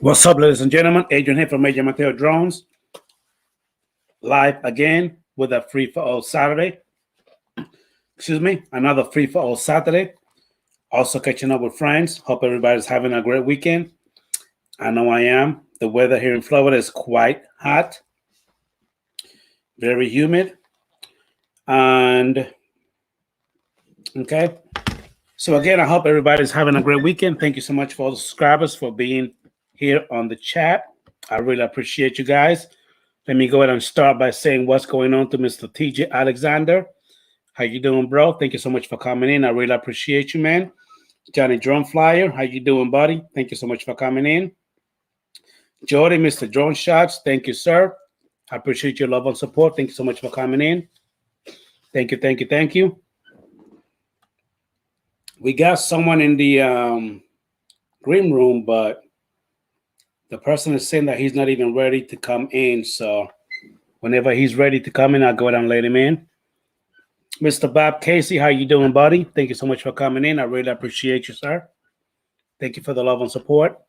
What's up, ladies and gentlemen? Adrian here from Major Mateo Drones, live again with a free for all Saturday. Excuse me, another free for all Saturday. Also catching up with friends. Hope everybody's having a great weekend. I know I am. The weather here in Florida is quite hot, very humid, and okay. So again, I hope everybody's having a great weekend. Thank you so much for all the subscribers for being here on the chat. I really appreciate you guys. Let me go ahead and start by saying what's going on to Mr. TJ Alexander. How you doing, bro? Thank you so much for coming in. I really appreciate you, man. Johnny Drone Flyer, how you doing, buddy? Thank you so much for coming in. Jody, Mr. Drone Shots, thank you, sir. I appreciate your love and support. Thank you so much for coming in. Thank you, thank you, thank you. We got someone in the green room, but the person is saying that he's not even ready to come in. So whenever he's ready to come in, I'll go ahead and let him in. Mr. Bob Casey, how you doing, buddy? Thank you so much for coming in. I really appreciate you, sir. Thank you for the love and support.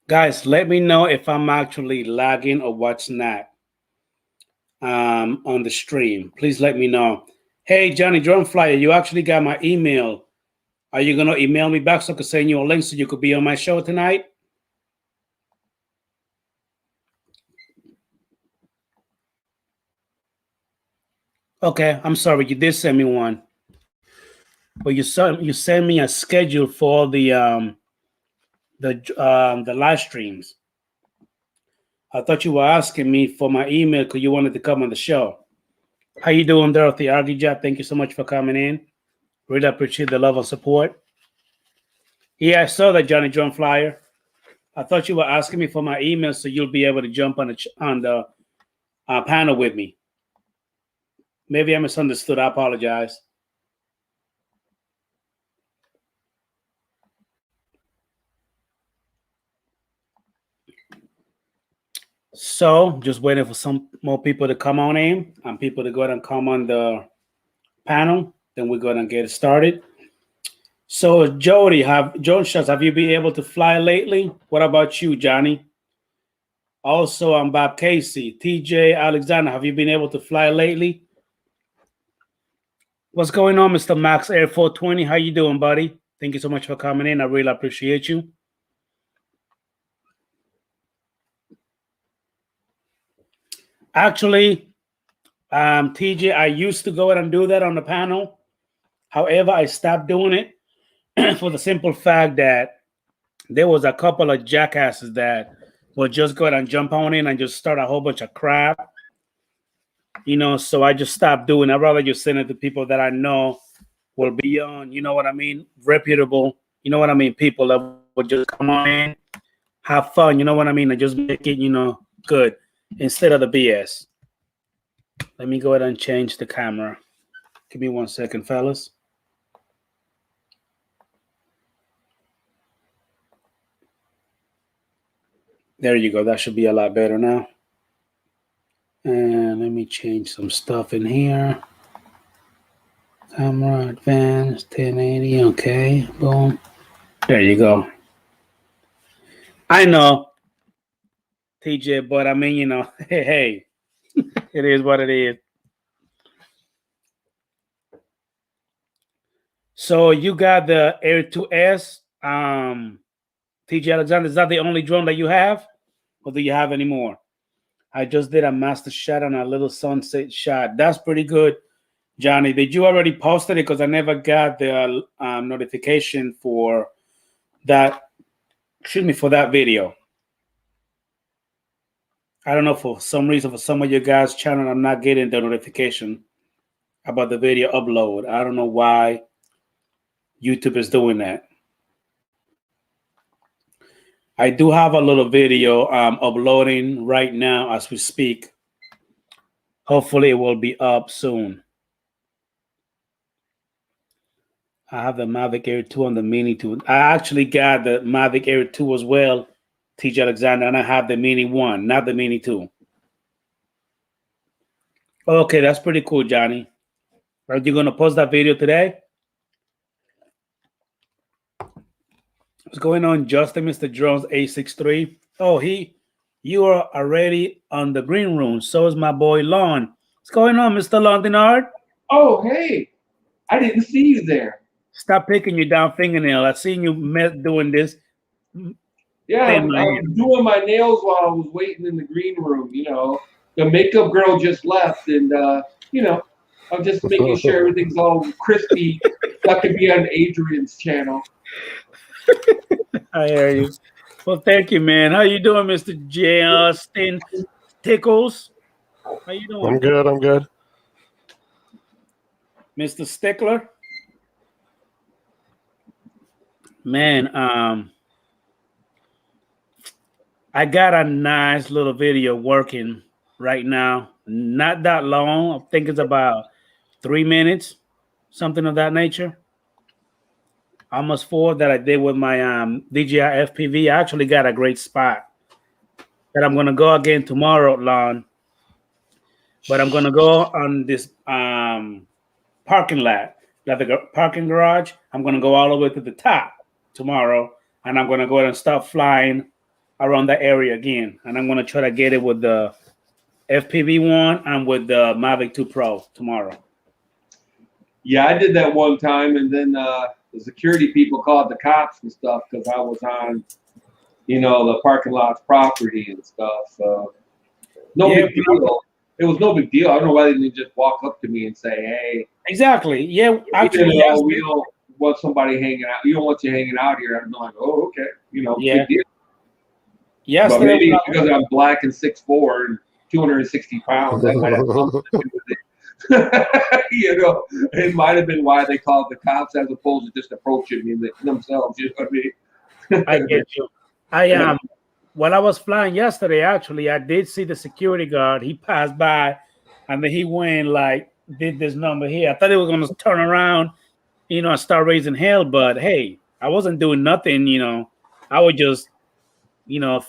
Guys, let me know if I'm actually lagging or what's not on the stream. Please let me know. Hey, Johnny Drone Flyer, you actually got my email. Are you going to email me back so I can send you a link so you could be on my show tonight? Okay, I'm sorry. You did send me one. But you sent me a schedule for the live streams. I thought you were asking me for my email because you wanted to come on the show. How you doing, Dorothy Argijat? Thank you so much for coming in. Really appreciate the love and support. Yeah, I saw that, Johnny Drone Flyer. I thought you were asking me for my email so you'll be able to jump on the panel with me. Maybe I misunderstood. I apologize. So just waiting for some more people to come on in and people to go ahead and come on the panel. Then we're going to get started. So Jody, Joan Shots, have you been able to fly lately? What about you, Johnny? Also, I'm Bob Casey. TJ Alexander, have you been able to fly lately? What's going on, Mr. Max Air 420? How you doing, buddy? Thank you so much for coming in. I really appreciate you. Actually, TJ, I used to go ahead and do that on the panel. However, I stopped doing it for the simple fact that there was a couple of jackasses that would just go ahead and jump on in and just start a whole bunch of crap. You know, so I just stopped doing it. I'd rather just send it to people that I know will be on, you know what I mean, reputable, you know what I mean, people that would just come on in, have fun, you know what I mean, and just make it, you know, good instead of the BS. Let me go ahead and change the camera. Give me 1 second, fellas. There you go. That should be a lot better now. And let me change some stuff in here. Camera advanced 1080. Okay, boom. There you go. I know, TJ, but I mean, you know, hey, it is what it is. So you got the Air 2S, TJ Alexander. Is that the only drone that you have, or do you have any more? I just did a master shot on a little sunset shot. That's pretty good, Johnny. Did you already post it? Because I never got the notification for that. Excuse me, for that video. I don't know, for some reason, for some of you guys' channel, I'm not getting the notification about the video upload. I don't know why YouTube is doing that. I do have a little video uploading right now as we speak. Hopefully it will be up soon. I have the Mavic Air 2 on the Mini 2. I actually got the Mavic Air 2 as well, TJ Alexander, and I have the Mini 1, not the Mini 2. Okay, that's pretty cool, Johnny. Are you going to post that video today? What's going on, Justin, Mr. Jones, A63? Oh, you are already on the green room. So is my boy Lon. What's going on, Mr. Londonard? Oh, hey, I didn't see you there. Stop picking your down fingernail. I seen you doing this Yeah, thing I right was here. doing my nails while I was waiting in the green room. The makeup girl just left, and I'm just making sure everything's all crispy so I can be on Adrian's channel. I hear you. Well, thank you, man. How you doing, Mr. Justin Tickles? How you I'm doing, good. I'm good. Mr. Stickler? Man, I got a nice little video working right now. Not that long. I think it's about 3 minutes, something of that nature. Almost 4 that I did with my DJI FPV. I actually got a great spot that I'm gonna go again tomorrow, Lon. But I'm gonna go on this parking lot, like the parking garage. I'm gonna go all the way to the top tomorrow, and I'm gonna go ahead and start flying around that area again. And I'm gonna try to get it with the FPV one and with the Mavic 2 Pro tomorrow. Yeah, I did that one time, and then the security people called the cops and stuff because I was on, the parking lot's property and stuff. So no big deal. It was no big deal. I don't know why they didn't just walk up to me and say, "Hey, Exactly. Yeah. Actually, yes. we don't want somebody hanging out. You don't want you hanging out here." I'm like, "Oh, okay, Yeah. big deal." Yes. But maybe because I'm black and 6'4" and 260 pounds, that might have something to do with it. It might have been why they called the cops as opposed to just approaching me themselves. You know what I mean? I get you. I While I was flying yesterday, actually, I did see the security guard. He passed by, and then he went like did this number here. I thought he was gonna turn around, and start raising hell. But hey, I wasn't doing nothing. I was just,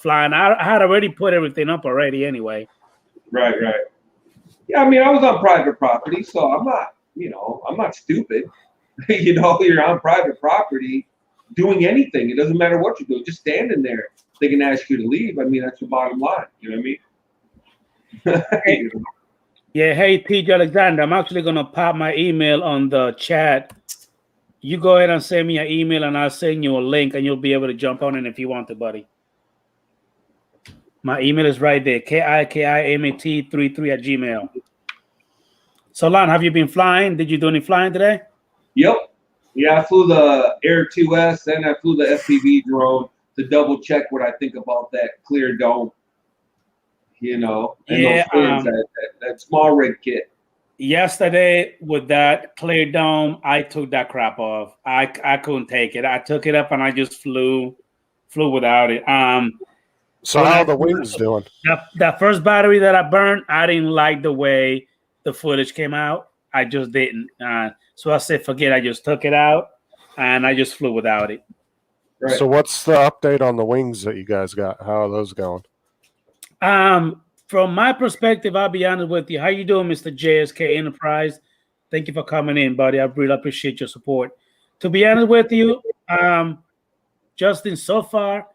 flying. I had already put everything up already anyway. Right. Yeah, I mean, I was on private property, so I'm not, I'm not stupid. You're on private property doing anything. It doesn't matter what you're doing, just standing there. They can ask you to leave. I mean, that's the bottom line. You know what I mean? Yeah, hey, TJ Alexander, I'm actually going to pop my email on the chat. You go ahead and send me an email, and I'll send you a link, and you'll be able to jump on it if you want to, buddy. My email is right there, kikimat33@gmail. So, Lon, have you been flying? Did you do any flying today? Yep. Yeah, I flew the Air 2S, and I flew the FPV drone to double check what I think about that clear dome. And those fins, that small rig kit. Yesterday with that clear dome, I took that crap off. I couldn't take it. I took it up and I just flew without it. So how are the wings doing? That first battery that I burned, I didn't like the way the footage came out. I just didn't. So I said, forget. I just took it out and I just flew without it. Right. So what's the update on the wings that you guys got? How are those going? From my perspective, I'll be honest with you. How you doing, Mr. JSK Enterprise? Thank you for coming in, buddy. I really appreciate your support. To be honest with you, Justin, so far,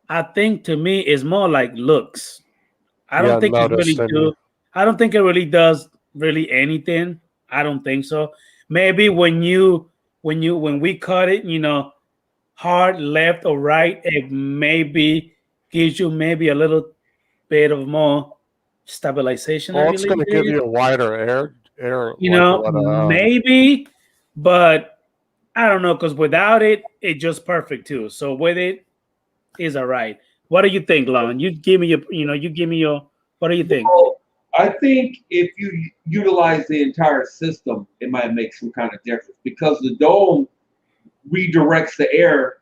I think to me it's more like looks. I don't think it really do. I don't think it really does really anything. I don't think so. Maybe when we cut it, hard left or right, it maybe gives you maybe a little bit of more stabilization. Well, it's going to give you a wider air. Maybe, but I don't know, because without it, it's just perfect too. So with it, is all right. What do you think, Lon? You give me your. What do you think? Well, I think if you utilize the entire system, it might make some kind of difference because the dome redirects the air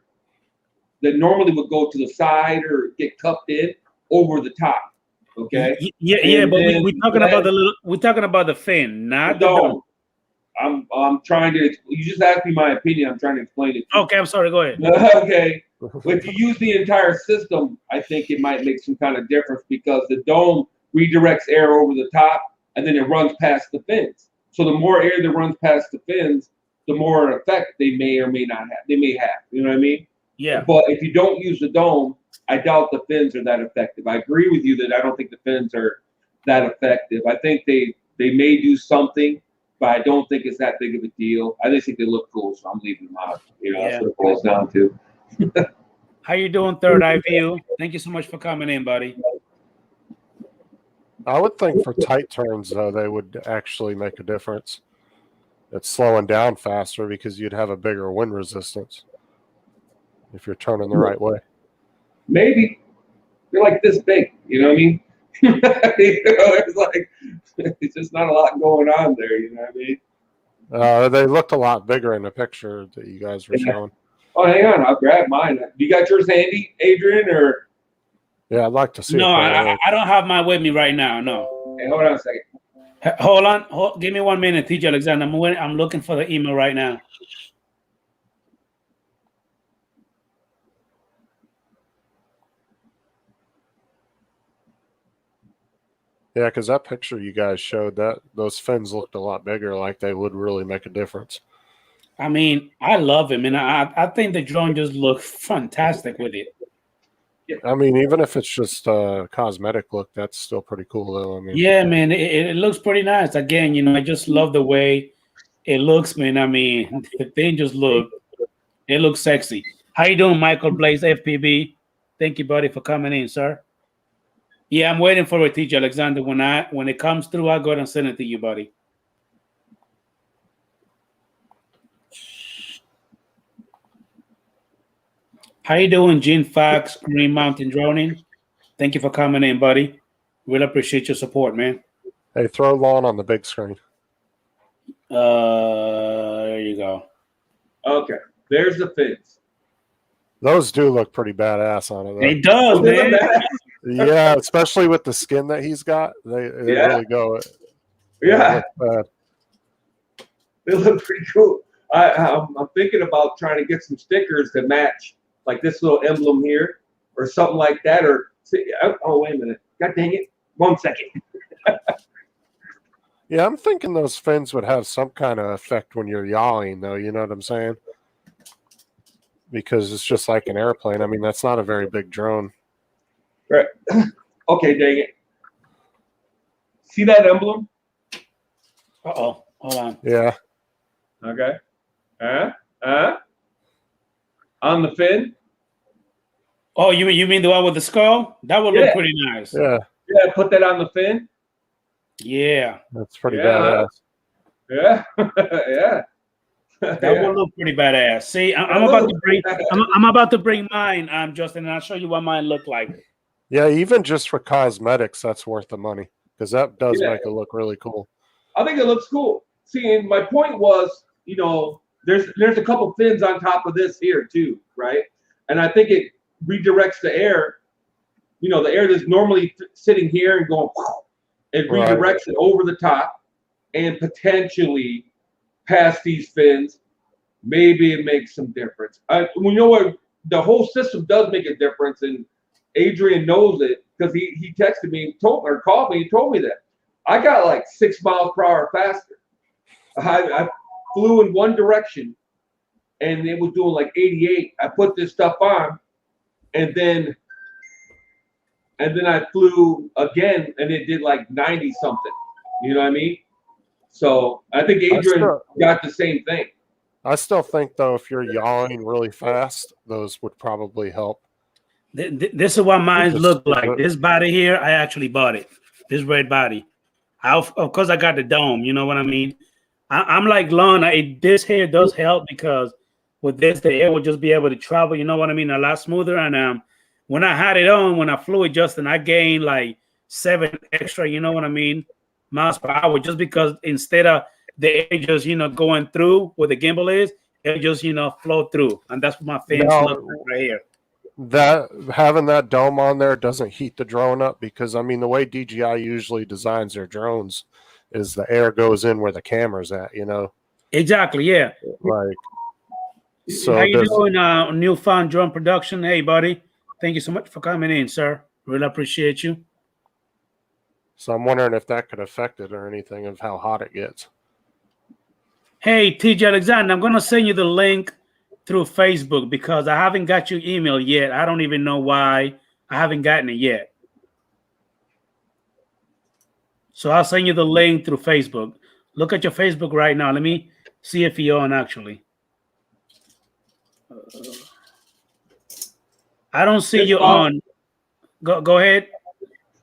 that normally would go to the side or get cupped in over the top. Okay. Yeah, but we're talking about we're talking about the fin, not the dome. I'm trying to. You just asked me my opinion. I'm trying to explain it. Okay, I'm sorry. Go ahead. Okay. If you use the entire system, I think it might make some kind of difference because the dome redirects air over the top and then it runs past the fins. So the more air that runs past the fins, the more effect they may or may not have. They may have. You know what I mean? Yeah. But if you don't use the dome, I doubt the fins are that effective. I agree with you that I don't think the fins are that effective. I think they may do something, but I don't think it's that big of a deal. I just think they look cool, so I'm leaving them out. You know, that's what it boils down to. How you doing, Third Eye View? Thank you so much for coming in, buddy. I would think for tight turns, though, they would actually make a difference. It's slowing down faster because you'd have a bigger wind resistance if you're turning the right way. Maybe they're like this big, you know what I mean? You know, it's like it's just not a lot going on there, you know what I mean? They looked a lot bigger in the picture that you guys were showing. Oh, hang on, I'll grab mine. You got yours handy, Adrian, or? Yeah, I'd like to see. No, I don't have mine with me right now. No. Hey, hold on a second. Hold on. Give me 1 minute, TJ Alexander. I'm looking for the email right now. Yeah, because that picture you guys showed, that those fins looked a lot bigger, like they would really make a difference. I mean, I love him, and I think the drone just looks fantastic with it. I mean, even if it's just a cosmetic look, that's still pretty cool, though. I mean, Yeah, man, it looks pretty nice. Again, you know, I just love the way it looks, man. I mean, the thing just it looks sexy. How you doing, Michael Blaze, FPB? Thank you, buddy, for coming in, sir. Yeah, I'm waiting for it, TJ Alexander. When it comes through, I'll go ahead and send it to you, buddy. How you doing, Gene Fox, Green Mountain Droning? Thank you for coming in, buddy. Really appreciate your support, man. hey, throw Lon on the big screen. There you go. Okay, there's the fins. Those do look pretty badass on it, though. It does, man. Yeah, especially with the skin that he's got. They really go. Yeah, Look they look pretty cool. I'm thinking about trying to get some stickers that match, like this little emblem here, or something like that. Or oh, wait a minute! God dang it! 1 second. Yeah, I'm thinking those fins would have some kind of effect when you're yawing, though. You know what I'm saying? Because it's just like an airplane. I mean, that's not a very big drone. Right. Okay, dang it. See that emblem? Uh-oh. Hold on. Yeah. Okay. On the fin? Oh, you mean the one with the skull? That would look pretty nice. Yeah. Yeah, put that on the fin. Yeah. That's pretty badass. Yeah. Yeah. That would look pretty badass. See, I'm about to bring mine, Justin, and I'll show you what mine look like. Yeah, even just for cosmetics, that's worth the money because that does make it look really cool. I think it looks cool. See, and my point was, you know, there's a couple fins on top of this here too, right? And I think it redirects the air. You know, the air that's normally sitting here and going, it redirects it over the top and potentially past these fins. Maybe it makes some difference. We know what the whole system does make a difference, and Adrian knows it because he texted me and called me and told me that. I got like 6 miles per hour faster. I flew in one direction and it was doing like 88. I put this stuff on and then I flew again and it did like 90 something. You know what I mean? So I think Adrian got the same thing. I still think, though, if you're yawing really fast, those would probably help. This is what mine look like. This body here, I actually bought it. This red body. Of course, I got the dome. You know what I mean? I'm like Lon. This here does help because with this, the air will just be able to travel. You know what I mean? A lot smoother. And when I had it on, when I flew it, Justin, I gained like 7 extra. You know what I mean? Miles per hour, just because instead of the air just going through where the gimbal is, it just flow through, and that's what my fins look like right here. That having that dome on there doesn't heat the drone up because I mean the way DJI usually designs their drones is the air goes in where the camera's at, Exactly, yeah. Like, so how you doing, Newfound Drone Production? Hey, buddy, thank you so much for coming in, sir. Really appreciate you. So I'm wondering if that could affect it or anything of how hot it gets. Hey, TJ Alexander, I'm gonna send you the link through Facebook because I haven't got your email yet. I don't even know why I haven't gotten it yet. So I'll send you the link through Facebook. Look at your Facebook right now. Let me see if you're on actually. I don't see you on. Go ahead.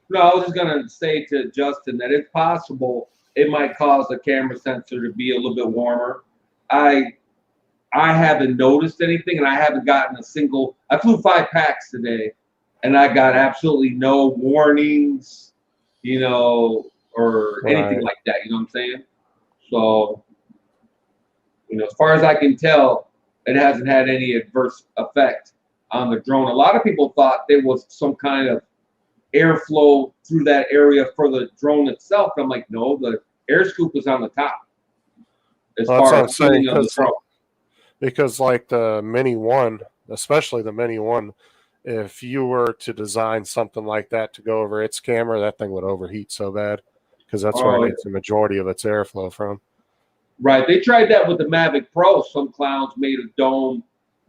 No, I was just gonna say to Justin that it's possible it might cause the camera sensor to be a little bit warmer. I haven't noticed anything, and I haven't gotten a single. I flew 5 packs today, and I got absolutely no warnings, or anything like that. You know what I'm saying? So, as far as I can tell, it hasn't had any adverse effect on the drone. A lot of people thought there was some kind of airflow through that area for the drone itself. I'm like, no, the air scoop is on the top. As far as feeling on the drone. Because like the Mini 1, especially the Mini 1, if you were to design something like that to go over its camera, that thing would overheat so bad because that's where it gets the majority of its airflow from. Right. They tried that with the Mavic Pro. Some clowns made a dome.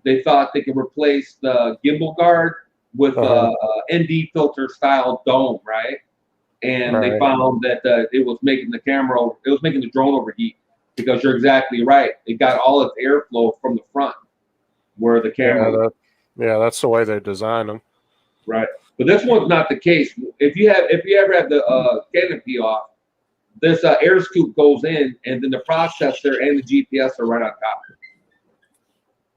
They thought they could replace the gimbal guard with a ND filter style dome, right? And they found that it was making the drone overheat because you're exactly right. It got all its airflow from the front where the camera. That's the way they design them. Right. But this one's not the case. If you ever have the canopy off, this air scoop goes in, and then the processor and the GPS are right on top.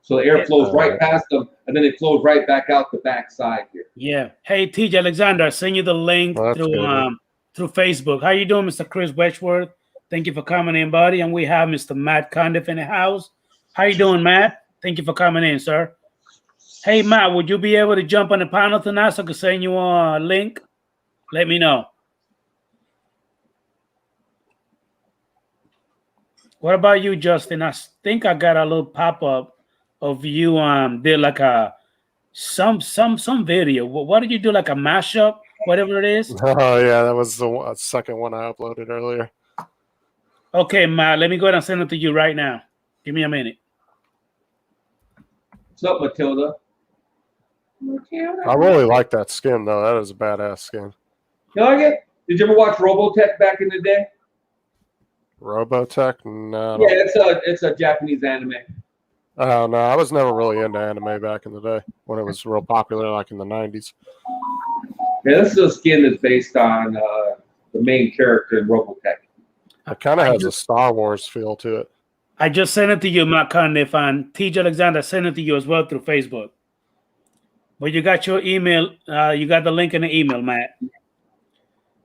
So the air flows right past them, and then it flows right back out the back side here. Yeah. Hey, TJ Alexander, I sent you the link through Facebook. How you doing, Mr. Chris Wedgeworth? Thank you for coming in, buddy. And we have Mr. Matt Condiff in the house. How you doing, Matt? Thank you for coming in, sir. Hey, Matt, would you be able to jump on the panel tonight so I can send you a link? Let me know. What about you, Justin? I think I got a little pop-up of you did like a some video. What did you do? Like a mashup, whatever it is? Oh yeah, that was the second one I uploaded earlier. Okay, Matt, let me go ahead and send it to you right now. Give me a minute. What's up, Matilda? I really like that skin though. That is a badass skin. You like it? Did you ever watch Robotech back in the day? Robotech? No. Yeah, it's a Japanese anime. Oh no, I was never really into anime back in the day when it was real popular, like in the 90s. Yeah, this is a skin that's based on the main character in Robotech. It kind of has a Star Wars feel to it. I just sent it to you, Matt Condiff, and TJ Alexander sent it to you as well through Facebook. But you got your email. You got the link in the email, Matt.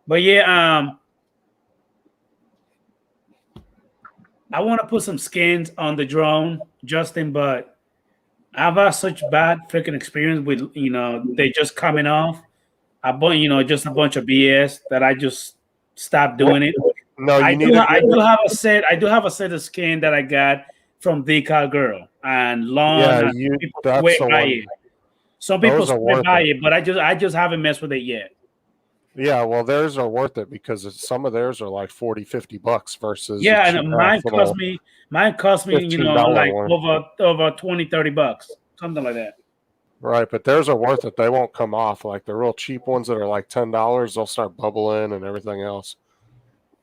But yeah, I want to put some skins on the drone, Justin, but I've had such bad freaking experience with, they just coming off. I bought, just a bunch of BS that I just stopped doing it. No, I do have a set. I do have a set of skin that I got from Decal Girl and Long. Yeah, people swear by it. Some people swear by it, but I just haven't messed with it yet. Yeah, well, theirs are worth it because some of theirs are like $40-$50 versus and mine cost me like over $20-$30, something like that. Right, but theirs are worth it. They won't come off. Like the real cheap ones that are like $10, they'll start bubbling and everything else.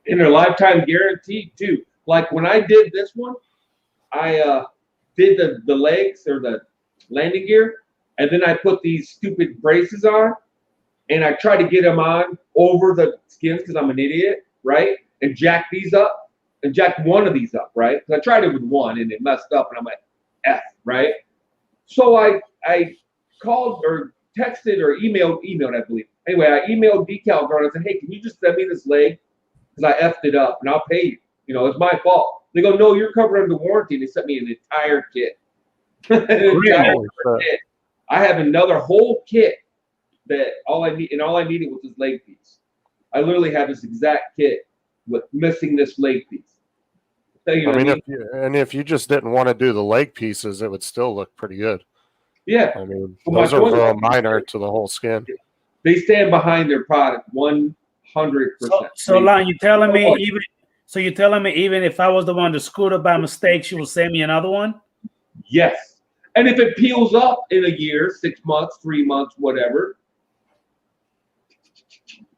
And they're lifetime guaranteed too. Like when I did this one, I did the legs or the landing gear, and then I put these stupid braces on. And I try to get them on over the skins because I'm an idiot, right? And jack these up and jack one of these up, right? Because I tried it with one and it messed up, and I'm like, F, right? So I called or texted or emailed, I believe. Anyway, I emailed Decal Girl and I said, hey, can you just send me this leg? Because I effed it up and I'll pay you. It's my fault. They go, no, you're covered under warranty. And they sent me an entire kit. Kit. I have another whole kit that all I needed was this leg piece. I literally have this exact kit with missing this leg piece. If you just didn't want to do the leg pieces, it would still look pretty good. Yeah. I mean, those are real minor to the whole skin. They stand behind their product 100%. So Lon, you're telling me even if I was the one to screw up by mistake, she will send me another one? Yes. And if it peels up in a year, 6 months, 3 months, whatever,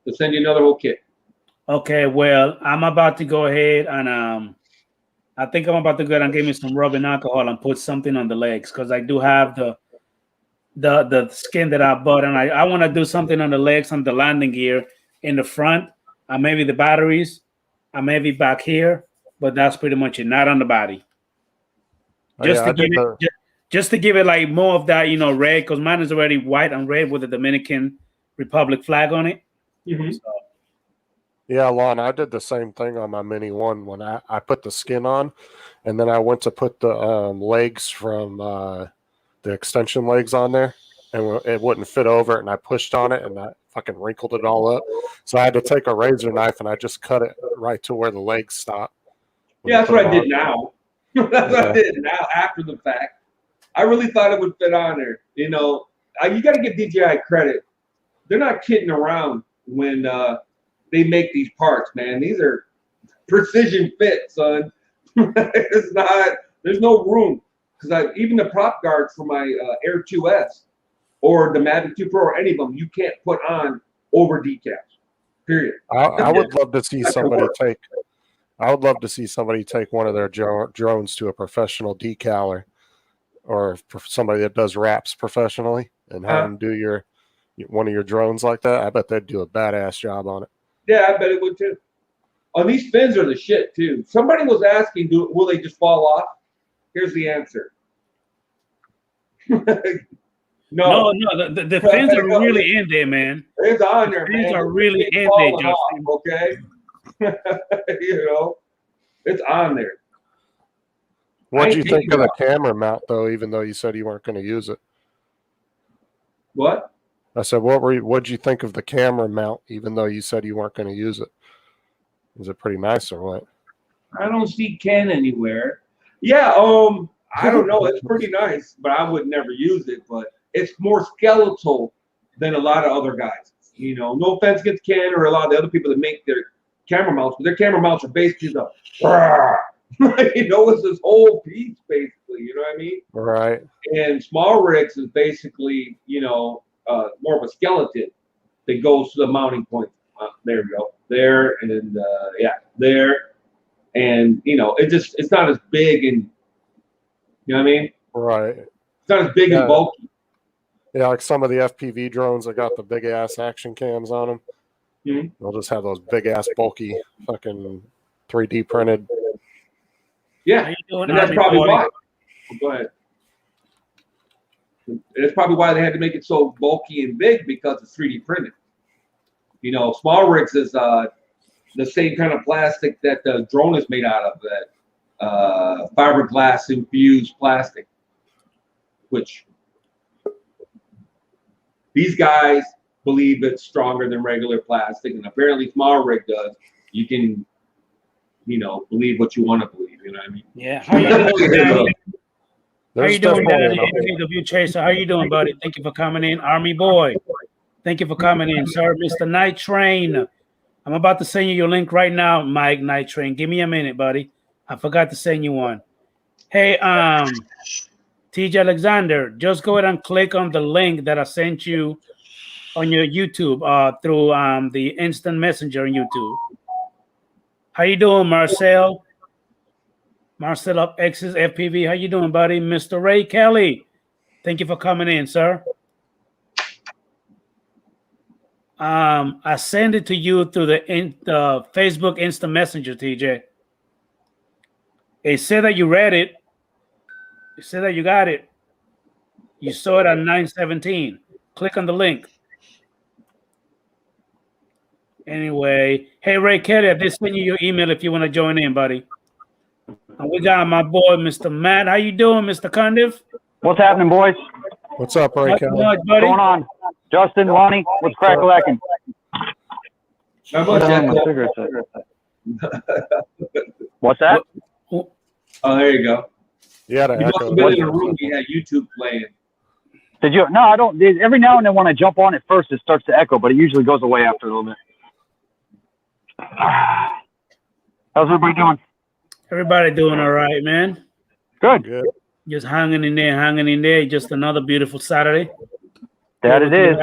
they'll send you another whole kit. Okay, well, I'm about to go ahead and I think I'm about to go ahead and give me some rubbing alcohol and put something on the legs because I do have the skin that I bought, and I want to do something on the legs, on the landing gear in the front, and maybe the batteries, and maybe back here, but that's pretty much it. Not on the body. Just to give it like more of that, red, because mine is already white and red with the Dominican Republic flag on it. Mm-hmm. So, yeah, Lon, I did the same thing on my Mini 1 when I put the skin on, and then I went to put the legs from the extension legs on there, and it wouldn't fit over it, and I pushed on it, and I fucking wrinkled it all up. So I had to take a razor knife, and I just cut it right to where the legs stop. Yeah, that's what I did now. That's what I did now after the fact. I really thought it would fit on there. You got to give DJI credit. They're not kidding around when they make these parts, man. These are precision fit, son. It's not. There's no room because even the prop guards for my Air 2S or the Mavic 2 Pro or any of them, you can't put on over decals. Period. I would love to see somebody take. I would love to see somebody take one of their drones to a professional decaler, or somebody that does wraps professionally, and have them do one of your drones like that. I bet they'd do a badass job on it. Yeah, I bet it would too. Oh, these fins are the shit too. Somebody was asking, will they just fall off? Here's the answer. No, the fins are really in there, man. It's on there, man. The fins are really in there, Justin. Okay. It's on there. What do you think of the camera mount, though? Even though you said you weren't going to use it, what? I said, what'd you think of the camera mount? Even though you said you weren't going to use it, is it pretty nice or what? I don't see Ken anywhere. Yeah, I don't know. It's pretty nice, but I would never use it. But it's more skeletal than a lot of other guys. No offense against Ken or a lot of the other people that make their camera mounts, but their camera mounts are basically it's this whole piece basically. You know what I mean? Right. And small rigs is basically more of a skeleton that goes to the mounting point. There we go. There and there, and it's not as big and you know what I mean? Right. It's not as big and bulky. Yeah, like some of the FPV drones that got the big ass action cams on them. Mm-hmm. They'll just have those big ass bulky fucking 3D printed. Yeah, and that's probably why. Go ahead. That's probably why they had to make it so bulky and big, because it's 3D printed. Small rigs is the same kind of plastic that the drone is made out of, that fiberglass infused plastic, which these guys believe it's stronger than regular plastic, and apparently small rig does. You can, believe what you want to believe. You know what I mean? Yeah. How you doing, Danny? How you doing, Danny? KW Chaser. How you doing, buddy? Thank you for coming in, Army Boy. Thank you for coming in, sir. Mr. Night Train. I'm about to send you your link right now, Mike Night Train. Give me a minute, buddy. I forgot to send you one. Hey, TJ Alexander, just go ahead and click on the link that I sent you on your YouTube through the instant messenger on YouTube. How you doing, Marcel? Marcel of X's FPV. How you doing, buddy? Mr. Ray Kelly. Thank you for coming in, sir. I send it to you through the Facebook Instant Messenger, TJ. It said that you read it. It said that you got it. You saw it at 9:17. Click on the link. Anyway, hey, Ray Kelly, I did send you your email if you want to join in, buddy. And we got my boy, Mr. Matt. How you doing, Mr. Condiff? What's happening, boys? What's up, Ray Kelly? What's going on? Justin, Lonnie, what's crack-a-lacking? What's that? Oh, there you go. Yeah, you must have been in a room you had YouTube playing. Did you? No, I don't. Every now and then when I jump on it first, it starts to echo, but it usually goes away after a little bit. How's everybody doing? Everybody doing all right, man. Good. Good. Just hanging in there, hanging in there. Just another beautiful Saturday. That it is.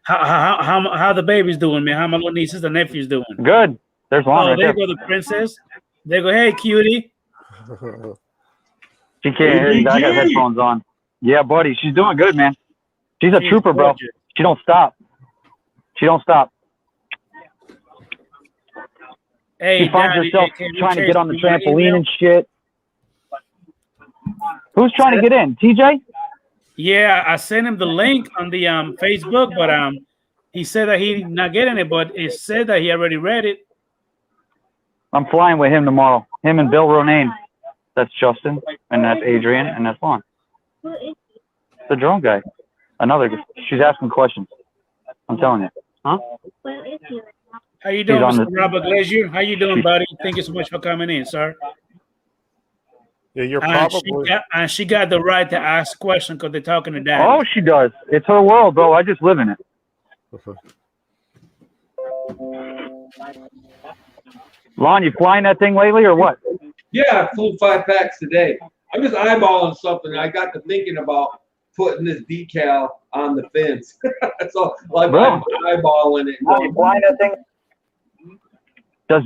How the baby's doing, man? How my little nieces and nephews doing? Good. There's one Oh, right there there. go the princess. They go, hey, cutie. She can't hear you. I got headphones on. Yeah, buddy. She's doing good, man. She's a trooper, bro. Gorgeous. She don't stop. She don't stop. Hey, She finds Daddy, herself can you trying to chase get on the me with an trampoline email? and shit. Who's trying to get in? TJ? Yeah, I sent him the link on the Facebook, but he said that he not getting it, but it said that he already read it. I'm flying with him tomorrow. Him and Bill Ronayne. That's Justin, and that's Adrian, and that's Lon. The drone guy. Another. She's asking questions. I'm telling you. Huh? How you doing, He's on Mr. Robert Glazier? How you doing, buddy? Thank you so much for coming in, sir. Yeah, you're And probably. she got the right to ask questions because they're talking to Daddy. Oh, she does. It's her world, bro. I just live in it. Lon, you flying that thing lately or what? Yeah, I flew 5 packs today. I'm just eyeballing something. I got to thinking about putting this decal on the fins. So like I'm eyeballing it. You flying that thing? Does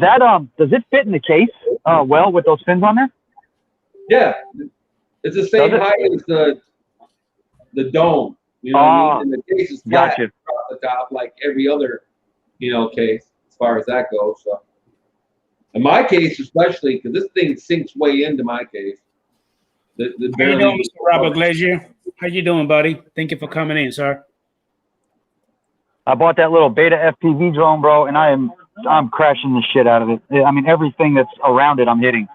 it fit in the case well with those fins on there? Yeah, it's the same height as the dome. You know what I mean? And the case is flat Gotcha. across the top, like every other, case as far as that goes. So, in my case, especially because this thing sinks way into my case. How you doing, Mr. Robert Glazier? How you doing, buddy? Thank you for coming in, sir. I bought that little Beta FPV drone, bro, and I'm crashing the shit out of it. I mean, everything that's around it, I'm hitting.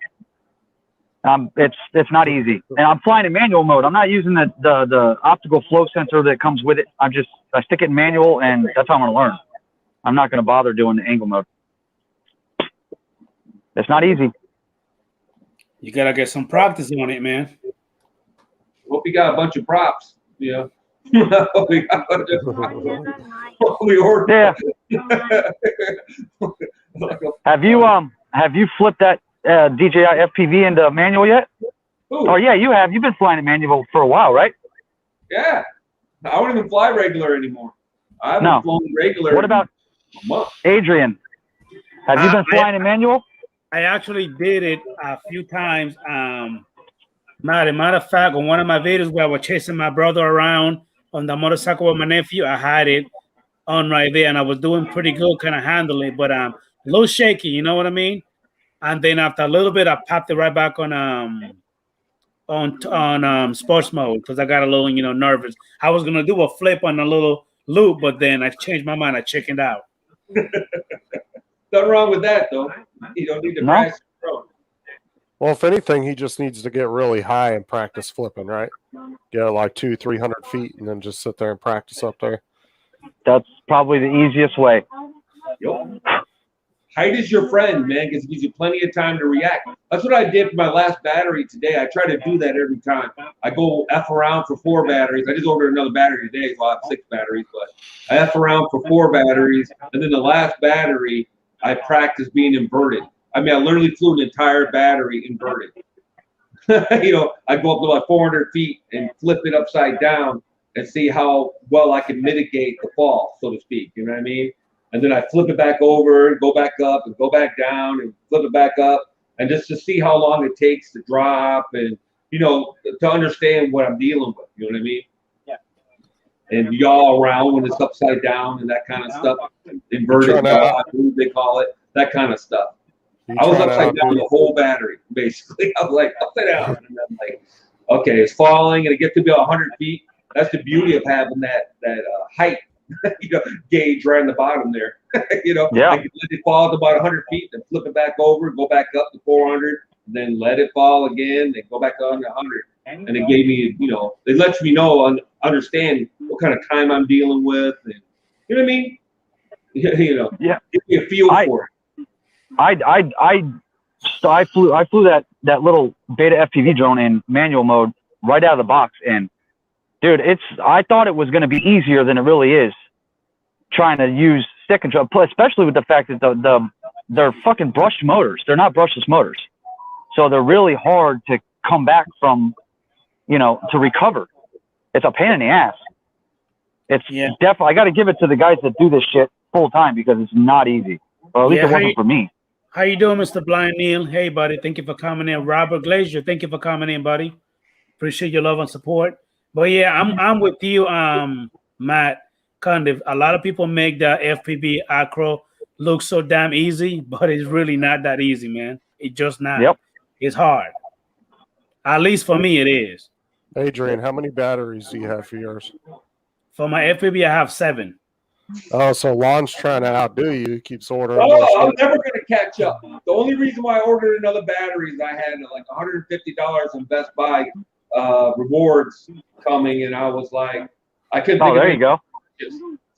It's not easy, and I'm flying in manual mode. I'm not using the optical flow sensor that comes with it. I stick it in manual, and that's how I'm gonna learn. I'm not gonna bother doing the angle mode. It's not easy. You gotta get some practice on it, man. Hope you got a bunch of props. Yeah. we ordered. Yeah. Have you flipped that DJI FPV into manual yet? Ooh, Oh yeah, you have. You've been flying in manual for a while, right? yeah. I don't even fly regular anymore. I haven't flown regular. What about in a month. Adrian? Have you been flying in manual? I actually did it a few times. Matter of fact, on one of my videos where I was chasing my brother around on the motorcycle with my nephew, I had it on right there, and I was doing pretty good, kind of handling it, but a little shaky, you know what I mean? And then after a little bit, I popped it right back on sports mode because I got a little, nervous. I was gonna do a flip on a little loop, but then I changed my mind. I chickened out. Nothing wrong with that, though. You don't need to practice. Well, if anything, he just needs to get really high and practice flipping, right? Get like 200-300 feet and then just sit there and practice up there. That's probably the easiest way. Yep. Height is your friend, man, because it gives you plenty of time to react. That's what I did for my last battery today. I try to do that every time. I go F around for 4 batteries. I just ordered another battery today, so I have 6 batteries, but I F around for 4 batteries, and then the last battery, I practice being inverted. I mean, I literally flew an entire battery inverted. I go up to like 400 feet and flip it upside down and see how well I can mitigate the fall, so to speak. You know what I mean? And then I flip it back over, go back up, and go back down, and flip it back up, and just to see how long it takes to drop, and to understand what I'm dealing with. You know what I mean? Yeah. And yaw around when it's upside down and that kind of stuff. Inverted yaw, I believe they call it. That kind of stuff. I was upside down the whole battery, basically. I was like upside down, and I'm like, okay, it's falling, and it gets to be 100 feet. That's the beauty of having that height. Gauge right on the bottom there. Yeah. I can let it fall to about 100 feet, then flip it back over, go back up to 400, then let it fall again, then go back on to 100. And it gave me, it lets me understand what kind of time I'm dealing with, and you know what I mean? Yeah. Give me a feel for it. I flew that little Beta FPV drone in manual mode right out of the box, and dude, I thought it was going to be easier than it really is trying to use stick control, especially with the fact that they're fucking brushed motors. They're not brushless motors. So they're really hard to come back from to recover. It's a pain in the ass. It's Yeah. definitely, I got to give it to the guys that do this shit full time because it's not easy. Or at least it wasn't for me. How you doing, Mr. Blind Neil? Hey, buddy. Thank you for coming in. Robert Glazier, thank you for coming in, buddy. Appreciate your love and support. But yeah, I'm with you, Matt. Kind of, a lot of people make the FPV acro look so damn easy, but it's really not that easy, man. It's just not. Yep. It's hard. At least for me, it is. Adrian, how many batteries do you have for yours? For my FPV, I have 7. Oh, so Lon's trying to outdo you. He keeps ordering. Oh, I'm never going to catch up. The only reason why I ordered another battery is I had like $150 in Best Buy rewards coming, and I was like, I couldn't think of there you go.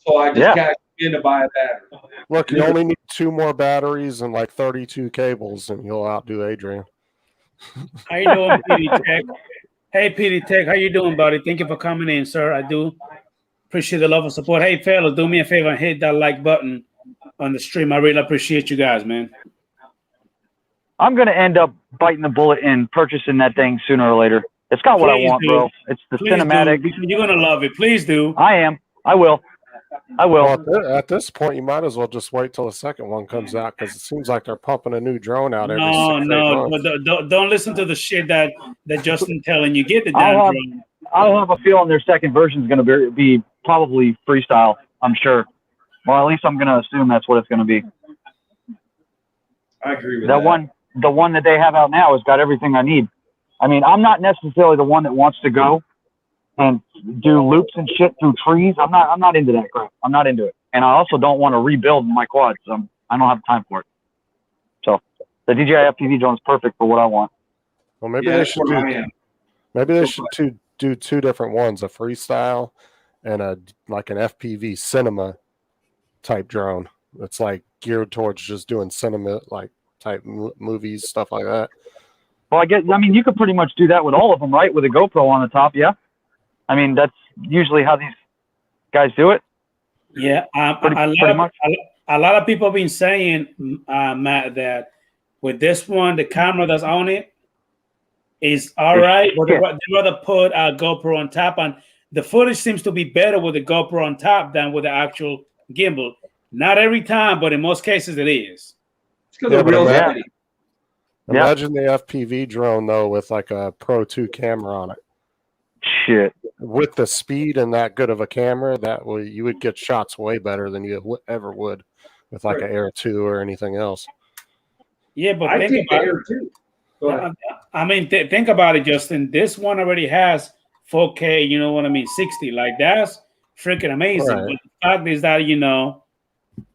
So I just cashed in to buy a battery. Look, you only need 2 more batteries and like 32 cables, and you'll outdo Adrian. How you doing, PD Tech? Hey, PD Tech, how you doing, buddy? Thank you for coming in, sir. I do appreciate the love and support. Hey, fellas, do me a favor and hit that like button on the stream. I really appreciate you guys, man. I'm going to end up biting the bullet and purchasing that thing sooner or later. It's got what I want, bro. It's the cinematic. You're going to love it. Please do. I am. I will. Well, at this point, you might as well just wait till the second one comes out because it seems like they're pumping a new drone out every 6 months. But don't listen to the shit that Justin telling you. Get the damn drone. I have a feeling their second version is going to be probably freestyle. I'm sure. Well, at least I'm going to assume that's what it's going to be. I agree with that. The one that they have out now has got everything I need. I mean, I'm not necessarily the one that wants to go and do loops and shit through trees. I'm not into that crap. I'm not into it. And I also don't want to rebuild my quads. I don't have time for it. So the DJI FPV drone is perfect for what I want. Well, maybe they should do 2 different ones, a freestyle and like an FPV cinema type drone. That's like geared towards just doing cinema like type movies, stuff like that. Well, I mean, you could pretty much do that with all of them, right? With a GoPro on the top, yeah? I mean, that's usually how these guys do it. Yeah, a lot of people have been saying, Matt, that with this one, the camera that's on it is all right, but they'd rather put a GoPro on top. And the footage seems to be better with the GoPro on top than with the actual gimbal. Not every time, but in most cases it is. It's because of real steady. Imagine the FPV drone, though, with like a Pro 2 camera on it. Shit. With the speed and that good of a camera, you would get shots way better than you ever would with like an Air 2 or anything else. Yeah, but I think Air 2. I mean, think about it, Justin. This one already has 4K, you know what I mean, 60. Like, that's freaking amazing. Right. But the fact is that,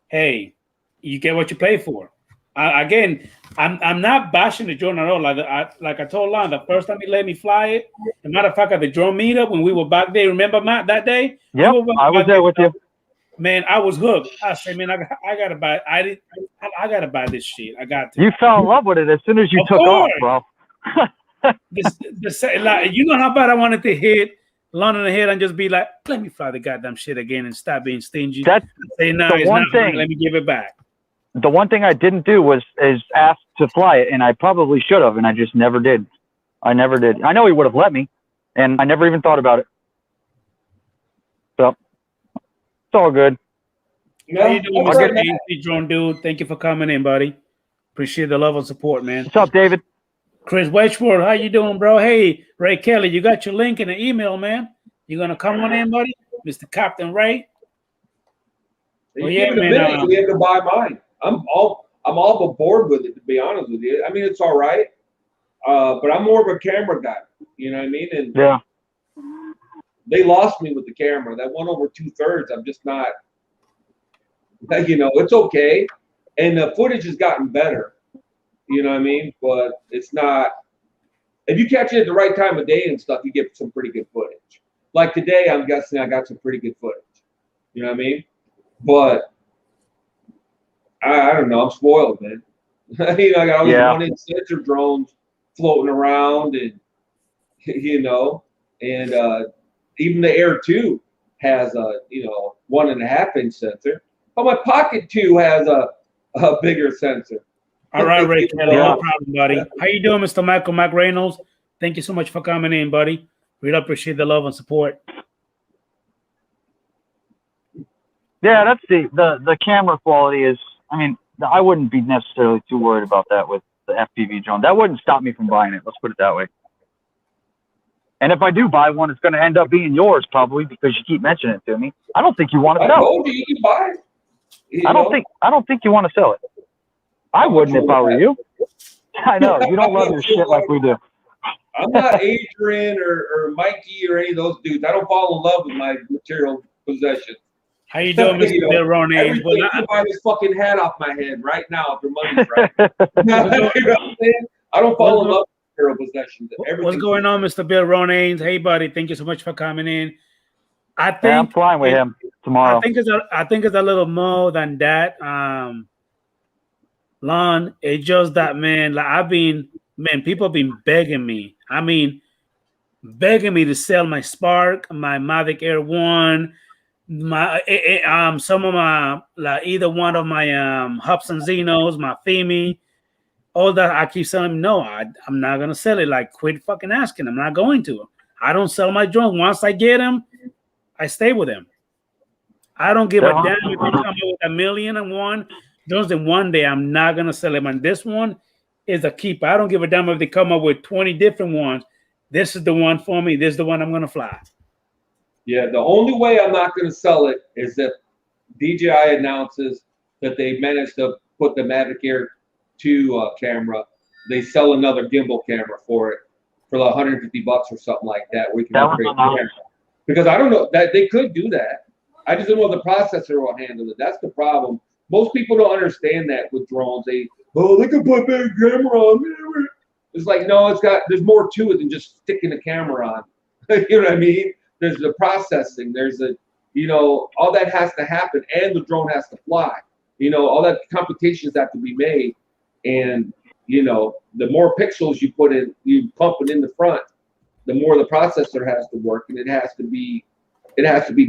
hey, you get what you pay for. Again, I'm not bashing the drone at all. Like I told Lon, the first time he let me fly it, as a matter of fact, at the drone meetup when we were back there, remember, Matt, that day? Yeah, I was there with you. Man, I was hooked. I said, man, I gotta buy. I gotta buy this shit. I got to. You fell in love with it as soon as you took off, bro. You know how bad I wanted to hit Lon in the head and just be like, let me fly the goddamn shit again and stop being stingy. That's say, no, it's not thing. Let me give it back. The one thing I didn't do is ask to fly it, and I probably should have, and I just never did. I never did. I know he would have let me, and I never even thought about it. So it's all good. How you doing, Mr. Drone Dude? Thank you for coming in, buddy. Appreciate the love and support, man. What's up, David? Chris Wedgworth, how you doing, bro? Hey, Ray Kelly, you got your link in the email, man. You gonna come on in, buddy? Mr. Captain Ray. Well, yeah, man. We have to buy mine. I'm all aboard with it, to be honest with you. I mean, it's all right, but I'm more of a camera guy. You know what I mean? And yeah, they lost me with the camera. That 1 over 2/3. I'm just not. It's okay, and the footage has gotten better. You know what I mean? But it's not. If you catch it at the right time of day and stuff, you get some pretty good footage. Like today, I'm guessing I got some pretty good footage. You know what I mean? But I don't know. I'm spoiled, man. I got all these 1-inch sensor drones floating around, and and even the Air 2 has a 1.5-inch sensor. But my Pocket 2 has a bigger sensor. All right, Ray Kelly, no problem, buddy. How you doing, Mr. Michael McReynolds? Thank you so much for coming in, buddy. Really appreciate the love and support. Yeah, that's the camera quality is. I mean, I wouldn't be necessarily too worried about that with the FPV drone. That wouldn't stop me from buying it. Let's put it that way. And if I do buy one, it's going to end up being yours probably because you keep mentioning it to me. I don't think you want to I sell it. told you you can buy it. I don't think you want to sell it. I wouldn't if I were you. I know you don't love your shit like we do. I'm not Adrian or Mikey or any of those dudes. I don't fall in love with my material possessions. How you doing, Mr. Bill Ronay? Everything you buy this fucking hat off my head right now if your money's right. You know what I'm saying? I don't fall in love with material possessions. What's going on, Mr. Bill Ronay? Hey, buddy, thank you so much for coming in. I think I'm flying with him tomorrow. I think it's a little more than that. Lon, it's just that, man. Like people have been begging me. I mean, begging me to sell my Spark, my Mavic Air 1, my some of my either one of my Hobson Zenos, my Femi, all that. I keep telling them, no, I'm not gonna sell it. Like, quit fucking asking. I'm not going to. I don't sell my drones. Once I get them, I stay with them. I don't give a damn if you come up with 1,000,001 drones in one day. I'm not gonna sell them. And this one is a keeper. I don't give a damn if they come up with 20 different ones. This is the one for me. This is the one I'm gonna fly. Yeah, the only way I'm not going to sell it is if DJI announces that they managed to put the Mavic Air 2 camera. They sell another gimbal camera for it for like $150 or something like that. We can upgrade the camera. Because I don't know that they could do that. I just don't know if the processor will handle it. That's the problem. Most people don't understand that with drones. They can put better camera on. It's like, no, there's more to it than just sticking a camera on. You know what I mean? There's the processing. There's all that has to happen, and the drone has to fly. All that computations have to be made, and the more pixels you put in, you pump it in the front, the more the processor has to work, and it has to be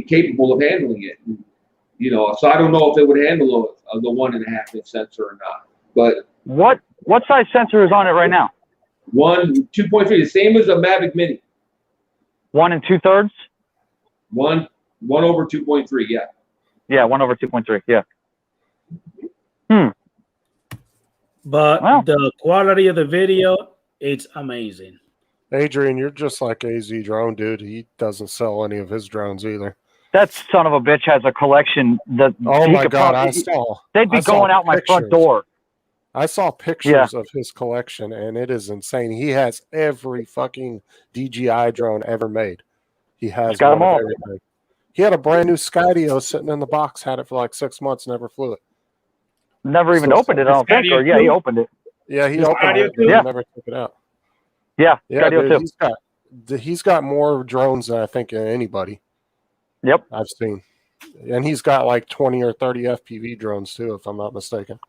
capable of handling it. So I don't know if it would handle the 1.5 inch sensor or not. But what size sensor is on it right now? 2.3, the same as a Mavic Mini. 1 2/3. 1 over 2.3, yeah. Yeah, 1 over 2.3, yeah. But the quality of the video, it's amazing. Adrian, you're just like AZ Drone, dude. He doesn't sell any of his drones either. That son of a bitch has a collection that. Oh my God, they'd be going out my front door. I saw pictures of his collection, and it is insane. He has every fucking DJI drone ever made. He has got them all. Everything. He had a brand new Skydio sitting in the box, had it for like 6 months, never flew it. Never even opened it, I don't think. Or yeah, he opened it. Yeah, he opened it, but he never took it out. Yeah, dude, he's got more drones than I think anybody. Yep. I've seen. And he's got like 20 or 30 FPV drones too, if I'm not mistaken.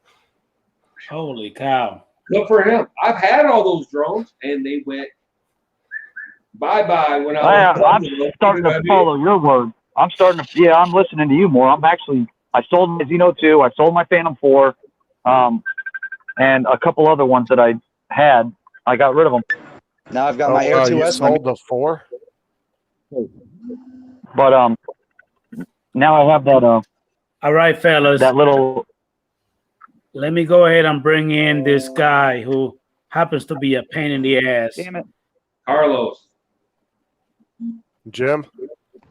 Holy cow. Good for him. I've had all those drones, and they went bye-bye when I'm starting to follow your word. I'm listening to you more. I sold my Xeno 2, I sold my Phantom 4, and a couple other ones that I had. I got rid of them. Now I've got my Air 2S. You sold the 4? But now I have that. All right, fellas. That little. Let me go ahead and bring in this guy who happens to be a pain in the ass. Damn it. Carlos. Jim.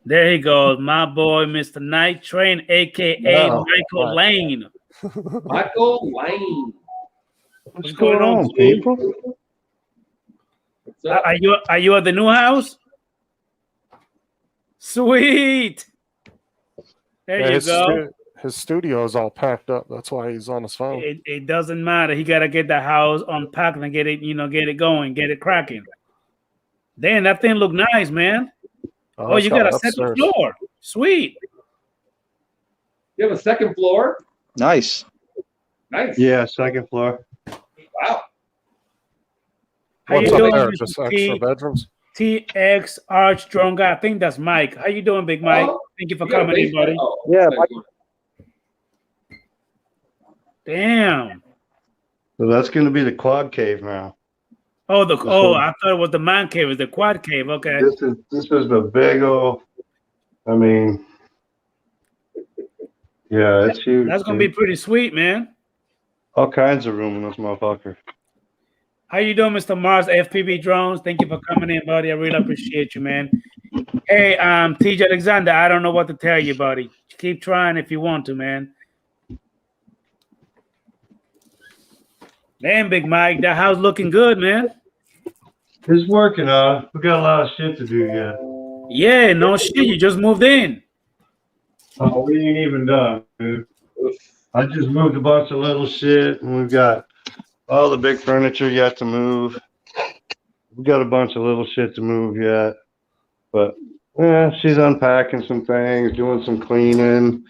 There he goes, my boy, Mr. Night Train, a.k.a. Michael Lane. Michael Lane. What's going on, people? Are you at the new house? Sweet. There you go. His studio is all packed up. That's why he's on his phone. It doesn't matter. He got to get the house unpacked and get it going, get it cracking. Damn, that thing look nice, man. Oh, you got a second floor. Sweet. You have a second floor? Nice. Yeah, second floor. Wow. How you doing, there? Just extra bedrooms? TX Arch Drone Guy. I think that's Mike. How you doing, Big Mike? Thank you for coming in, buddy. Yeah, Mike. Damn. So that's going to be the quad cave now. Oh, one- I thought it was the man cave. It's the quad cave. Okay. This is the big old. I mean, yeah, it's huge. That's gonna be dude. pretty sweet, man. All kinds of room in this motherfucker. How you doing, Mr. Mars FPV Drones? Thank you for coming in, buddy. I really appreciate you, man. Hey, TJ Alexander, I don't know what to tell you, buddy. Keep trying if you want to, man. Damn, Big Mike, that house looking good, man. It's working on. We got a lot of shit to do yet. Yeah, no shit. You just moved in. Oh, we ain't even done, dude. I just moved a bunch of little shit, and we've got all the big furniture yet to move. We got a bunch of little shit to move yet, but yeah, she's unpacking some things, doing some cleaning.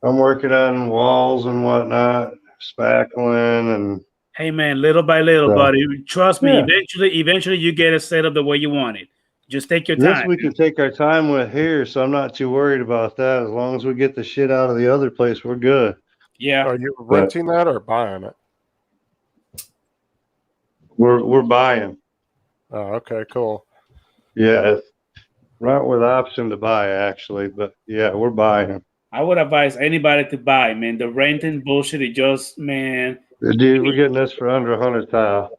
I'm working on walls and whatnot, spackling and. Hey, man, little by little, So, buddy. Trust me. yeah. Eventually, you get it set up the way you want it. Just take your This time. we can take our time with here, so I'm not too worried about that. As long as we get the shit out of the other place, we're good. Yeah. Are you renting that or buying it? We're buying. Oh, okay, cool. Yeah, right with the option to buy actually, but yeah, we're buying. I would advise anybody to buy, man. The renting bullshit is just, man. Dude, we're getting this for under 100,000.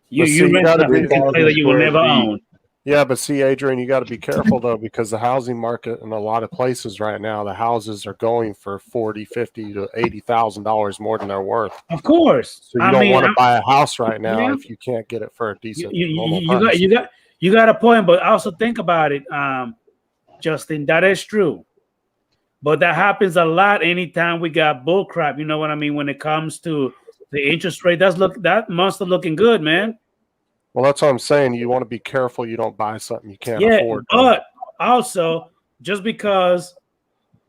You see, you rent gotta a be- place that you will square never feet. own. Yeah, but see, Adrian, you got to be careful though, because the housing market in a lot of places right now, the houses are going for $40,000, $50,000 to $80,000 more than they're worth. Of course. So you don't want to buy a house right now if you can't get it for a decent normal price. You got a point, but also think about it, Justin. That is true, but that happens a lot anytime we got bull crap. You know what I mean? When it comes to the interest rate, that monster looking good, man. Well, that's what I'm saying. You want to be careful you don't buy something you can't Yeah, afford. but also just because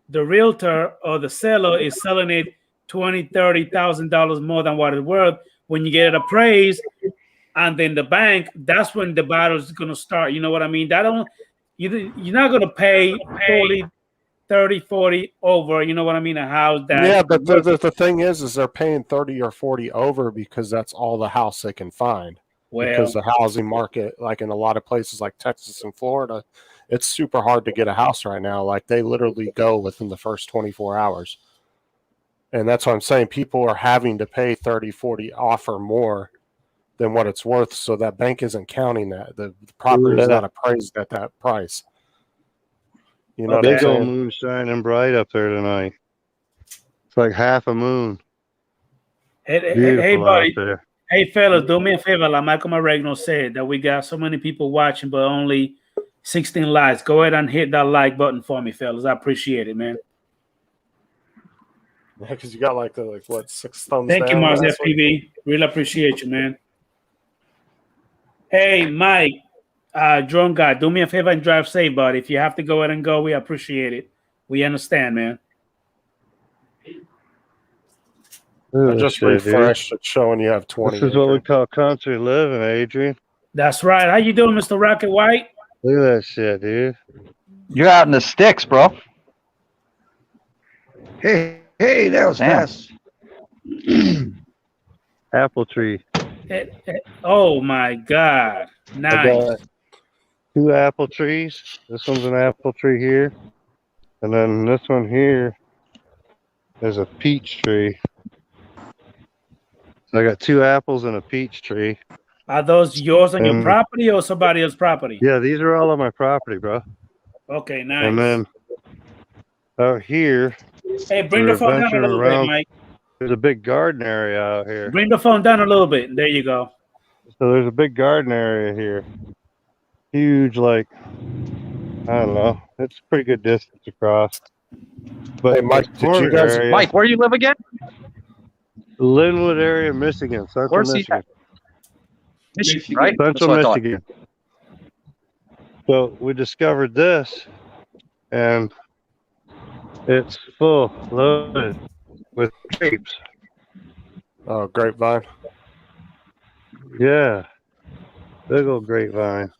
the realtor or the seller is selling it $20,000-$30,000 more than what it's worth, when you get it appraised, and then the bank, that's when the battle is going to start. You know what I mean? You're not going to pay 40, 30, 40 over. You know what I mean? A house that. Yeah, but the thing is they're paying 30 or 40 over because that's all the house they can find. Because the housing market, like in a lot of places like Texas and Florida, it's super hard to get a house right now. Like they literally go within the first 24 hours. And that's what I'm saying. People are having to pay 30, 40 offer more than what it's worth. So that bank isn't counting that. The property is not appraised at that price. You know what I'm Big old saying? moon shining bright up there tonight. It's like half a moon. Hey, buddy. Out there. Hey, fellas, do me a favor. Like Michael Maregno said, that we got so many people watching, but only 16 likes. Go ahead and hit that like button for me, fellas. I appreciate it, man. Yeah, because you got like 6 thumbs Thank you, down Mars last week. FPV. Really appreciate you, man. Hey, Mike, drone guy, do me a favor and drive safe, buddy. If you have to go ahead and go, we appreciate it. We understand, man. I just refreshed. It's showing you have 20. This is what we call country living, Adrian. That's right. How you doing, Mr. Rocket White? Look at that shit, dude. You're out in the sticks, bro. Hey, that was Damn. fast. Apple tree. Oh my God! I Nice. got 2 apple trees. This one's an apple tree here, and then this one here is a peach tree. So I got 2 apples and a peach tree. Are those yours on your property or somebody else's property? Yeah, these are all on my property, bro. Okay, nice. And then out here, hey, bring the phone down a little bit, Mike. There's a big garden area out here. Bring the phone down a little bit. There you go. So there's a big garden area here. Huge, like, I don't know. It's a pretty good distance across. But hey, Mike, did you guys? area, Mike, where you live again? Linwood area, Michigan, Central Where's he Michigan. at? Michigan, right? That's Central what I thought. Michigan. So we discovered this, and it's full, loaded with grapes. Oh, grapevine. Yeah, big old grapevine.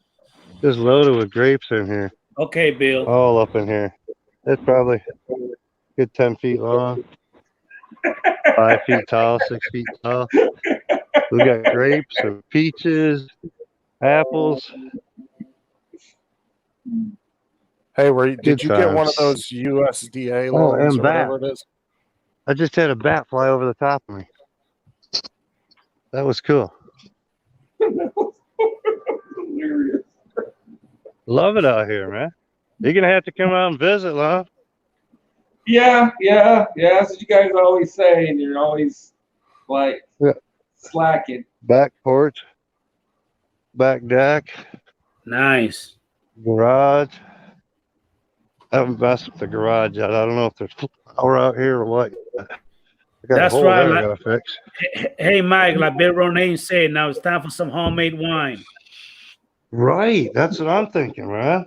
Just loaded with grapes in here. Okay, Bill. All up in here. It's probably a good 10 feet long, 5 feet tall, 6 feet tall. We got grapes and peaches apples. Hey, did Good you get one of times. those USDA Oh, loans and or whatever bat. it is? I just had a bat fly over the top of me. That was cool. Hilarious. Love it out here, man. You're gonna have to come out and visit, love. Yeah. That's what you guys always say, and you're always like slacking. Back porch, back deck, Nice. garage. I haven't messed with the garage yet. I don't know if there's flour out here or what. I got That's a hole right. there I Like, gotta fix. hey, Mike, like Bill Ronayne said, now it's time for some homemade wine. Right, that's what I'm thinking, man.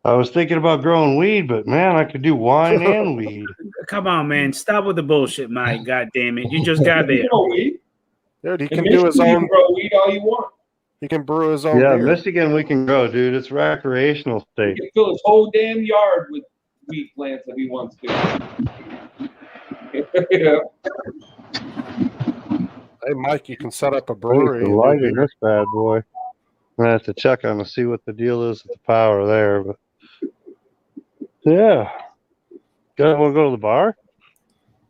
I was thinking about growing weed, but man, I could do wine and weed. Come on, man. Stop with the bullshit, Mike. God damn it. You just got there. You grow weed. Dude, he In can do his Michigan, you own. can grow weed all you want. He can brew his own Yeah, beer. Michigan we can grow, dude. It's recreational He state. can fill his whole damn yard with weed plants if he wants to. Yeah. Hey, Mike, you can set up a I brewery. need to and do light in beer. this bad boy. I'm gonna have to check on to see what the deal is with the power there, but yeah. Want to go to the bar?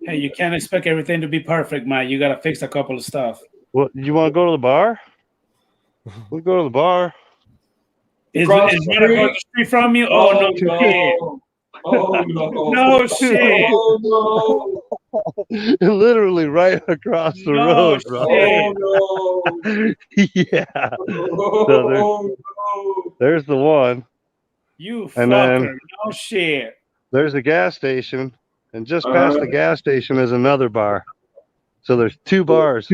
Hey, you can't expect everything to be perfect, Mike. You got to fix a couple of stuff. What? You want to go to the bar? We'll go to the bar. Is Across right the across street? the street from you? Oh, no shit. no. Oh no. No shit. Oh Literally right across the No road, no. bro. Oh no. Yeah. Oh no. There's the one. You And fucker. then- No shit. There's a gas station, and just past the gas station is another bar. So there's two bars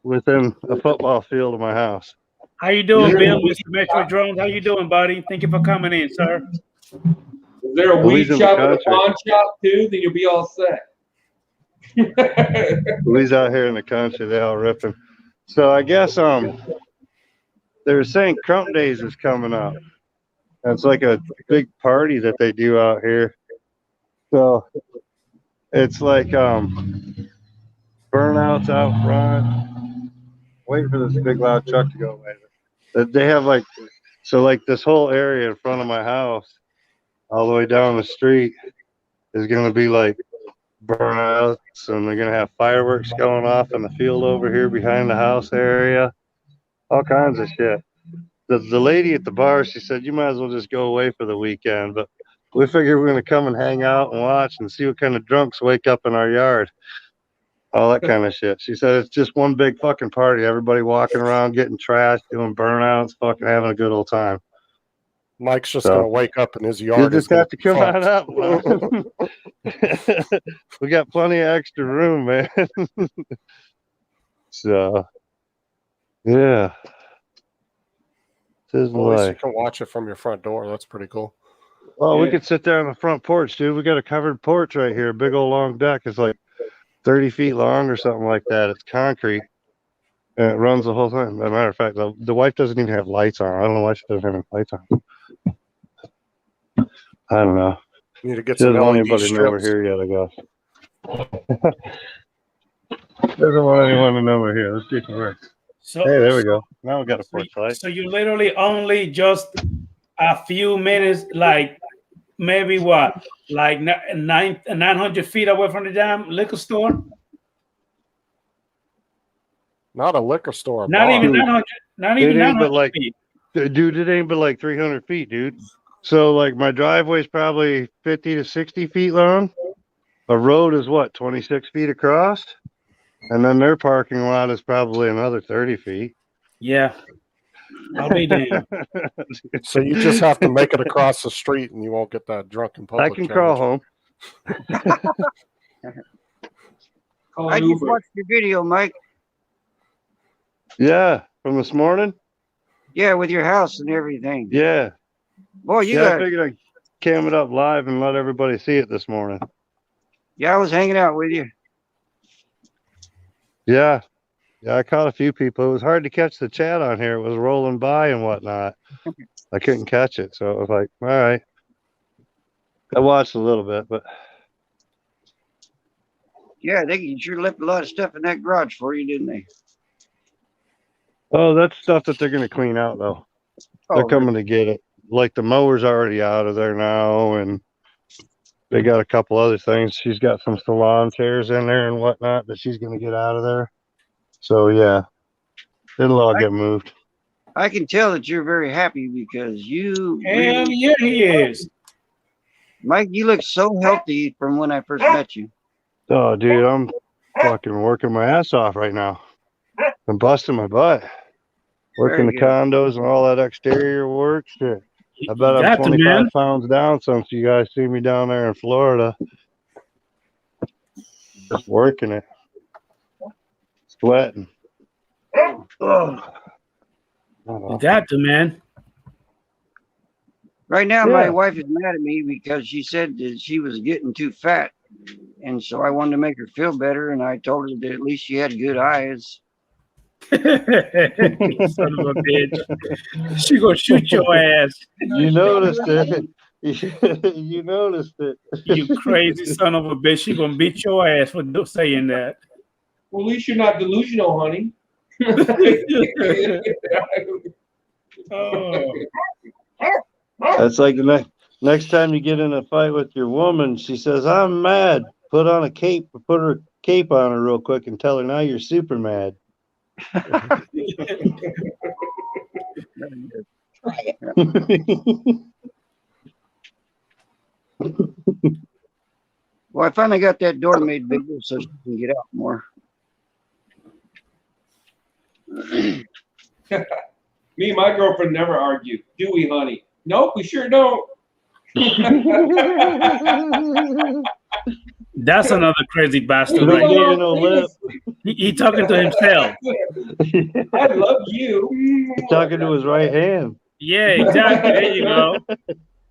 within a football field of my house. How you doing, Yeah. Bill, Mr. Metro Drones? How you doing, buddy? Thank you for coming in, sir. Is there a Well, weed he's in the shop and a country. pawn shop too? Then you'll be all set. He's out here in the country, they all ripping. So I guess they were saying Crump Days is coming up. It's like a big party that they do out here. So it's like burnouts out front. Waiting for this big loud truck to go away. They have like this whole area in front of my house, all the way down the street, is gonna be like burnouts, and they're gonna have fireworks going off in the field over here behind the house area. All kinds of shit. The lady at the bar, she said, you might as well just go away for the weekend, but we figure we're going to come and hang out and watch and see what kind of drunks wake up in our yard. All that kind of shit. She said it's just one big fucking party. Everybody walking around, getting trashed, doing burnouts, fucking having a good old time. Mike's just So, going to wake up in his yard. You just have to come on fucked. up, man. We got plenty of extra room, man. So, yeah. Well, at least you can watch it from your front door. That's pretty cool. Well, we Yeah. could sit there on the front porch, dude. We got a covered porch right here. Big old long deck. It's like 30 feet long or something like that. It's concrete. And it runs the whole thing. As a matter of fact, the wife doesn't even have lights on. I don't know why she doesn't have any lights on. I don't know. You need to get She some doesn't want LED anybody to know we're strips. here yet, I guess. Doesn't want anyone to know we're here. Let's do some work. So, Hey, there we go. Now we got a porch light. So you literally only just a few minutes, like maybe what, like 900 feet away from the damn liquor store? Not a liquor store. A Not bar. even 900. Not It even ain't 900 but like- feet. Dude, it ain't but like 300 feet, dude. So, like, my driveway's probably 50 to 60 feet long. A road is what, 26 feet across? And then their parking lot is probably another 30 feet. Yeah. I'll be damned. So you just have to make it across the street, and you won't get that drunken public. I can crawl home. Call I an just Uber. watched your video, Mike. Yeah, from this morning. Yeah, with your house and everything. Yeah, Boy, you I got. figured I'd cam it up live and let everybody see it this morning. Yeah, I was hanging out with you. Yeah, I caught a few people. It was hard to catch the chat on here. It was rolling by and whatnot. I couldn't catch it, so it was like, all right. I watched a little bit, but Yeah, they sure left a lot of stuff in that garage for you, didn't they? Oh, that's stuff that they're gonna clean out though. They're Oh, coming to get it. Like the mower's already out of there now, and they got a couple other things. She's got some salon chairs in there and whatnot that she's gonna get out of there. So yeah, it'll all get moved. I can tell that you're very happy because you Hell really, yeah, he is. Mike, you look so healthy from when I first met you. Oh, dude, I'm fucking working my ass off right now. I'm busting my butt. Working Very the good. condos and all that exterior work. Shit. I bet You I'm got to, 25 man. pounds down since you guys see me down there in Florida. Just working it. Sweating. You got to, man. Right now, Yeah. my wife is mad at me because she said that she was getting too fat. And so I wanted to make her feel better. And I told her that at least she had good eyes. Son of a bitch. She gonna shoot your ass. You noticed it. You noticed it. You crazy son of a bitch. She gonna beat your ass for saying that. Well, at least you're not delusional, honey. Oh. That's like the next time you get in a fight with your woman, she says, "I'm mad." Put on a cape, put her cape on her real quick, and tell her now you're super mad. Well, I finally got that door made bigger so she can get out more. Me and my girlfriend never argue, do we, honey? Nope, we sure don't. That's another crazy bastard You don't right give there. her no lip. He talking to himself. I love you. He's talking to his right hand. Yeah, exactly. There you go.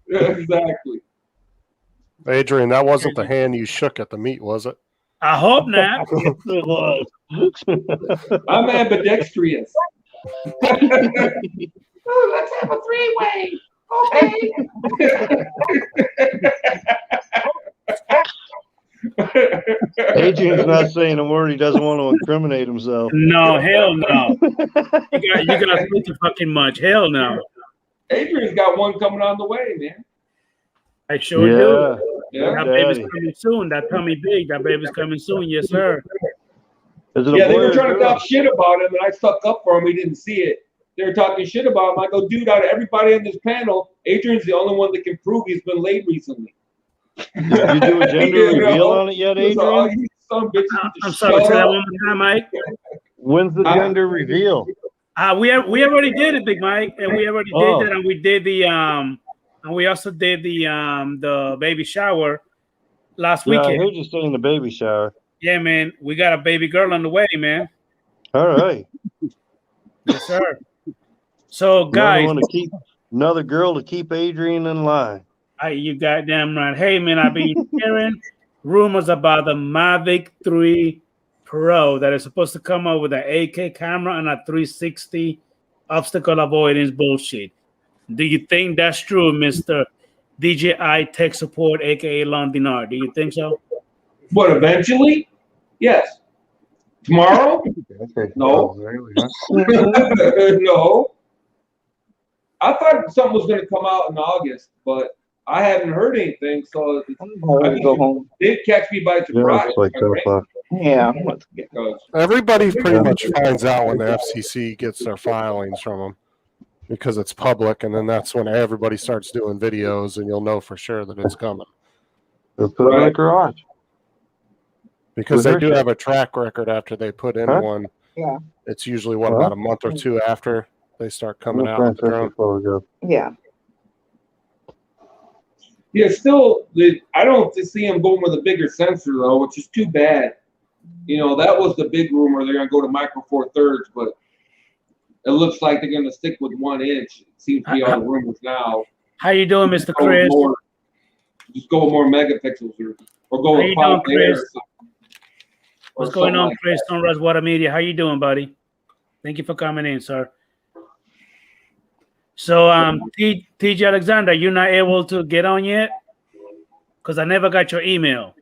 Exactly. Adrian, that wasn't the hand you shook at the meet, was it? I hope not. It was. I'm ambidextrous. Oh, let's have a three-way. Okay. Adrian's not saying a word. He doesn't want to incriminate himself. No, hell no. You guys speak too fucking much. Hell no. Adrian's got one coming on the way, man. I sure do. Yeah. That baby's coming soon. That tummy big. That baby's coming soon. Yes, sir. Is it a Yeah, they boy were or trying to girl? talk shit about him, and I stuck up for him. We didn't see it. They were talking shit about him. I go, dude, out of everybody on this panel, Adrian's the only one that can prove he's been late recently. Did you do a gender You know? reveal on it yet, He was like, oh, Adrian? you son of bitches, I'm just sorry. shut Say that up. one more time, Mike. When's the gender reveal? We already did it, Big Mike, and we already Oh. did that, and we did the and we also did the baby shower last Yeah, I weekend. heard you saying the baby shower. Yeah, man, we got a baby girl on the way, man. All right. Yes, sir. So, guys, Another girl to keep Adrian in line. you goddamn right. Hey, man, I've been hearing rumors about the Mavic 3 Pro that is supposed to come out with an 8K camera and a 360 obstacle avoidance bullshit. Do you think that's true, Mr. DJI Tech Support, aka Lon Dinar? Do you think so? What, eventually? Yes. Tomorrow? No. No. I thought something was going to come out in August, but I haven't heard anything, so I mean, go home. it did catch me by Yeah, surprise. it's like 10 o'clock. Yeah. Because Everybody pretty much finds out when the FCC gets their filings from them because it's public, and then that's when everybody starts doing videos, and you'll know for sure that it's coming. They'll put it in the garage. Because With they her do shit. have a track record after they put in Huh? one. Yeah. It's usually, about a month or two after they start coming out with the drone. Yeah. yeah, still, I don't see him going with a bigger sensor though, which is too bad. You know, that was the big rumor. They're going to go to micro four thirds, but it looks like they're going to stick with 1 inch. It seems to be all the rumors now. How you doing, Mr. Go with Chris? just go with more megapixels or go How with you 5 doing, there. Chris? Or What's going something on, like Chris? that. Sunrise Water Media. How you doing, buddy? Thank you for coming in, sir. So, TJ Alexander, you're not able to get on yet? Because I never got your email.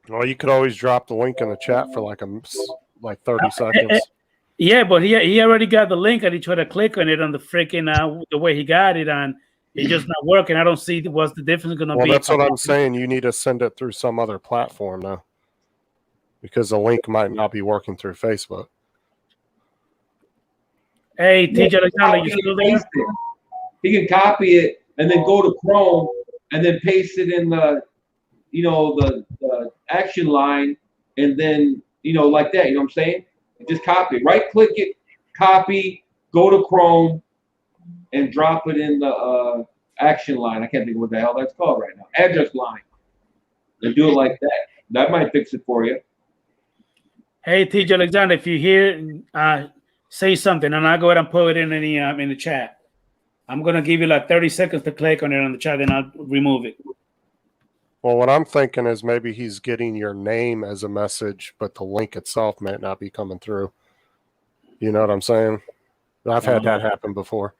Well, you could always drop the link in the chat for like 30 seconds. Yeah, but he already got the link and he tried to click on it on the freaking the way he got it on. It's just not working. I don't see what's the difference going to Well, be. that's what I'm saying. You need to send it through some other platform now, because the link might not be working through Facebook. Hey, TJ Alexander, you still there? He can copy it and then go to Chrome and then paste it in the, the action line, and then, like that. You know what I'm saying? Just copy it. Right click it, copy, go to Chrome, and drop it in the action line. I can't think of what the hell that's called right now. Address line. And do it like that. That might fix it for you. Hey, TJ Alexander, if you hear, say something, and I'll go ahead and put it in the chat. I'm gonna give you like 30 seconds to click on it on the chat, and I'll remove it. Well, what I'm thinking is maybe he's getting your name as a message, but the link itself might not be coming through. You know what I'm saying? I've had that happen before.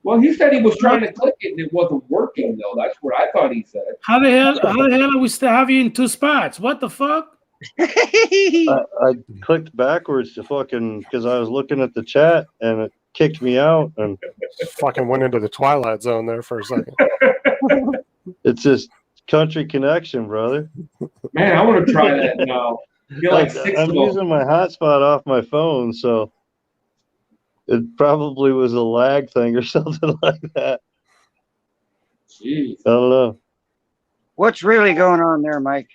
Well, he said he was trying to click it and it wasn't working, though. That's what I thought he said. How the hell are we still have you in two spots? What the fuck? I clicked backwards to because I was looking at the chat and it kicked me out and fucking went into the Twilight Zone there for a second. It's just country connection, brother. Man, I want to try that now. I'm using my hotspot off my phone, so it probably was a lag thing or something like that. Jeez. I don't know. What's really going on there, Mike?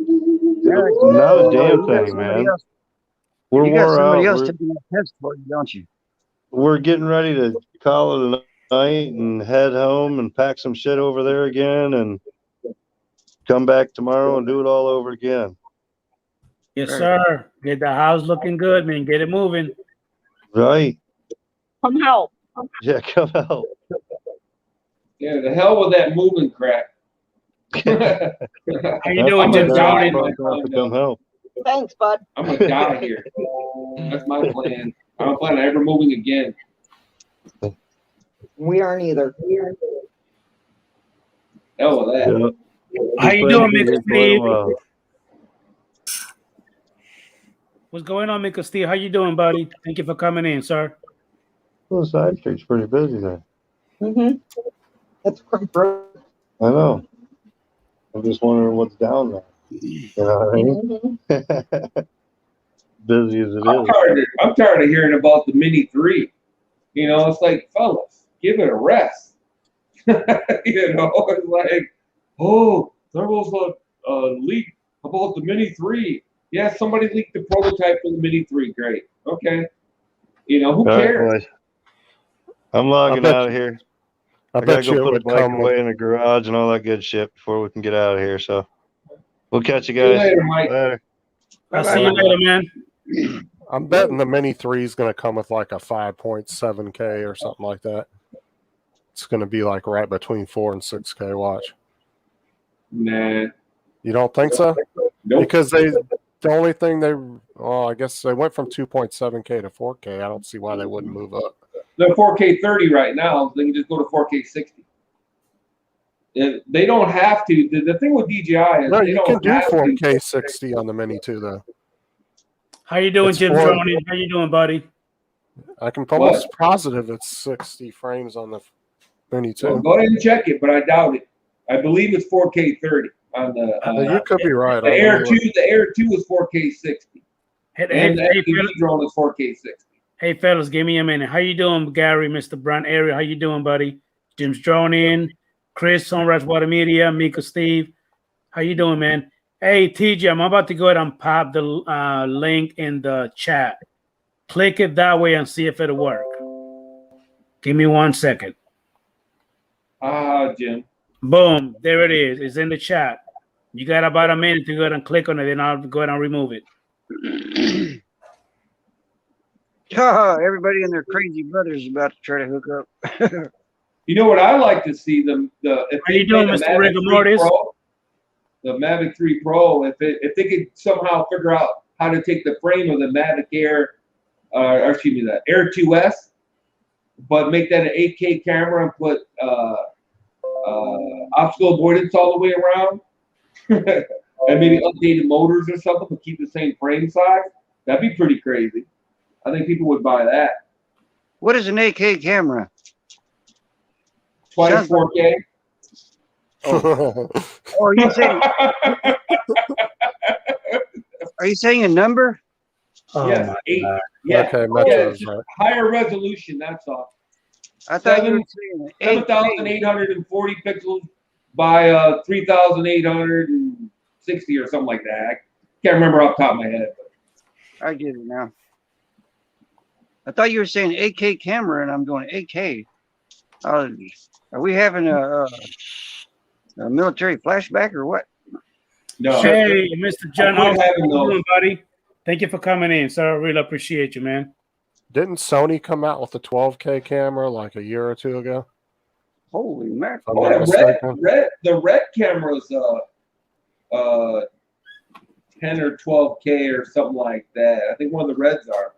Not a damn thing, man. We're you got wore somebody out. else to be a test for you, don't you? We're getting ready to call it a night and head home and pack some shit over there again and come back tomorrow and do it all over again. Yes, sir. Get the house looking good, man. Get it moving. Right. Come help. Yeah, come out. Yeah, the hell with that moving crap. How you doing, Jim? Come help. Thanks, bud. I'm going to die here. That's my plan. I don't plan on ever moving again. We aren't either. Hell with that. Yeah. How you doing, Mr. Steve? What's going on, Mr. Steve? How you doing, buddy? Thank you for coming in, sir. Well, the side street's pretty busy there. Mm-hmm. That's great, bro. I know. I'm just wondering what's down there. You know what I mean? Mm-hmm. Busy as it is. I'm tired of hearing about the Mini 3. It's like, fellas, give it a rest. It's like, oh, there was a leak about the Mini 3. Yeah, somebody leaked the prototype for the Mini 3. Great. Okay. Who cares? Right, I'm logging out of here. I gotta go put a bike away in the garage and all that good shit before we can get out of here. So we'll catch you guys. See you later, Mike. Later. I'll see you later, man. I'm betting the Mini 3 is going to come with like a 5.7K or something like that. It's going to be like right between 4 and 6K watch. Nah. You don't think so? Nope. Because the only thing I guess they went from 2.7K to 4K. I don't see why they wouldn't move up. They're 4K 30 right now. They can just go to 4K 60. They don't have to. The thing with DJI is you can do 4K 60 on the Mini 2, though. How you doing, Jim Droney? How you doing, buddy? I can almost positive it's 60 frames on the Mini 2. Well, go ahead and check it, but I doubt it. I believe it's 4K 30 on the. You could be right. The Air 2, is 4K 60, and the FPV drone is 4K 60. Hey, fellas, give me a minute. How you doing, Gary, Mr. Brown area? How you doing, buddy? Jim's Droney, Chris, Sunrise Water Media, Mika, Steve. How you doing, man? Hey, TJ, I'm about to go ahead and pop the link in the chat. Click it that way and see if it'll work. Give me 1 second. Jim. Boom. There it is. It's in the chat. You got about a minute to go ahead and click on it, then I'll go ahead and remove it. Everybody and their crazy brothers is about to try to hook up. You know what I like to see them. How you doing, Mr. Rigor Mortis? The Mavic 3 Pro, if they could somehow figure out how to take the frame of the Mavic Air, the Air 2S, but make that an 8K camera and put obstacle avoidance all the way around, and maybe updated motors or something, but keep the same frame size. That'd be pretty crazy. I think people would buy that. What is an 8K camera? Twice Sounds like- 4K. Oh, are you saying? Are you saying a number? Oh Yes, my 8. God. Yeah, Okay, yeah, Metro's it's just right. higher resolution. That's all. I thought you were saying 8K. 7,840 pixels by 3,860 or something like that. I can't remember off the top of my head. I get it now. I thought you were saying 8K camera, and I'm going 8K. Are we having a military flashback or what? No. Hey, Mr. John, I how quit having you those. doing, buddy? Thank you for coming in, sir. I really appreciate you, man. Didn't Sony come out with the 12K camera like a year or two ago? Holy mackerel! I'm Oh, not yeah, mistaken. the red camera's 10 or 12K or something like that. I think one of the reds are.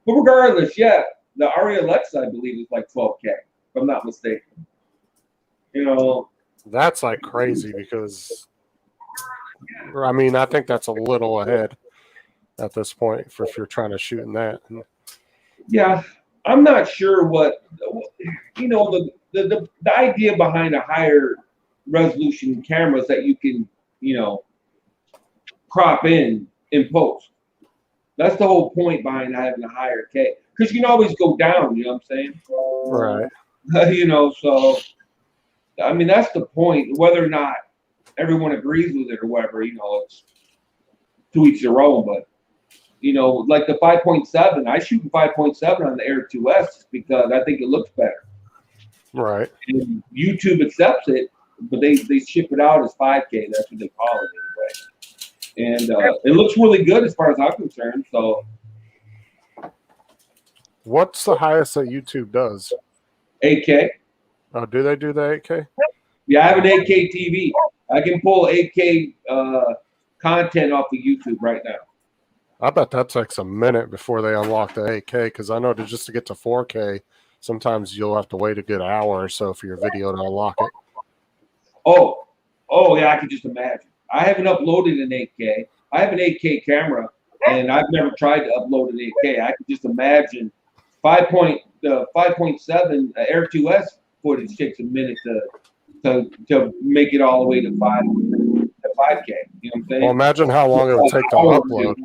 But regardless, yeah, the Aria Alexa, I believe, is like 12K, if I'm not mistaken. You know, That's like crazy because, I mean, I think that's a little ahead at this point for if you're trying to shoot in that. yeah, I'm not sure what, you know, the idea behind a higher resolution camera is that you can, you know, crop in post. That's the whole point behind having a higher K, because you can always go down. You know what I'm saying? Right. You know, so I mean that's the point. Whether or not everyone agrees with it or whatever, you know, it's to each their own. But you know, like the 5.7, I shoot 5.7 on the Air 2S because I think it looks better. Right. And YouTube accepts it, but they ship it out as 5K. That's what they call it anyway. And it looks really good as far as I'm concerned. So What's the highest that YouTube does? 8K. Oh, do they do the 8K? Yeah, I have an 8K TV. I can pull 8K content off of YouTube right now. I bet that takes a minute before they unlock the 8K because I know just to get to 4K, sometimes you'll have to wait a good hour or so for your video to unlock it. Oh yeah, I can just imagine. I haven't uploaded an 8K. I have an 8K camera, and I've never tried to upload an 8K. I can just imagine 5.7 Air 2S footage takes a minute to make it all the way to 5K. You know what I'm saying? Well, imagine how long it would take to upload.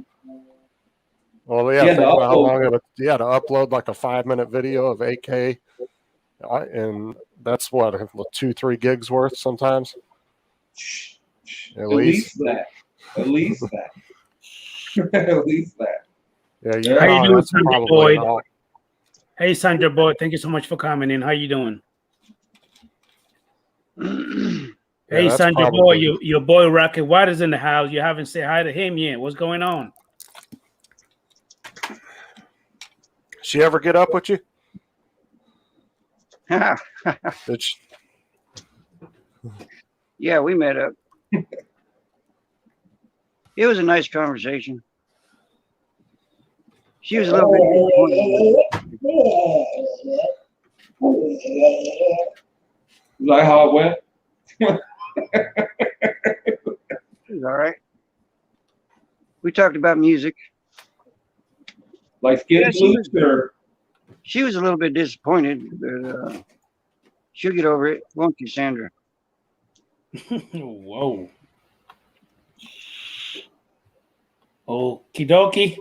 Well, yeah, think about how long it would, to upload like a 5-minute video of 8K, and that's what, 2-3 gigs worth sometimes. At least that. At least that. At least that. Yeah, How you doing, that's Sandra probably Boyd? all. Hey, Sandra Boyd, thank you so much for coming in. How you doing? Hey, that's Sandra Boy, probably- your boy Rocket White is in the house. You haven't said hi to him yet. What's going on? She ever get up with you? Did she? Yeah, we met up. It was a nice conversation. She was a little bit disappointed. Is that how it went? It was all right. We talked about music. Like skin Yeah, flutes or She was a little bit disappointed, but she'll get over it, won't you, Sandra? Whoa. Okie dokie.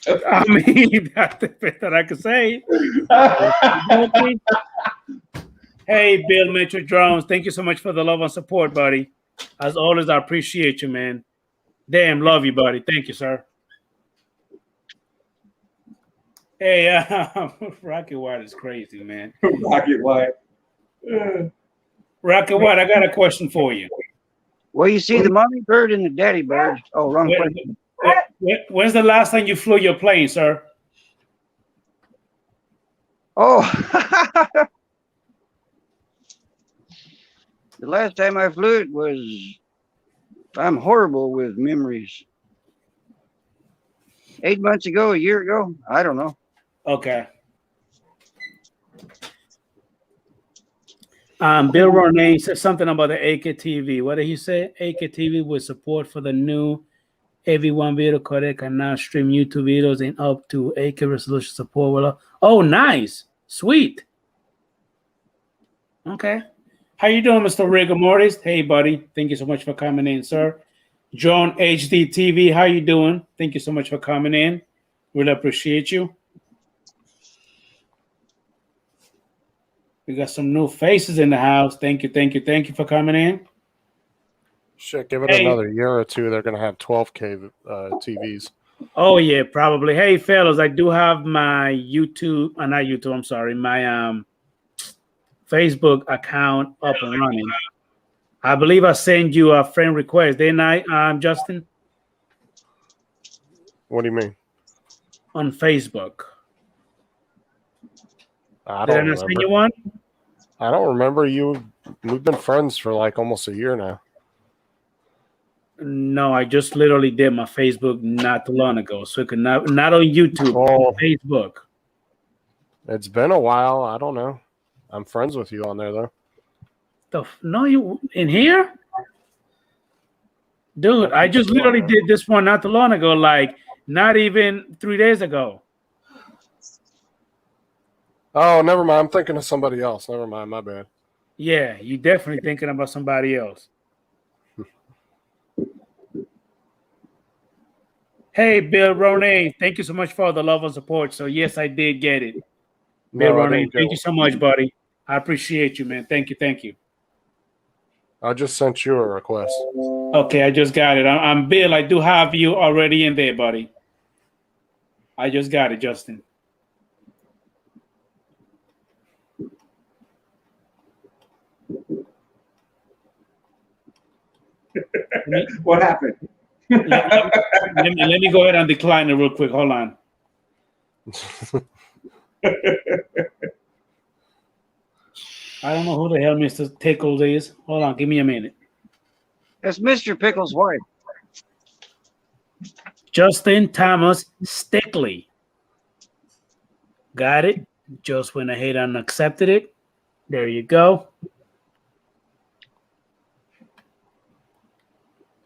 I mean, that's the best that I can say. Okey-dokey. Hey, Bill Metro Drones, thank you so much for the love and support, buddy. As always, I appreciate you, man. Damn, love you, buddy. Thank you, sir. Hey, Rocket White is crazy, man. Rocket White. Rocket White, I got a question for you. Well, you see the mommy bird and the daddy bird. Oh, wrong question. When's the last time you flew your plane, sir? Oh, the last time I flew it was, I'm horrible with memories. 8 months ago, a year ago, I don't know. Okay. Bill Ronay said something about the AKTV. What did he say? AKTV with support for the new AV1 video codec can now stream YouTube videos in up to 8K resolution support. Oh, nice. Sweet. Okay. How you doing, Mr. Rigor Mortis? Hey, buddy. Thank you so much for coming in, sir. John HD TV, how you doing? Thank you so much for coming in. Really appreciate you. We got some new faces in the house. Thank you for coming in. Shit, give it Hey. another year or two. They're going to have 12K TVs. Oh yeah, probably. Hey fellas, I do have my YouTube, not YouTube, I'm sorry, my Facebook account up and running. I believe I sent you a friend request, didn't I, Justin? What do you mean? On Facebook. I Did I don't not send remember. you one? I don't remember you. We've been friends for like almost a year now. No, I just literally did my Facebook not too long ago. So it could not on YouTube, Oh. on Facebook. It's been a while. I don't know. I'm friends with you on there though. No, you in here? Dude, I just literally did this one not too long ago, like not even 3 days ago. Oh, never mind. I'm thinking of somebody else. Never mind. My bad. Yeah, you definitely thinking about somebody else. Hey, Bill Ronay, thank you so much for the love and support. So yes, I did get it. Bill No, I Ronay, didn't get thank you it. so much, buddy. I appreciate you, man. Thank you. I just sent you a request. Okay, I just got it. I'm Bill. I do have you already in there, buddy. I just got it, Justin. What happened? Let me go ahead and decline it real quick. Hold on. I don't know who the hell Mr. Tickles is. Hold on, give me a minute. That's Mr. Pickle's wife. Justin Thomas Stickley. Got it. Just went ahead and accepted it. There you go.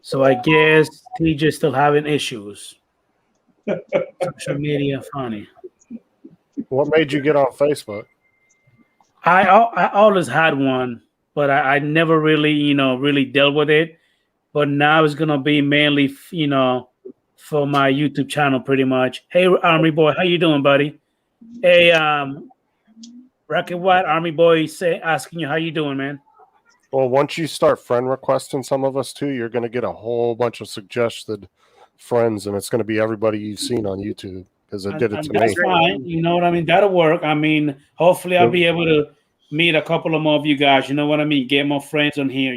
So I guess TJ's still having issues. Social media funny. What made you get on Facebook? I always had one, but I never really, really dealt with it. But now it's gonna be mainly, for my YouTube channel, pretty much. Hey, Army Boy, how you doing, buddy? Hey, Rocket White, Army Boy, asking you how you doing, man. Well, once you start friend requesting some of us too, you're going to get a whole bunch of suggested friends, and it's going to be everybody you've seen on YouTube because it did it to me. That's fine. You know what I mean? That'll work. I mean, hopefully I'll be able to meet a couple of more of you guys. You know what I mean? Get more friends on here,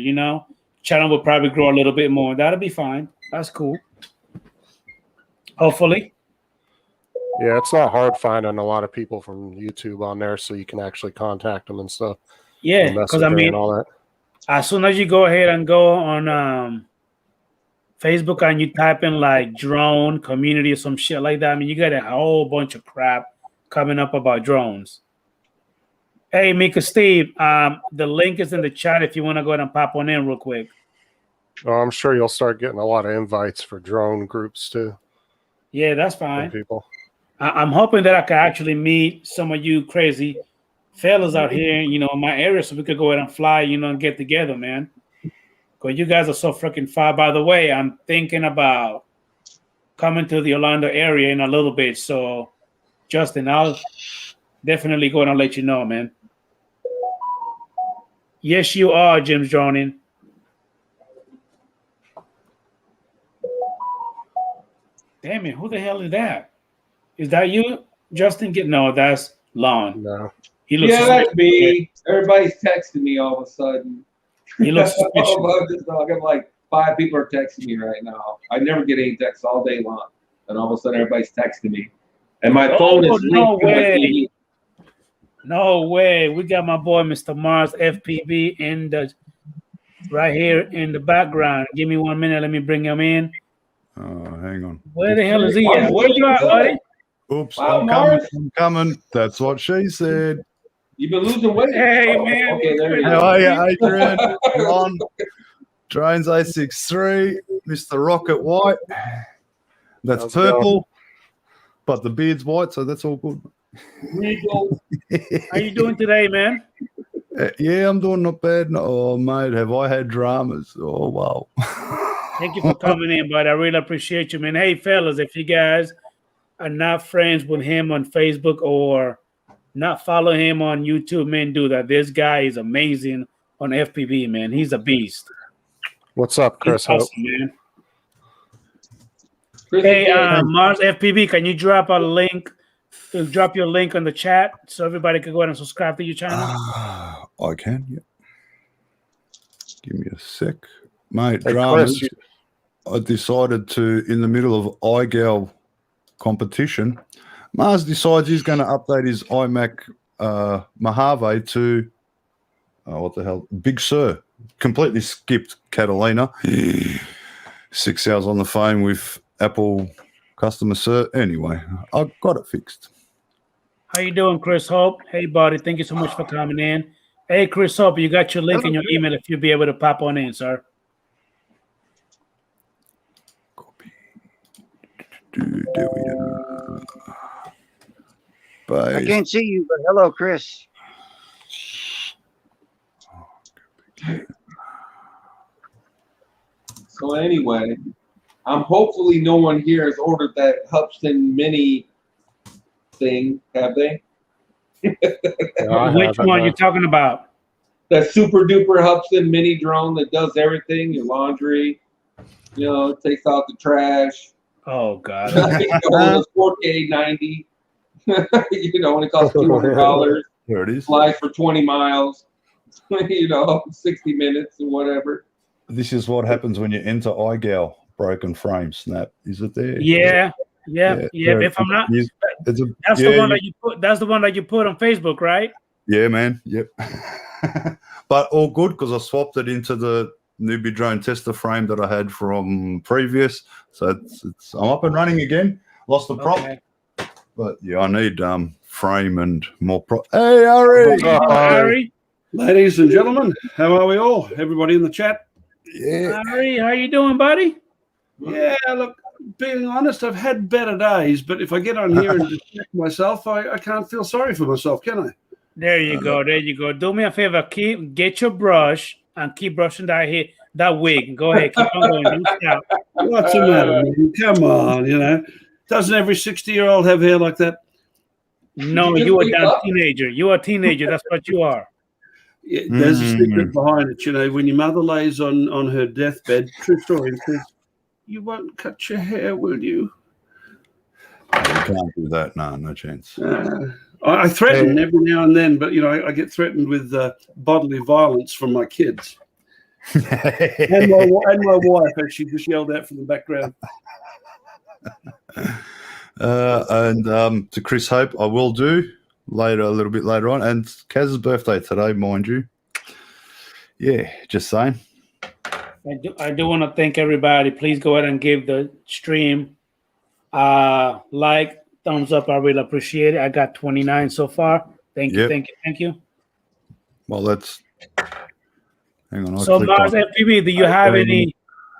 Channel will probably grow a little bit more. That'll be fine. That's cool. Hopefully. Yeah, it's not hard finding a lot of people from YouTube on there so you can actually contact them and stuff. Yeah, because I mean, all that. As soon as you go ahead and go on Facebook and you type in like drone community or some shit like that, I mean, you get a whole bunch of crap coming up about drones. Hey, Mika Steve, the link is in the chat if you want to go ahead and pop one in real quick. Oh, I'm sure you'll start getting a lot of invites for drone groups too. Yeah, that's fine. People. I'm hoping that I can actually meet some of you crazy fellas out here, in my area, so we could go ahead and fly, and get together, man. Because you guys are so freaking far. By the way, I'm thinking about coming to the Orlando area in a little bit. So, Justin, I'll definitely go and let you know, man. Yes, you are, Jim's joining. Damn it, who the hell is that? Is that you, Justin? No, that's Lon. No. He looks That's me. Everybody's texting me all of a sudden. He looks suspicious. I got like 5 people are texting me right now. I never get any texts all day long, and all of a sudden everybody's texting me, and my phone is linked no to my way. TV. No way. We got my boy, Mr. Mars FPV, right here in the background. Give me 1 minute. Let me bring him in. Hang on. Where the hell is he at? Where you at, buddy? Oops, Wow, I'm Mars. coming. That's what she said. You've been losing weight. Hey, Oh, man. Okay, there you How go. are you, Adrian? Ron, Drones A63, Mr. Rocket White. That's How's it going? purple, but the beard's white, so that's all good. Regal. How you doing today, man? Yeah, I'm doing not bad. Oh, mate, have I had dramas? Oh, wow. Thank you for coming in, bud. I really appreciate you, man. Hey, fellas, if you guys are not friends with him on Facebook or not follow him on YouTube, man, do that. This guy is amazing on FPV, man. He's a beast. What's up, He's Chris? Hope? awesome, man. Chris Hey, again. Mars FPV, can you drop a link? Drop your link on the chat so everybody can go ahead and subscribe to your channel. I can, yeah. Give me a sec. Mate, Hey, dramas. Chris, I decided to, in the middle of iGal competition, Mars decides he's going to update his iMac Mojave to, what the hell, Big Sur. Completely skipped Catalina. 6 hours on the phone with Apple customer service. Anyway, I got it fixed. How you doing, Chris Hope? Hey, buddy. Thank you so much for coming in. Hey, Chris Hope, you got your link in your email if you'll be able to pop on in, sir. Copy. There we go. Bye. I can't see you, but hello, Chris. So anyway, hopefully no one here has ordered that Hubston Mini thing, have they? yeah, I Which haven't, one no. you talking about? That super duper Hubston Mini drone that does everything, your laundry, it takes out the trash. Oh, God. It's 4K 90. When it costs $200, There it is. flies for 20 miles, 60 minutes or whatever. This is what happens when you enter iGal. Broken frame snap. Is it there? Yeah. there If I'm not, it is. It's a, that's yeah, the one that you put. That's the one that you put on Facebook, right? yeah, man. Yep. But all good because I swapped it into the newbie drone tester frame that I had from previous. So it's I'm up and running again. Lost the prop, Okay. but yeah, I need frame and more prop. Hey, Ari. Ari, Ladies and gentlemen, how are we all? Everybody in the chat? Yeah. Ari, how you doing, buddy? Yeah, look, being honest, I've had better days, but if I get on here and distract myself, I can't feel sorry for myself, can I? There you go. There you go. Do me a favor. Get your brush and keep brushing that wig. Go ahead. Keep on going. Don't stop. What's the matter, man? Come on, Doesn't every 60-year-old have hair like that? No, Did you you are wake a up? teenager. You are a teenager. That's what you are. Yeah, there's a secret behind it, when your mother lays on her deathbed, true story, says, you won't cut your hair, will you? You can't do that. No chance. I threaten every now and then, but, I get threatened with bodily violence from my kids. And my wife actually just yelled out from the background. And to Chris Hope, I will do later, a little bit later on. And Kaz's birthday today, mind you. Yeah, just saying. I do want to thank everybody. Please go ahead and give the stream like, thumbs up. I really appreciate it. I got 29 so far. Thank you, Yep. thank you. Well, that's. Hang on. I So clicked Mars on- FPV, do you have any?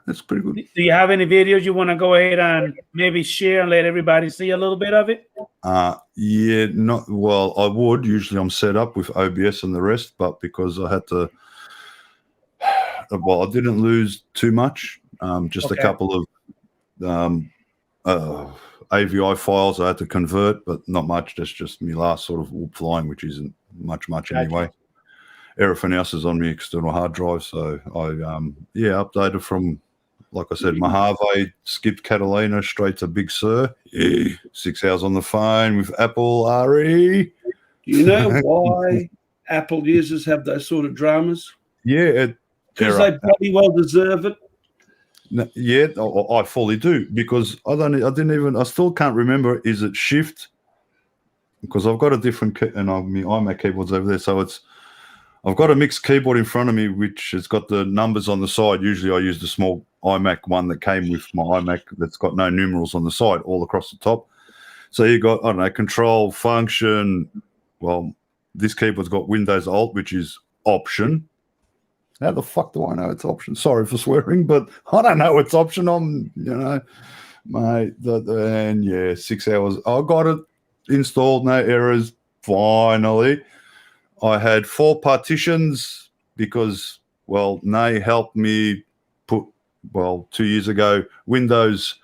That's pretty good. Do you have any videos you want to go ahead and maybe share and let everybody see a little bit of it? Yeah, not well. I would usually. I'm set up with OBS and the rest, but because I had to. Well, I didn't lose too much. Just Okay. a couple of AVI files I had to convert, but not much. That's just my last sort of flying, which isn't much Gotcha. anyway. Everything else is on my external hard drive, so I updated from, like I said, Mojave, skipped Catalina straight to Big Sur. Yeah, 6 hours on the phone with Apple RE. Do you know why Apple users have those sort of dramas? Yeah, Because they bloody well deserve it. yeah, I fully do, because I still can't remember. Is it shift? Because I've got a different and my iMac keyboard's over there, so I've got a mixed keyboard in front of me, which has got the numbers on the side. Usually I use the small iMac one that came with my iMac that's got no numerals on the side, all across the top. So you got, I don't know, control, function, well, This keyboard's got Windows Alt, which is Option. How the fuck do I know it's Option? Sorry for swearing, but I don't know it's Option. I'm, mate, and yeah, 6 hours. I got it installed, no errors. Finally, I had 4 partitions because, well, Nay helped me put, 2 years ago, Windows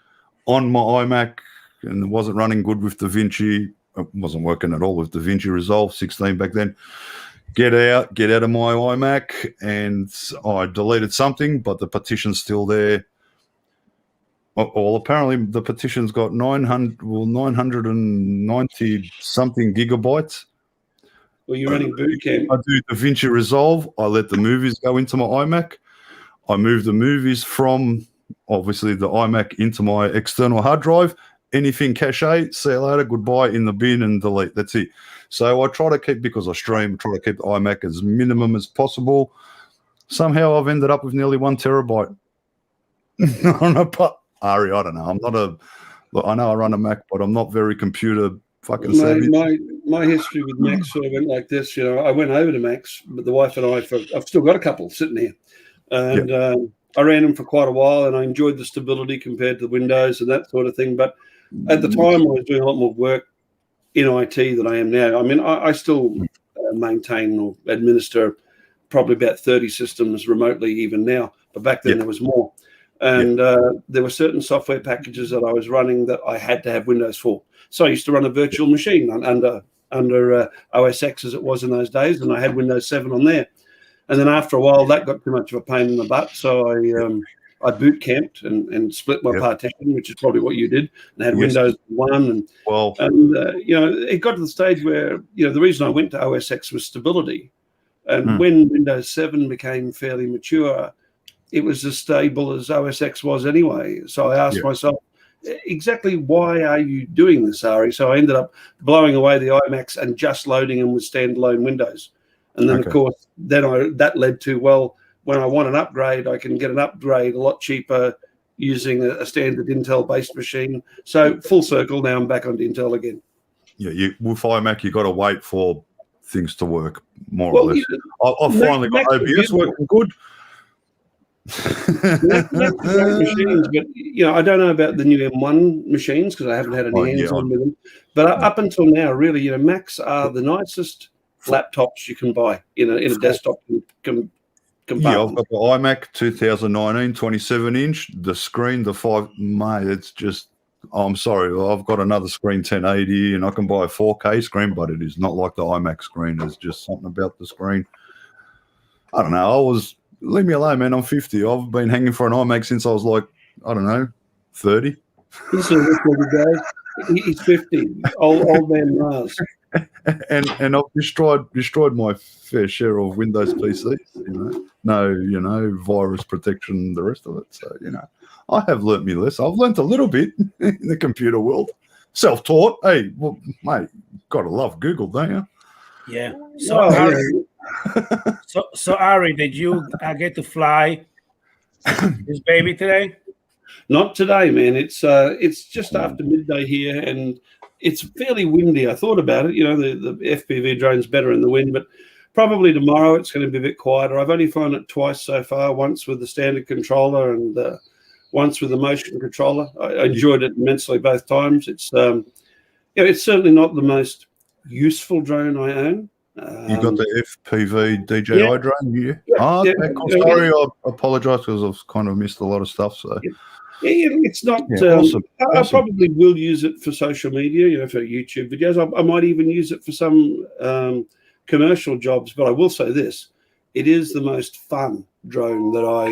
on my iMac, and it wasn't running good with DaVinci. It wasn't working at all with DaVinci Resolve 16 back then. Get out of my iMac, and I deleted something, but the partition's still there. Well, apparently the petition's got 990 something gigabytes. Well, you're running boot camp. I do DaVinci Resolve. I let the movies go into my iMac. I move the movies from, obviously, the iMac into my external hard drive. Anything cache, see you later, goodbye, in the bin and delete. That's it. So I try to keep, because I stream, I try to keep the iMac as minimum as possible. Somehow I've ended up with nearly 1 terabyte. Ari, I don't know. I'm not look, I know I run a Mac, but I'm not very computer fucking savvy. My history with Macs sort of went like this. I went over to Macs, but the wife and I've still got a couple sitting here. And I ran them for quite a while, and I enjoyed the stability compared to the Windows and that sort of thing. But at the time, I was doing a lot more work in IT than I am now. I mean, I still maintain or administer probably about 30 systems remotely even now, but back then there was more. And there were certain software packages that I was running that I had to have Windows for. So I used to run a virtual machine under OS X as it was in those days, and I had Windows 7 on there. And then after a while, that got too much of a pain in the butt, so I boot camped and split my partition, which is probably what you did, and had Windows 1. It got to the stage where the reason I went to OS X was stability, and when Windows 7 became fairly mature, it was as stable as OS X was anyway. So I asked myself, exactly why are you doing this, Ari? So I ended up blowing away the iMacs and just loading them with standalone Windows. And then, of course, that led to, well, when I want an upgrade, I can get an upgrade a lot cheaper using a standard Intel-based machine. So full circle, now I'm back on Intel again. Yeah, with iMac, you got to wait for things to work, more or less. I finally got OBS working good. Machines, but I don't know about the new M1 machines because I haven't had any hands on with them. But up until now, really, Macs are the nicest laptops you can buy in a desktop compartment. Yeah, I've got the iMac 2019 27-inch. The screen, the 5, mate, it's just. I'm sorry, I've got another screen 1080, and I can buy a 4K screen, but it is not like the iMac screen. There's just something about the screen. I don't know. Leave me alone, man. I'm 50. I've been hanging for an iMac since I was like, I don't know, 30. He's 50. Old man Mars. And I've destroyed my fair share of Windows PCs. No, virus protection, the rest of it. So I have learnt me less. I've learnt a little bit in the computer world. Self-taught. Hey, well, mate, gotta love Google, don't you? Yeah. So Ari, did you get to fly this baby today? Not today, man. It's just after midday here, and it's fairly windy. I thought about it. The FPV drone's better in the wind, but probably tomorrow it's going to be a bit quieter. I've only flown it twice so far. Once with the standard controller and once with the motion controller. I enjoyed it immensely both times. It's it's certainly not the most useful drone I own. You got the FPV DJI drone here? Sorry, I apologise because I've kind of missed a lot of stuff. So it's not. Awesome. I probably will use it for social media, for YouTube videos. I might even use it for some commercial jobs. But I will say this: it is the most fun drone that I.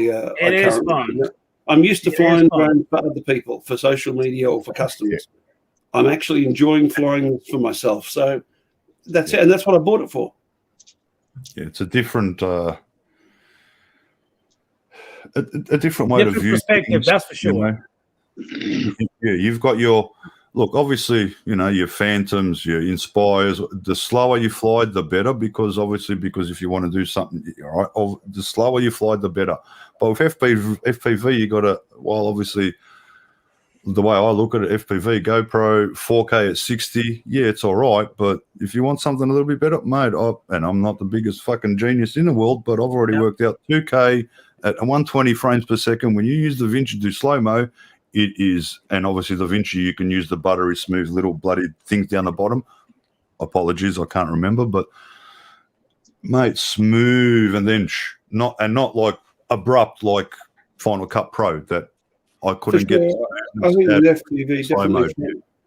It is fun. I'm used to flying drones for other people, for social media or for customers. Yeah. I'm actually enjoying flying for myself. So that's it, and that's what I bought it for. Yeah, it's a different, a different way to view perspective. Things, that's for sure. Yeah, you've got your look. Obviously, your Phantoms, your Inspires. The slower you fly, the better, because if you want to do something, right, the slower you fly, the better. But with FPV, you got to, obviously, the way I look at it, FPV, GoPro, 4K at 60, yeah, it's all right. But if you want something a little bit better, mate, and I'm not the biggest fucking genius in the world, but I've already worked out 2K at 120 frames per second. When you use DaVinci to do slow-mo, it is, and obviously DaVinci, you can use the buttery smooth little bloody things down the bottom. Apologies, I can't remember, but mate, smooth, and then not like abrupt like Final Cut Pro that I couldn't get. I think with FPV, definitely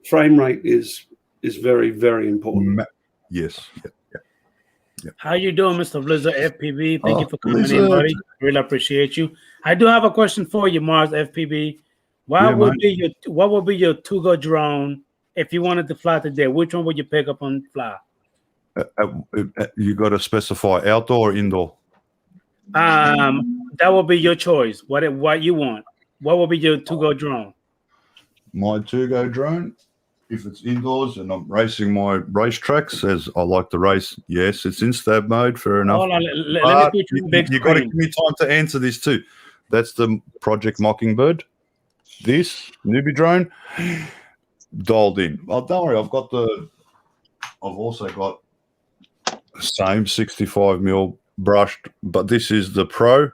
frame rate is very, very important. Yes. Yeah. How you doing, Mr. Blizzard FPV? Thank you for coming in, buddy. Really appreciate you. I do have a question for you, Mars FPV. What would be your to-go drone if you wanted to fly today? Which one would you pick up and fly? You got to specify outdoor or indoor. That will be your choice. What you want? What will be your to-go drone? My to-go drone, if it's indoors and I'm racing my race tracks, as I like to race, yes, it's in stab mode. Fair enough. Hold on, let me put you big you got to give me time to answer this too. That's the Project Mockingbird. This newbie drone dialed in. Oh, don't worry, I've also got the same 65mm brushed, but this is the Pro.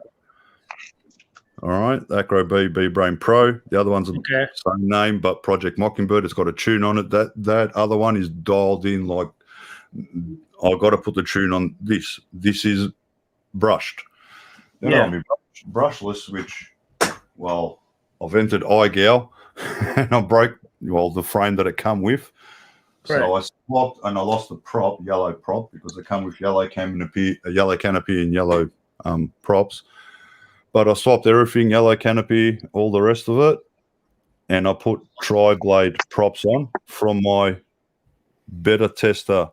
All right, Acro B Brain Pro. The other one's the same name, but Project Mockingbird. It's got a tune on it. That other one is dialed in like I've got to put the tune on this. This is brushed. Then I'll be brushless, which, well, I've entered iGal and I broke the frame that it come with. Right. So I swapped and I lost the prop, yellow prop, because it come with yellow canopy and yellow props. But I swapped everything, yellow canopy, all the rest of it, and I put tri-blade props on from my beta tester,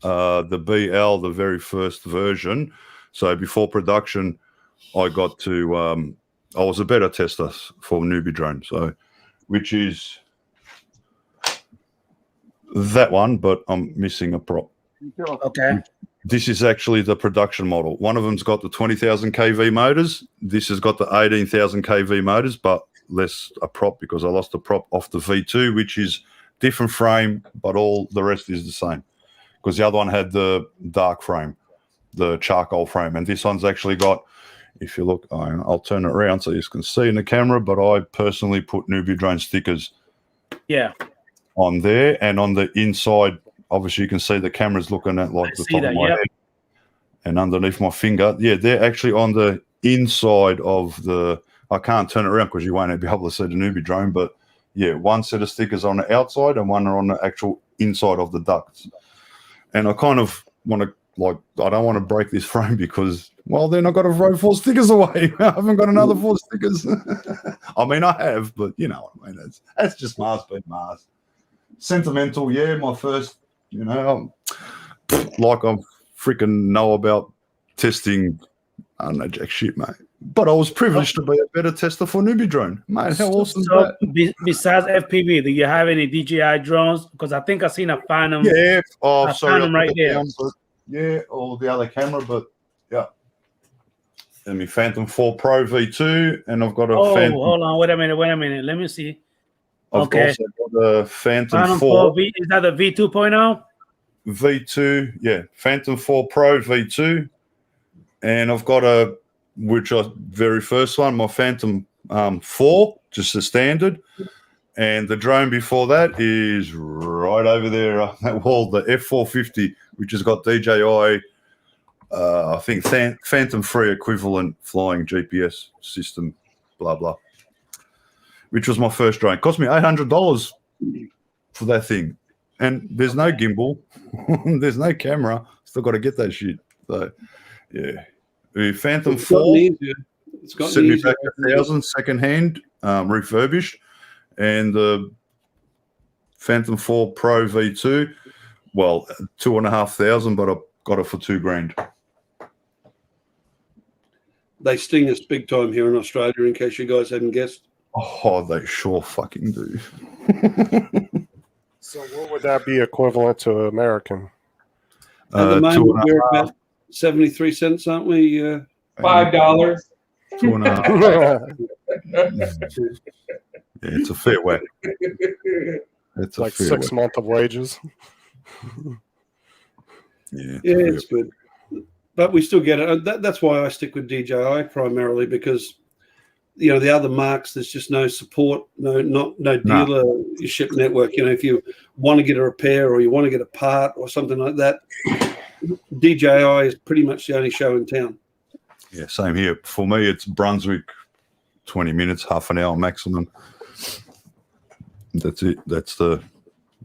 the BL, the very first version. So before production, I got to, I was a beta tester for newbie drone, so which is that one, but I'm missing a prop. Okay. This is actually the production model. One of them's got the 20,000 kV motors. This has got the 18,000 kV motors, but less a prop because I lost the prop off the V2, which is different frame, but all the rest is the same. Because the other one had the dark frame, the charcoal frame, and this one's actually got, if you look, I'll turn it around so you can see in the camera, but I personally put newbie drone stickers on there, and on the inside, obviously you can see the camera's looking at like the top of my head and underneath my finger. Yeah, they're actually on the inside of the, I can't turn it around because you won't be able to see the newbie drone, but yeah, one set of stickers on the outside and one are on the actual inside of the ducts. And I kind of want to, like, I don't want to break this frame because, well, then I've got to throw 4 stickers away. I haven't got another 4 stickers. I mean, I have, but you know what I mean. That's just Mars being Mars. Sentimental, yeah, my first, you know, like I freaking know about testing. I don't know jack shit, mate. But I was privileged to be a better tester for newbie drone, mate. How awesome is that? Besides FPV, do you have any DJI drones? Because I think I seen a Phantom. Yeah. Oh, sorry. Phantom right there. Yeah, or the other camera, but yeah. And my Phantom 4 Pro V2, and I've got a Phantom. Hold on, wait a minute. Let me see. I've also got a Phantom 4. Is that a V2.0? V2, yeah. Phantom 4 Pro V2. And I've got which I very first one, my Phantom 4, just the standard. And the drone before that is right over there on that wall, the F450, which has got DJI, I think Phantom 3 equivalent flying GPS system, blah, blah. Which was my first drone. It cost me $800 for that thing. And there's no gimbal. There's no camera. Still got to get that shit. So, yeah. The Phantom 4 sent me back 1,000 second-hand, refurbished. And the Phantom 4 Pro V2, well, 2,500, but I got it for $2,000. They sting us big time here in Australia, in case you guys hadn't guessed. Oh, they sure fucking do. So what would that be equivalent to American? At the moment, we're about 73 cents, aren't we? $5. 2.5. Yeah, it's a fair whack. It's a Like fair 6 whack. months of wages. Yeah, Yeah, it's good. But we still get it. That's why I stick with DJI primarily, because the other marks, there's just no support, no dealership network. If you want to get a repair or you want to get a part or something like that, DJI is pretty much the only show in town. Yeah, same here. For me, it's Brunswick, 20 minutes, half an hour maximum. That's it.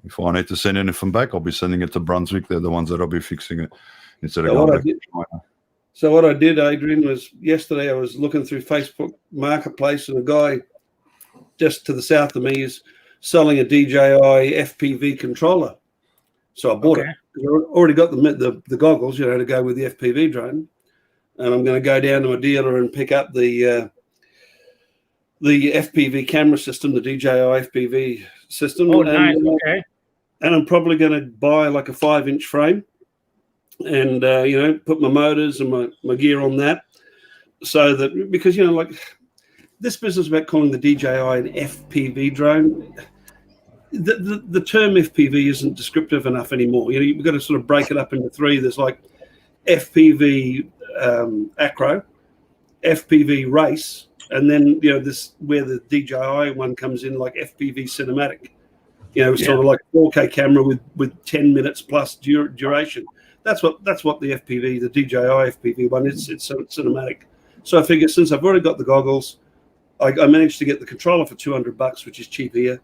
If I need to send anything back, I'll be sending it to Brunswick. They're the ones that I'll be fixing it instead of So going what I back did- to China. So what I did, Adrian, was yesterday I was looking through Facebook Marketplace, and a guy just to the south of me is selling a DJI FPV controller. So I bought it. I already got the goggles, to go with the FPV drone, and I'm going to go down to a dealer and pick up the FPV camera system, the DJI FPV system. Oh, nice. Okay. And I'm probably going to buy like a 5-inch frame, and put my motors and my gear on that, so that, because this business about calling the DJI an FPV drone, the term FPV isn't descriptive enough anymore. You've got to sort of break it up into three. There's like FPV acro, FPV race, and then this where the DJI one comes in, like FPV cinematic. Sort of like a 4K camera with 10 minutes plus duration. That's what the FPV, the DJI FPV one is. It's cinematic. So I figure, since I've already got the goggles, I managed to get the controller for $200, which is cheap here.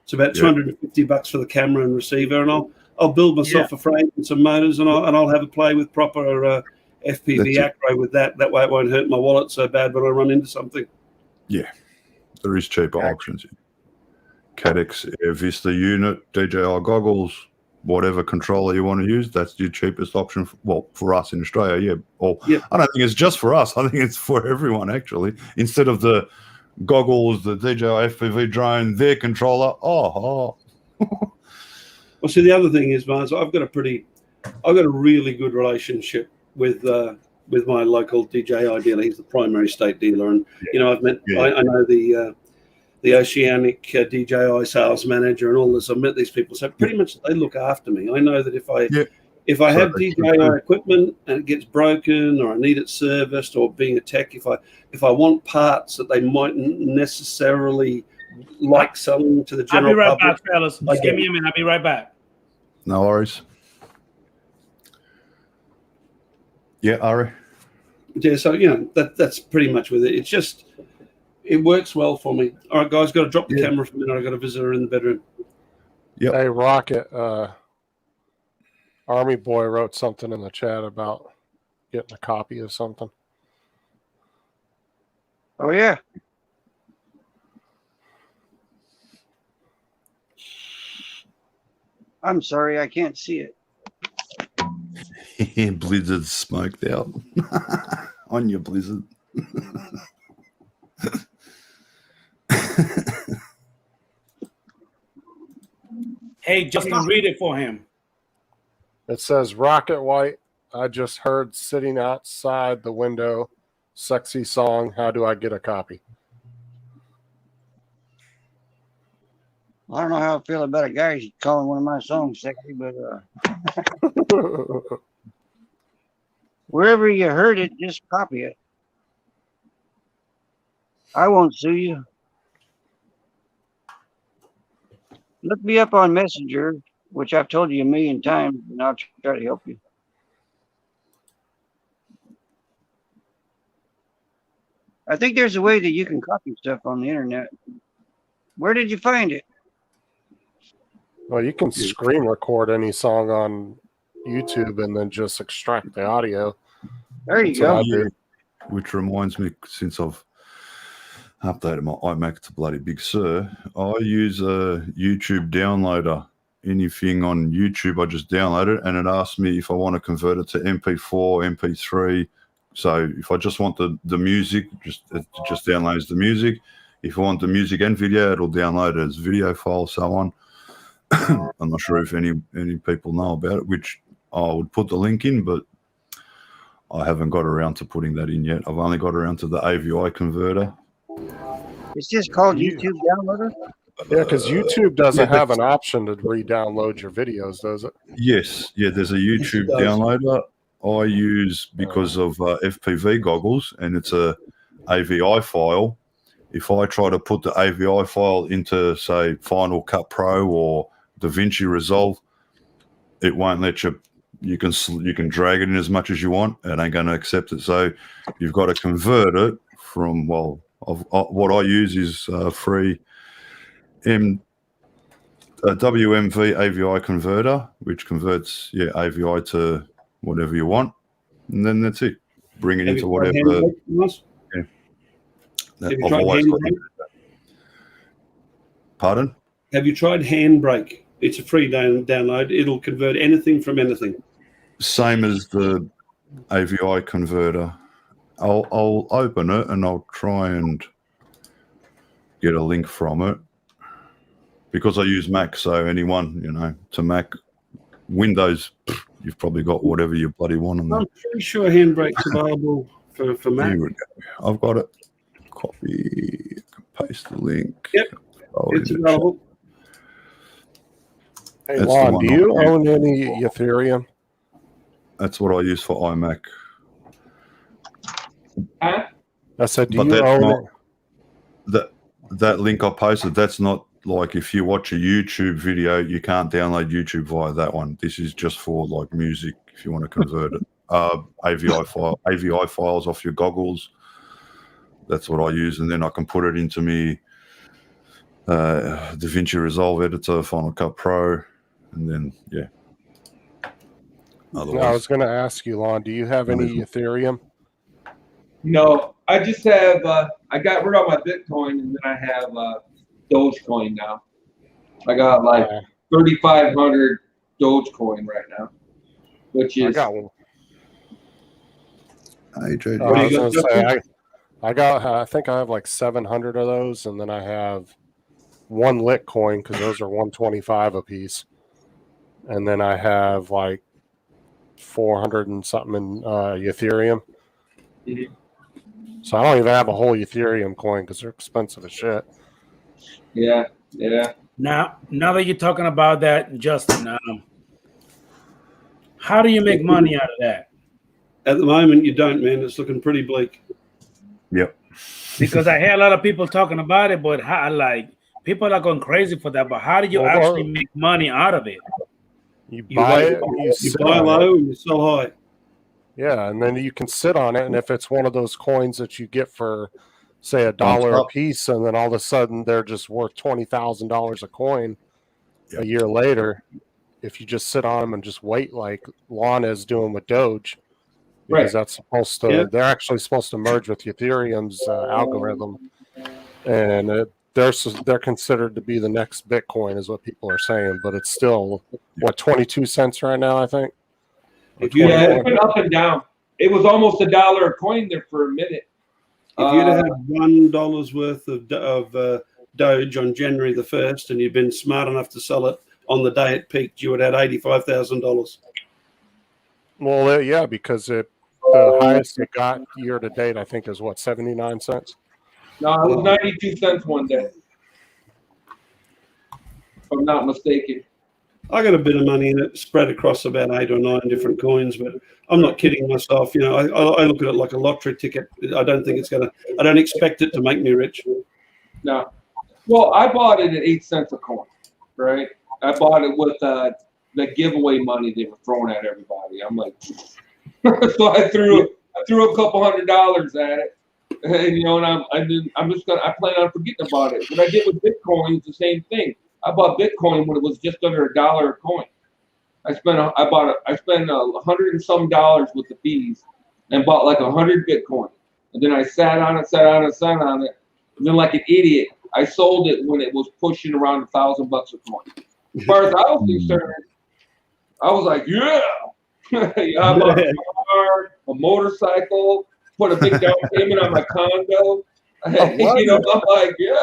It's about $250 for the camera and receiver, and I'll build myself a frame and some motors, and I'll have a play with proper FPV acro with that. That way, it won't hurt my wallet so bad when I run into something. Yeah, there is cheaper options. Cadex Air Vista unit, DJI goggles, whatever controller you want to use, that's your cheapest option. For us in Australia, I don't think it's just for us. I think it's for everyone, actually. Instead of the goggles, the DJI FPV drone, their controller. Well, see, the other thing is, Mars, I've got a really good relationship with my local DJI dealer. He's the primary state dealer, and I've met. I know the Oceanic DJI sales manager and all this. I've met these people, so pretty much they look after me. I know that if I have DJI equipment and it gets broken, or I need it serviced, or being a tech, if I want parts that they mightn't necessarily like selling to the general I'll be right public, back, fellas. Just give me a minute. I'll be right back. No worries. Yeah, Ari. Yeah, so that's pretty much with it. It's just, it works well for me. All right, guys, got to drop the camera for a minute. I got a visitor in the bedroom. Yep. Hey, Rocket, Army Boy wrote something in the chat about getting a copy of something. Oh, yeah. I'm sorry, I can't see it. Blizzard smoked out on your Blizzard. Hey, Justin, read it for him. It says, Rocket White, I just heard sitting outside the window, sexy song. How do I get a copy? I don't know how I feel about a guy calling one of my songs sexy, but wherever you heard it, just copy it. I won't sue you. Look me up on Messenger, which I've told you a million times, and I'll try to help you. I think there's a way that you can copy stuff on the internet. Where did you find it? Well, you can screen record any song on YouTube and then just extract the audio. There you go. Which reminds me, since I've updated my iMac to bloody Big Sur, I use a YouTube downloader. Anything on YouTube, I just download it, and it asks me if I want to convert it to MP4, MP3. So if I just want the music, it just downloads the music. If I want the music and video, it'll download it as video file, so on. I'm not sure if any people know about it, which I would put the link in, but I haven't got around to putting that in yet. I've only got around to the AVI converter. It's just called You- YouTube Downloader. Yeah, because YouTube doesn't Yeah, have an option to re-download your videos, does it? Yes, yeah. There's a YouTube does. downloader I use because of FPV goggles, and it's a AVI file. If I try to put the AVI file into, say, Final Cut Pro or DaVinci Resolve, it won't let you. You can drag it in as much as you want. It ain't going to accept it. So you've got to convert it from what I use is free WMV AVI converter, which converts AVI to whatever you want, and then that's it. Bring it Have into you tried whatever. Handbrake, Ross? That Have you I've tried always got. Handbrake? Pardon? Have you tried Handbrake? It's a free download. It'll convert anything from anything. Same as the AVI converter. I'll open it and I'll try and get a link from it because I use Mac. So anyone to Mac, Windows, you've probably got whatever you bloody want on there. I'm pretty sure Handbrake's available for Mac. Here we go. I've got it. Copy, paste the link. Yep. It's available. Hey, That's the Lon, one do you I own any Ethereum? That's what I use for iMac. Huh? I said, do But you that's own not- it? That link I posted, that's not like if you watch a YouTube video, you can't download YouTube via that one. This is just for like music if you want to convert it. AVI files off your goggles. That's what I use, and then I can put it into me DaVinci Resolve editor, Final Cut Pro, and then No, I was going to ask you, Lon, do you have any Ethereum? No, I just have. I got rid of my Bitcoin, and then I have Dogecoin now. I got like 3,500 Dogecoin right now, which I is got one. Hey, JJ. I was going to say, I think I have like 700 of those, and then I have one Litecoin because those are 125 a piece, and then I have like 400 and something in Ethereum. Mhm. So I don't even have a whole Ethereum coin because they're expensive as shit. yeah. Now that you're talking about that, Justin, how do you make money out of that? At the moment, you don't, man. It's looking pretty bleak. Yep. Because I hear a lot of people talking about it, but people are going crazy for that. But how do you actually make money out of it? You buy it, You sit buy on it. low and you sell high. Yeah, and then you can sit on it, and if it's one of those coins that you get for, say, $1 a piece, and then all of a sudden they're just worth $20,000 a coin a year later, if you just sit on them and just wait like Lon is doing with Doge, because that's supposed to, they're actually supposed to merge with Ethereum's algorithm, and they're considered to be the next Bitcoin, is what people are saying, but it's still, 22 cents right now, I think? If you It's been up and down. It was almost $1 a coin there for a minute. If you'd have had $1 worth of Doge on January the 1st and you'd been smart enough to sell it on the day it peaked, you would have had $85,000. Well, yeah, because the highest it got year to date, I think, is what, 79 cents? No, it was 92 cents one day, if I'm not mistaken. I got a bit of money in it, spread across about 8 or 9 different coins, but I'm not kidding myself. I look at it like a lottery ticket. I don't expect it to make me rich. No. Well, I bought it at 8 cents a coin, right? I bought it with the giveaway money they were throwing at everybody. I'm like, so I threw a couple $100 at it, and I plan on forgetting about it. What I did with Bitcoin is the same thing. I bought Bitcoin when it was just under $1 a coin. I spent $100 and some with the fees, and bought like 100 Bitcoin. And then I sat on it, and then like an idiot, I sold it when it was pushing around $1,000 a coin. As far as I was concerned, I was like, yeah. I bought a car, a motorcycle, put a big down payment on my condo. I'm like, yeah.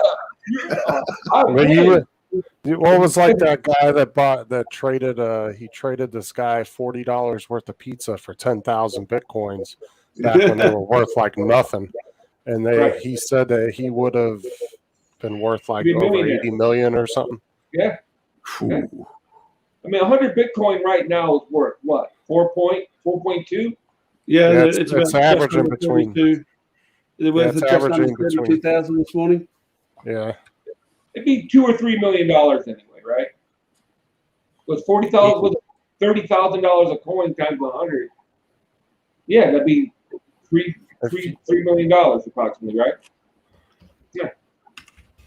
What was like that guy that traded this guy $40 worth of pizza for 10,000 Bitcoins back when they were worth like nothing. And he said that he would have been worth like Be a over millionaire. 80 million or something. Yeah. Ooh. I mean, 100 Bitcoin right now is worth what? 4.2? Yeah, Yeah, it's it's about just averaging under between- 32. They're worth it's just under averaging between- 32,000 this morning. Yeah. It'd be $2 or $3 million anyway, right? Was $30,000 a coin times 100? Yeah, that'd be $3 million approximately, right? Yeah.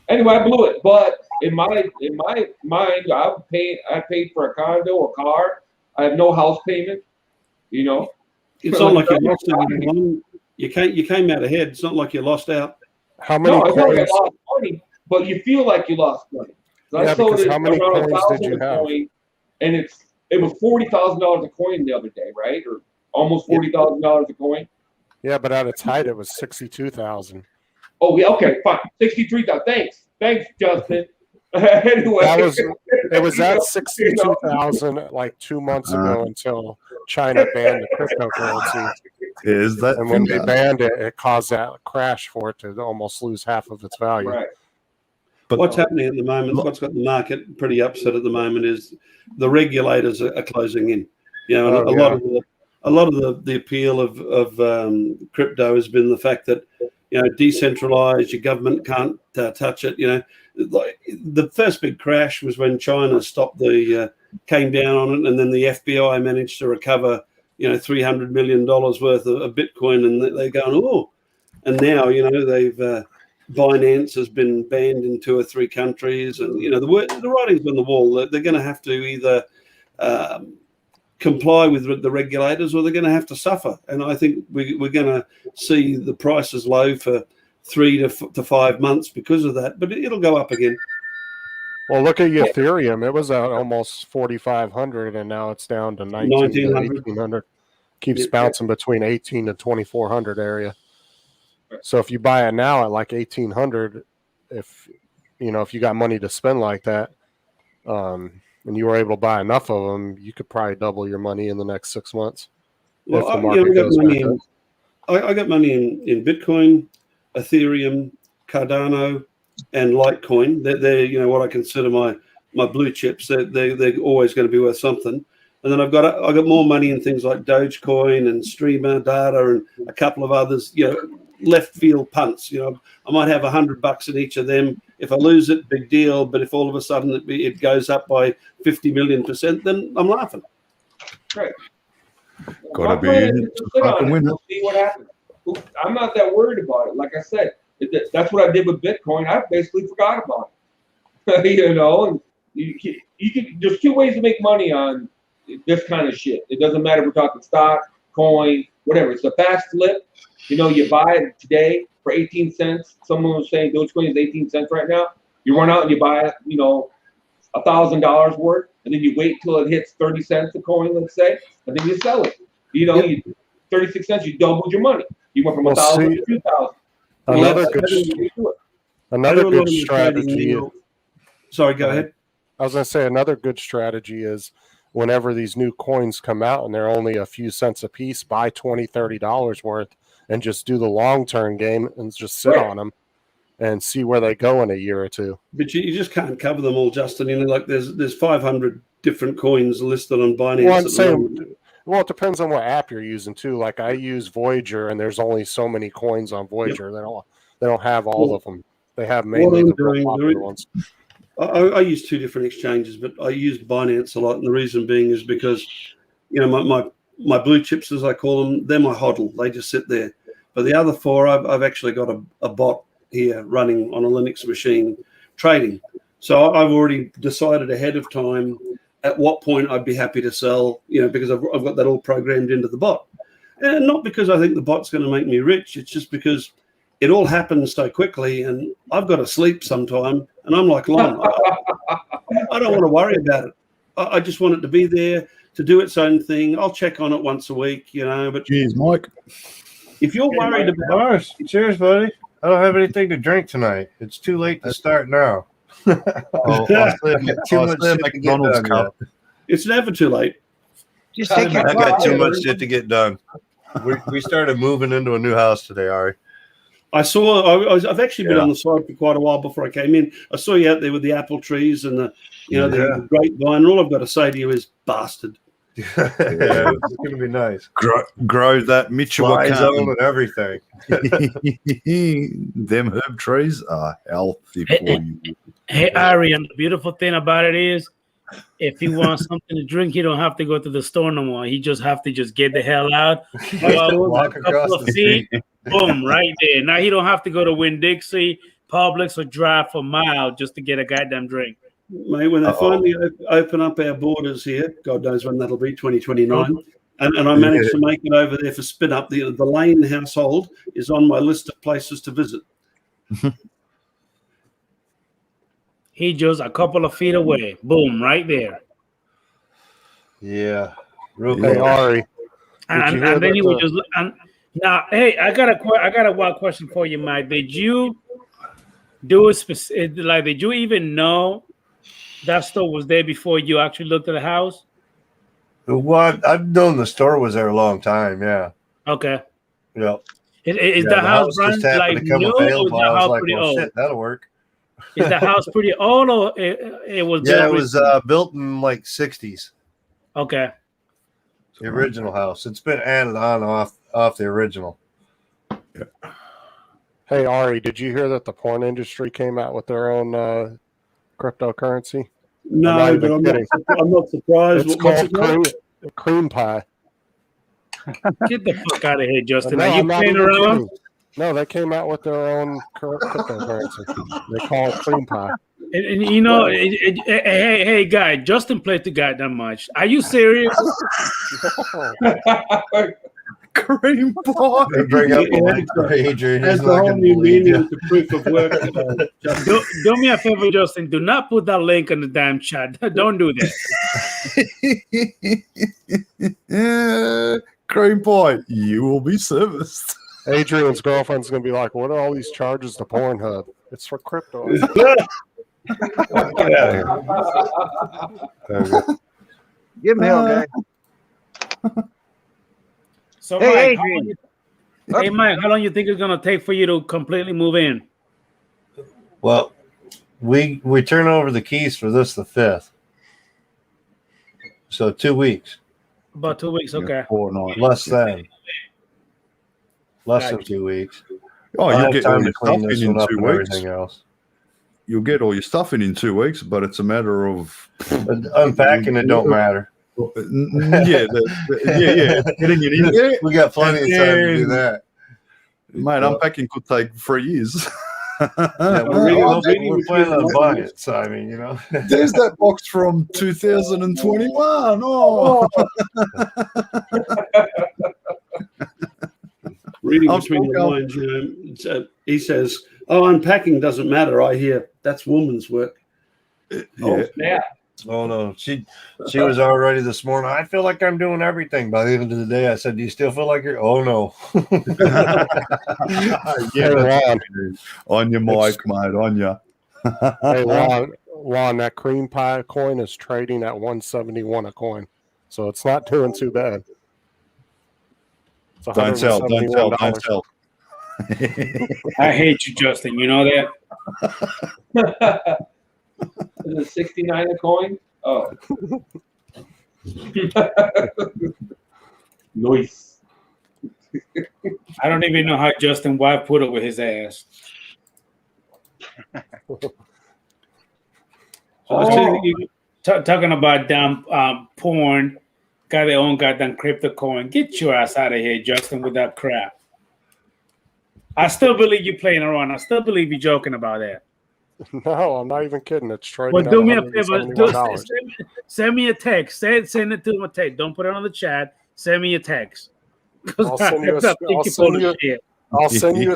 Anyway, I blew it, but in my mind, I paid for a condo, a car. I have no house payment. You know, It's not like you lost anything. You came out ahead. It's not like you lost out. How many no, it's not like I coins? lost money, but you feel like you lost money. So Yeah, I sold because it how many around coins did you $1,000 a have? coin, and it was $40,000 a coin the other day, right? Or almost $40,000 a coin. Yeah, but at its height, it was 62,000. Oh, yeah, okay, fine, 63,000. Thanks, Justin. Anyway, It was you at know, 62,000 like 2 months ago until China banned the cryptocurrency. Is that And when they finger. banned it, it caused that crash for it to almost lose half of its value. Right. But What's happening at the moment, what's got the market pretty upset at the moment is the regulators are closing in. You know, and a lot of the appeal of crypto has been the fact that, you know, decentralized, your government can't touch it. You know, like the first big crash was when China stopped came down on it, and then the FBI managed to recover, you know, $300 million worth of Bitcoin, and they're going, oh, and now, you know, they've Binance has been banned in 2 or 3 countries, and you know the writing's on the wall. They're going to have to either comply with the regulators, or they're going to have to suffer. And I think we're going to see the prices low for 3 to 5 months because of that, but it'll go up again. Well, look at Ethereum. It was at almost 4,500, and now it's down to 1,900, 1,800. Keeps bouncing between 18 to 2,400 area. So if you buy it now at like 1,800, if you got money to spend like that, and you were able to buy enough of them, you could probably double your money in the next 6 months. Well, if the market goes back up. I got money in Bitcoin, Ethereum, Cardano, and Litecoin. They're you know what I consider my blue chips. They're always going to be worth something. And then I got more money in things like Dogecoin and Streamer Data and a couple of others. You know, left field punts. You know, I might have $100 in each of them. If I lose it, big deal. But if all of a sudden it goes up by 50 million%, then I'm laughing. Right. Gotta be in it to fucking win it. We'll see what happens. I'm not that worried about it. Like I said, that's what I did with Bitcoin. I basically forgot about it. You know, and you can. There's 2 ways to make money on this kind of shit. It doesn't matter if we're talking stock, coin, whatever. It's a fast flip. You know, you buy it today for 18 cents. Someone was saying Dogecoin is 18 cents right now. You run out and you buy it, you know, $1,000 worth, and then you wait till it hits 30 cents a coin, let's say, and then you sell it. You know, 36 cents, you doubled your money. You went from 1,000 to 2,000. Another good strategy. Sorry, go ahead. I was going to say another good strategy is whenever these new coins come out and they're only a few cents a piece, buy $20, $30 worth and just do the long-term game and just sit on them and see where they go in a year or 2. But you just can't cover them all, Justin. You know, like there's 500 different coins listed on Binance. Well, it depends on what app you're using too. Like I use Voyager, and there's only so many coins on Voyager. Yep. They don't have all of them. They have mainly the real popular ones. I use 2 different exchanges, but I use Binance a lot, and the reason being is because, you know, my blue chips, as I call them, they're my hodl. They just sit there. But the other 4, I've actually got a bot here running on a Linux machine trading. So I've already decided ahead of time at what point I'd be happy to sell, you know, because I've got that all programmed into the bot. And not because I think the bot's going to make me rich. It's just because it all happens so quickly, and I've got to sleep sometime, and I'm like, Lon, I don't want to worry about it. I just want it to be there to do its own thing. I'll check on it once a week, you know. But cheers, Mike. If you're worried about Lars, cheers, buddy. I don't have anything to drink tonight. It's too late to start now. I'll Too much shit to get done yet. It's never too late. Just take your I got too time. much shit to get done. We started moving into a new house today, Ari. I've actually been on the side for quite a while before I came in. I saw you out there with the apple trees and the grapevine. And all I've got to say to you is bastard. Yeah, it's going to be nice. Grow that Fly zone Michoacan. and everything. Them herb trees are healthy for you. Hey, Arian, the beautiful thing about it is, if he wants something to drink, he don't have to go to the store no more. He just have to just get the hell out, go out Walk a across couple of the feet, boom, right there. Now he don't have to go to Winn-Dixie, Publix, or drive for a mile just to get a goddamn drink. Mate, when they finally open up our borders here, God knows when that'll be, 2029, and I managed to make it over there for spin up, the Lane household is on my list of places to visit. He just a couple of feet away, boom, right there. Yeah. Real Hey, cool. Ari. And then he would just. Now, hey, I got a wild question for you, Mike. Did you do it like? Did you even know that store was there before you actually looked at the house? What? I've known the store was there a long time. Yeah. Okay. Yeah. Is the house brand just happened like to come new, or is available. the I was house like, pretty well, old? shit, that'll work. Is the house pretty old, or it was? Yeah, built it was recently? built in like 60s. Okay. The original house. It's been added on off the original. Hey, Ari, did you hear that the porn industry came out with their own cryptocurrency? No, but I'm not surprised. It's What's called it called? cream pie. Get the fuck out of here, Justin. No, Are you I'm not playing even around? kidding. No, they came out with their own cryptocurrency. They call it cream pie. And you know, hey, guy, Justin played too goddamn much. Are you serious? Cream pie. They bring up the link for Adrian. He's That's a not whole going to new believe meaning you. to proof of work. Do me a favor, Justin. Do not put that link in the damn chat. Don't do that. Cream pie. You will be serviced. Adrian's girlfriend's going to be like, what are all these charges to Pornhub? It's for crypto. Give him hell, guy. So, Hey, Mike, how long you think it's gonna take for you to completely move in? Well, we turn over the keys for this the 5th. So 2 weeks. About 2 weeks. Okay. Less than Gotcha. 2 weeks. Oh, I'll you'll have get all time your to clean stuff this in one up 2 and weeks. everything else. You'll get all your stuff in 2 weeks, but it's a matter of But unpacking it don't matter. yeah. Getting it in there, We got plenty of time to do that. mate. Unpacking could take 3 years. Yeah, we're planning on buying it, so I mean, you know. There's that box from 2021. Oh, Reading I'm between the still lines, you know, he says, "Oh, unpacking doesn't matter." I hear that's woman's work. yeah. Yeah. Oh no, she was already this morning. I feel like I'm doing everything. By the end of the day, I said, "Do you still feel like you're?" Oh no. Hey, Ron. On your mic, mate. On ya. Hey, Ron, that cream pie coin is trading at 171 a coin. So it's not doing too bad. It's Don't sell. Don't sell. Don't $171. sell. I hate you, Justin. You know that. Is it 69 a coin? Oh. Nice. I don't even know how Justin wife put up with his ass. Talking about damn porn, got their own goddamn crypto coin. Get your ass out of here, Justin, with that crap. I still believe you playing around. I still believe you joking about that. No, I'm not even kidding. It's trading Well, at do me a favor. $171. Send me a text. Send it to my text. Don't put it on the chat. Send me a text. I'll send you a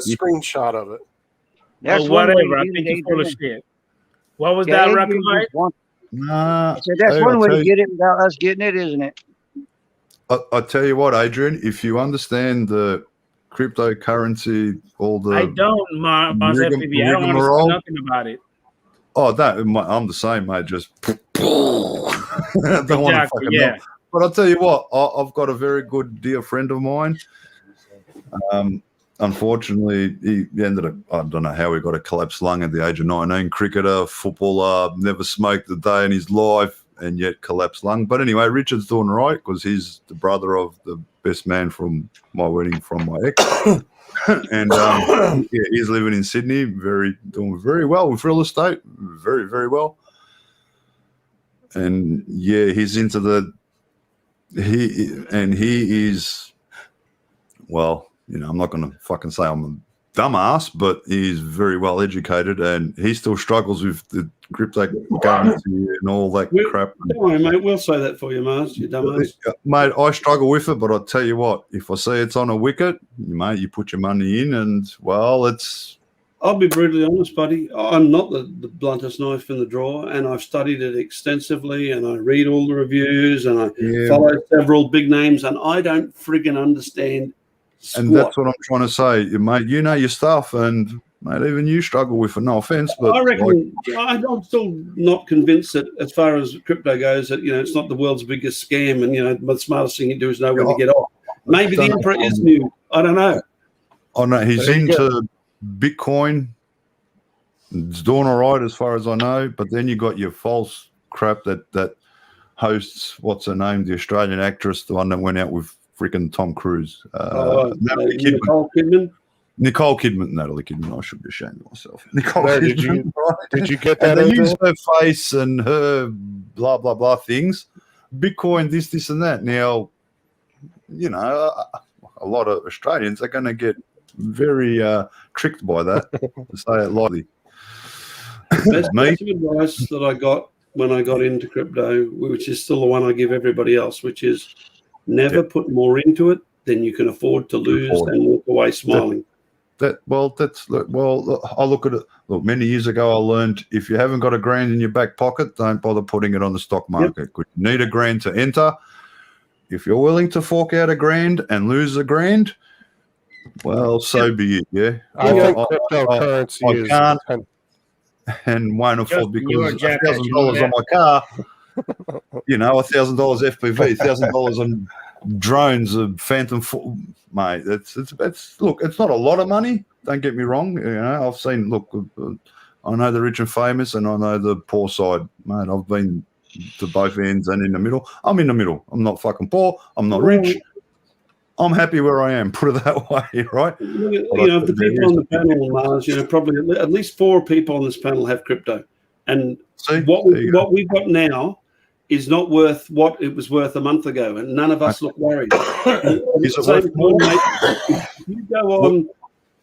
screenshot of it. That's Or one way whatever. I to think get you're it, full of Adrian. shit. What was Yeah, that, Adrian Rocky Mike? just wants- Nah. I said, that's Hey, one I'll way tell to you- get it without us getting it, isn't it? I tell you what, Adrian. If you understand the cryptocurrency, all the I don't, Mars FPV. I don't understand rigmarole. nothing about it. Oh, I'm the same, mate. Just don't want to Exactly, fucking yeah. know. But I'll tell you what, I've got a very good dear friend of mine. unfortunately, he ended up, I don't know how he got a collapsed lung at the age of 19. Cricketer, footballer, never smoked a day in his life, and yet collapsed lung. But anyway, Richard's doing all right because he's the brother of the best man from my wedding from my ex. And yeah, he's living in Sydney, doing very well with real estate, very, very well. And yeah, he's into he is, well, you know, I'm not going to fucking say I'm a dumbass, but he's very well educated, and he still struggles with the cryptocurrency and all that crap. Don't worry, mate. We'll say that for you, Mars. You dumbass. Mate, I struggle with it, but I'll tell you what, if I see it's on a wicket, mate, you put your money in and, well, I'll be brutally honest, buddy. I'm not the bluntest knife in the drawer, and I've studied it extensively, and I read all the reviews, and I follow several big names, and I don't friggin' understand squat. And that's what I'm trying to say, mate. You know your stuff, and mate, even you struggle with it. No offense, but I reckon I'm still not convinced that, as far as crypto goes, that, you know, it's not the world's biggest scam, and, you know, the smartest thing you do is know when to get off. Maybe the emperor is new. I don't know. I know he's into Bitcoin. It's doing all right as far as I know, but then you got your false crap that hosts, what's her name, the Australian actress, the one that went out with freaking Tom Cruise. Nicole Kidman. Nicole Kidman, Natalie Kidman. I should be ashamed of myself. Nicole Did Kidman. you get that? And they use her face and her blah blah blah things. Bitcoin, this and that. Now, you know, a lot of Australians are going to get very tricked by that, to say it lightly. Best piece of advice that I got when I got into crypto, which is still the one I give everybody else, which is never put more into it than you can afford to lose and walk away smiling. I look at it. Look, many years ago, I learned if you haven't got $1,000 in your back pocket, don't bother putting it on the stock market. You need $1,000 to enter. If you're willing to fork out $1,000 and lose $1,000, well, so be it. Yeah, I think cryptocurrency is. Can't and won't afford because $1,000 on my car. You know, $1,000 FPV, $1,000 on drones, a Phantom, mate. It's look, it's not a lot of money. Don't get me wrong. You know, I've seen. Look, I know the rich and famous, and I know the poor side, mate. I've been to both ends and in the middle. I'm in the middle. I'm not fucking poor. I'm not rich. I'm happy where I am. Put it that way, right? You know, the people on the panel, Mars, you know, probably at least 4 people on this panel have crypto, and what we've got now is not worth what it was worth a month ago, and none of us look worried.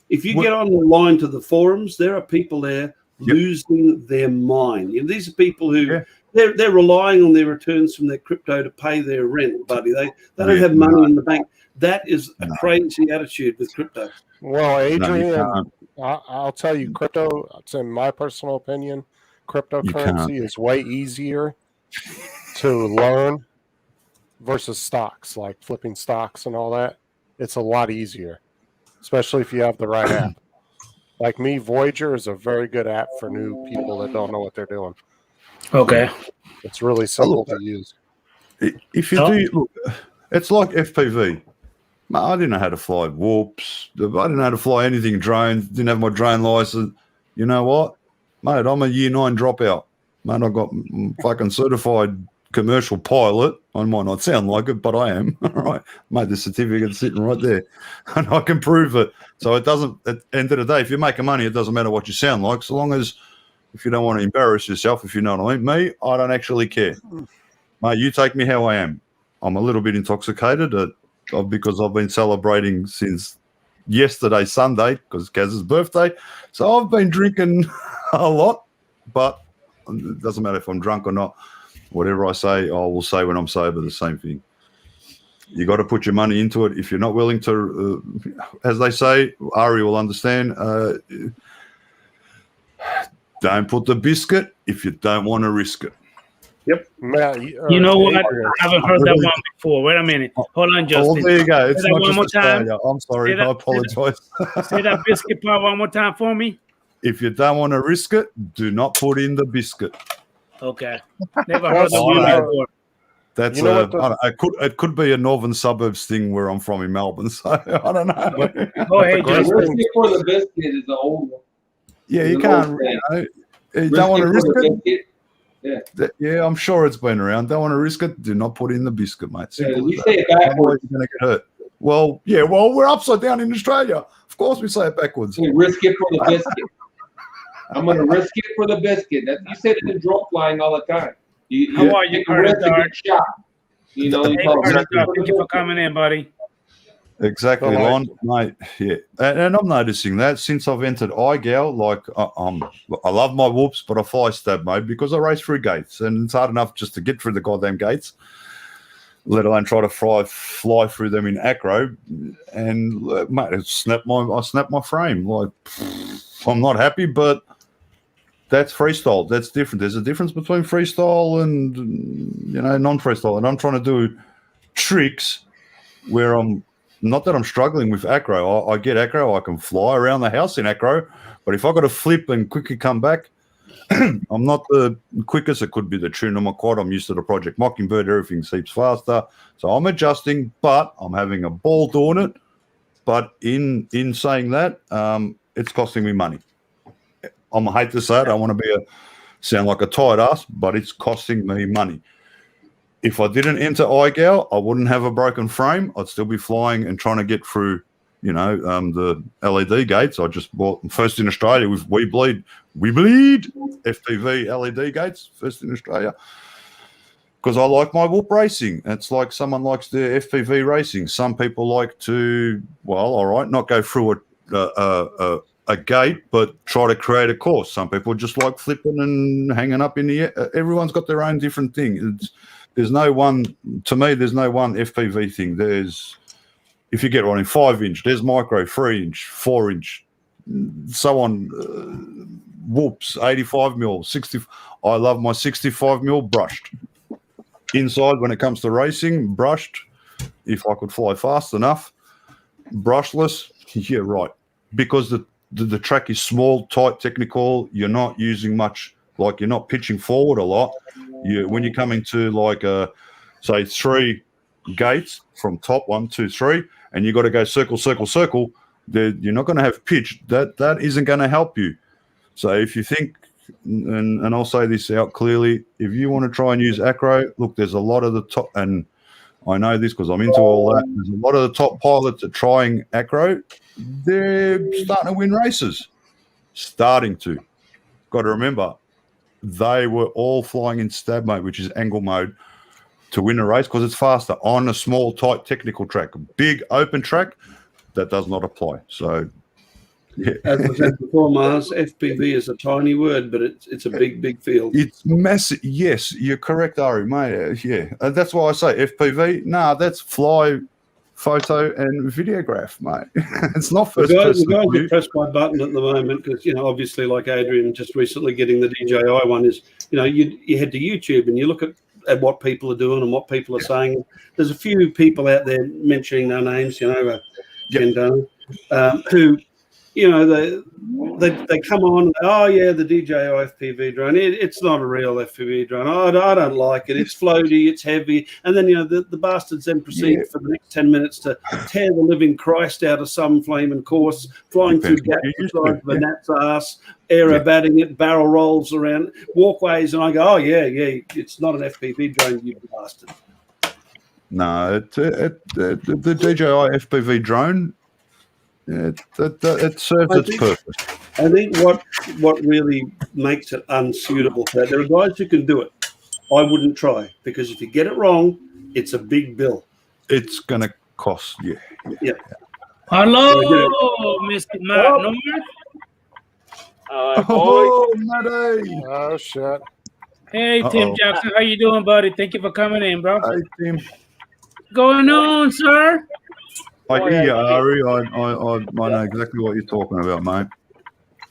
If you get on the line to the forums, there are people there losing their mind. You know, these are people who they're relying on their returns from their crypto to pay their rent, buddy. They don't have money in the bank. That is a crazy attitude with crypto. Well, Adrian, I'll tell you, crypto, it's in my personal opinion, cryptocurrency is way easier to learn versus stocks, like flipping stocks and all that. It's a lot easier, especially if you have the right app. Like me, Voyager is a very good app for new people that don't know what they're doing. Okay. It's really simple to use. If you do, look, it's like FPV. I didn't know how to fly warps. I didn't know how to fly anything drones. Didn't have my drone license. You know what, mate? I'm a year 9 dropout. Mate, I got fucking certified commercial pilot. I might not sound like it, but I am. All right, mate. The certificate's sitting right there, and I can prove it. So it doesn't. At the end of the day, if you're making money, it doesn't matter what you sound like, so long as if you don't want to embarrass yourself. If you know what I mean. Me, I don't actually care, mate. You take me how I am. I'm a little bit intoxicated because I've been celebrating since yesterday, Sunday, because Kaz's birthday. So I've been drinking a lot, but it doesn't matter if I'm drunk or not. Whatever I say, I will say when I'm sober, the same thing. You got to put your money into it. If you're not willing to, as they say, Ari will understand, don't put the biscuit if you don't want to risk it. Yep. You know what? I haven't heard that one before. Wait a minute. Hold on, Justin. Oh, there you go. It's Say not that just one more time. Australia. I'm sorry. I apologize. Say that biscuit part one more time for me. If you don't want to risk it, do not put in the biscuit. Okay. Never heard that one before. That's You know what the- I don't know, it could be a northern suburbs thing where I'm from in Melbourne. So I don't know. Go ahead, great Jason. Risk it for the biscuit is the old one. Yeah, It's you an can't. old thing. You don't want to risk for the it. biscuit. Yeah, I'm sure it's been around. Don't want to risk it. Do not put in the biscuit, mate. Yeah, Simple we as say that. it Otherwise, backwards. you're going to get hurt. Well, yeah. Well, we're upside down in Australia. Of course, we say it backwards. Say, risk it for the biscuit. I'm gonna risk it for the biscuit. You say that in drone flying all the time. You How are you, take a risk to Curtis? get shot. You know, you Hey, call it Curtis, risk it for thank the you for biscuit. coming in, buddy. Exactly, Well, Lon, mate. Yeah, and I'm noticing that since I've entered iGal, like I love my whoops, but I fly stab mode because I race through gates, and it's hard enough just to get through the goddamn gates, let alone try to fly through them in acro. And mate, I snapped my frame. Like I'm not happy, but that's freestyle. That's different. There's a difference between freestyle and non-freestyle. And I'm trying to do tricks where I'm. Not that I'm struggling with acro. I get acro. I can fly around the house in acro. But if I got to flip and quickly come back, I'm not the quickest. It could be the tune on my quad. I'm used to the Project Mockingbird. Everything seeps faster. So I'm adjusting, but I'm having a ball doing it. But in saying that, it's costing me money. I hate to say it. I want to sound like a tired ass, but it's costing me money. If I didn't enter iGal, I wouldn't have a broken frame. I'd still be flying and trying to get through, the LED gates. I just bought first in Australia with We Bleed FPV LED gates, first in Australia. Because I like my whoop racing. It's like someone likes their FPV racing. Some people like to, not go through a gate, but try to create a course. Some people just like flipping and hanging up in the air. Everyone's got their own different thing. There's no one FPV thing. There's, if you get one in 5-inch, there's micro, 3-inch, 4-inch, so on. Whoops, 85mm, 60. I love my 65mm brushed. Inside, when it comes to racing, brushed. If I could fly fast enough, brushless, yeah, right. Because the track is small, tight, technical. You're not using much. Like you're not pitching forward a lot. When you come into say 3 gates from top 1, 2, 3, and you got to go circle, circle, circle, you're not going to have pitch. That isn't going to help you. So if you think, and I'll say this out clearly, if you want to try and use acro, look, there's a lot of the top, and I know this because I'm into all that. There's a lot of the top pilots that are trying acro. They're starting to win races. Starting to. Got to remember, they were all flying in stab mode, which is angle mode, to win a race because it's faster on a small, tight, technical track. A big, open track, that does not apply. So, yeah. As I said before, Mars, FPV is a tiny word, but it's a big, big field. It's massive. Yes, you're correct, Ari, mate. Yeah. That's why I say FPV. Nah, that's fly, photo, and videograph, mate. It's not first person. The guys that press my button at the moment, because obviously, like Adrian, just recently getting the DJI one is, you head to YouTube and you look at what people are doing and what people are saying. There's a few people out there mentioning their names, who, they come on and, oh yeah, the DJI FPV drone. It's not a real FPV drone. I don't like it. It's floaty. It's heavy. And then the bastards then proceed for the next 10 minutes to tear the living Christ out of some flaming course, flying through gaps beside the gnat's ass, aerobating it, barrel rolls around walkways, and I go, oh yeah, it's not an FPV drone, you bastard. No, the DJI FPV drone. It serves its purpose. I think what really makes it unsuitable for that, there are guys who can do it. I wouldn't try, because if you get it wrong, it's a big bill. It's going to cost, Yeah. Hello, Mr. Matt North. Oh, Matty. Oh, shit. Hey, Tim Jackson, how you doing, buddy? Thank you for coming in, bro. Hey, Tim. Going on, sir? I hear you, Ari. I know exactly what you're talking about, mate.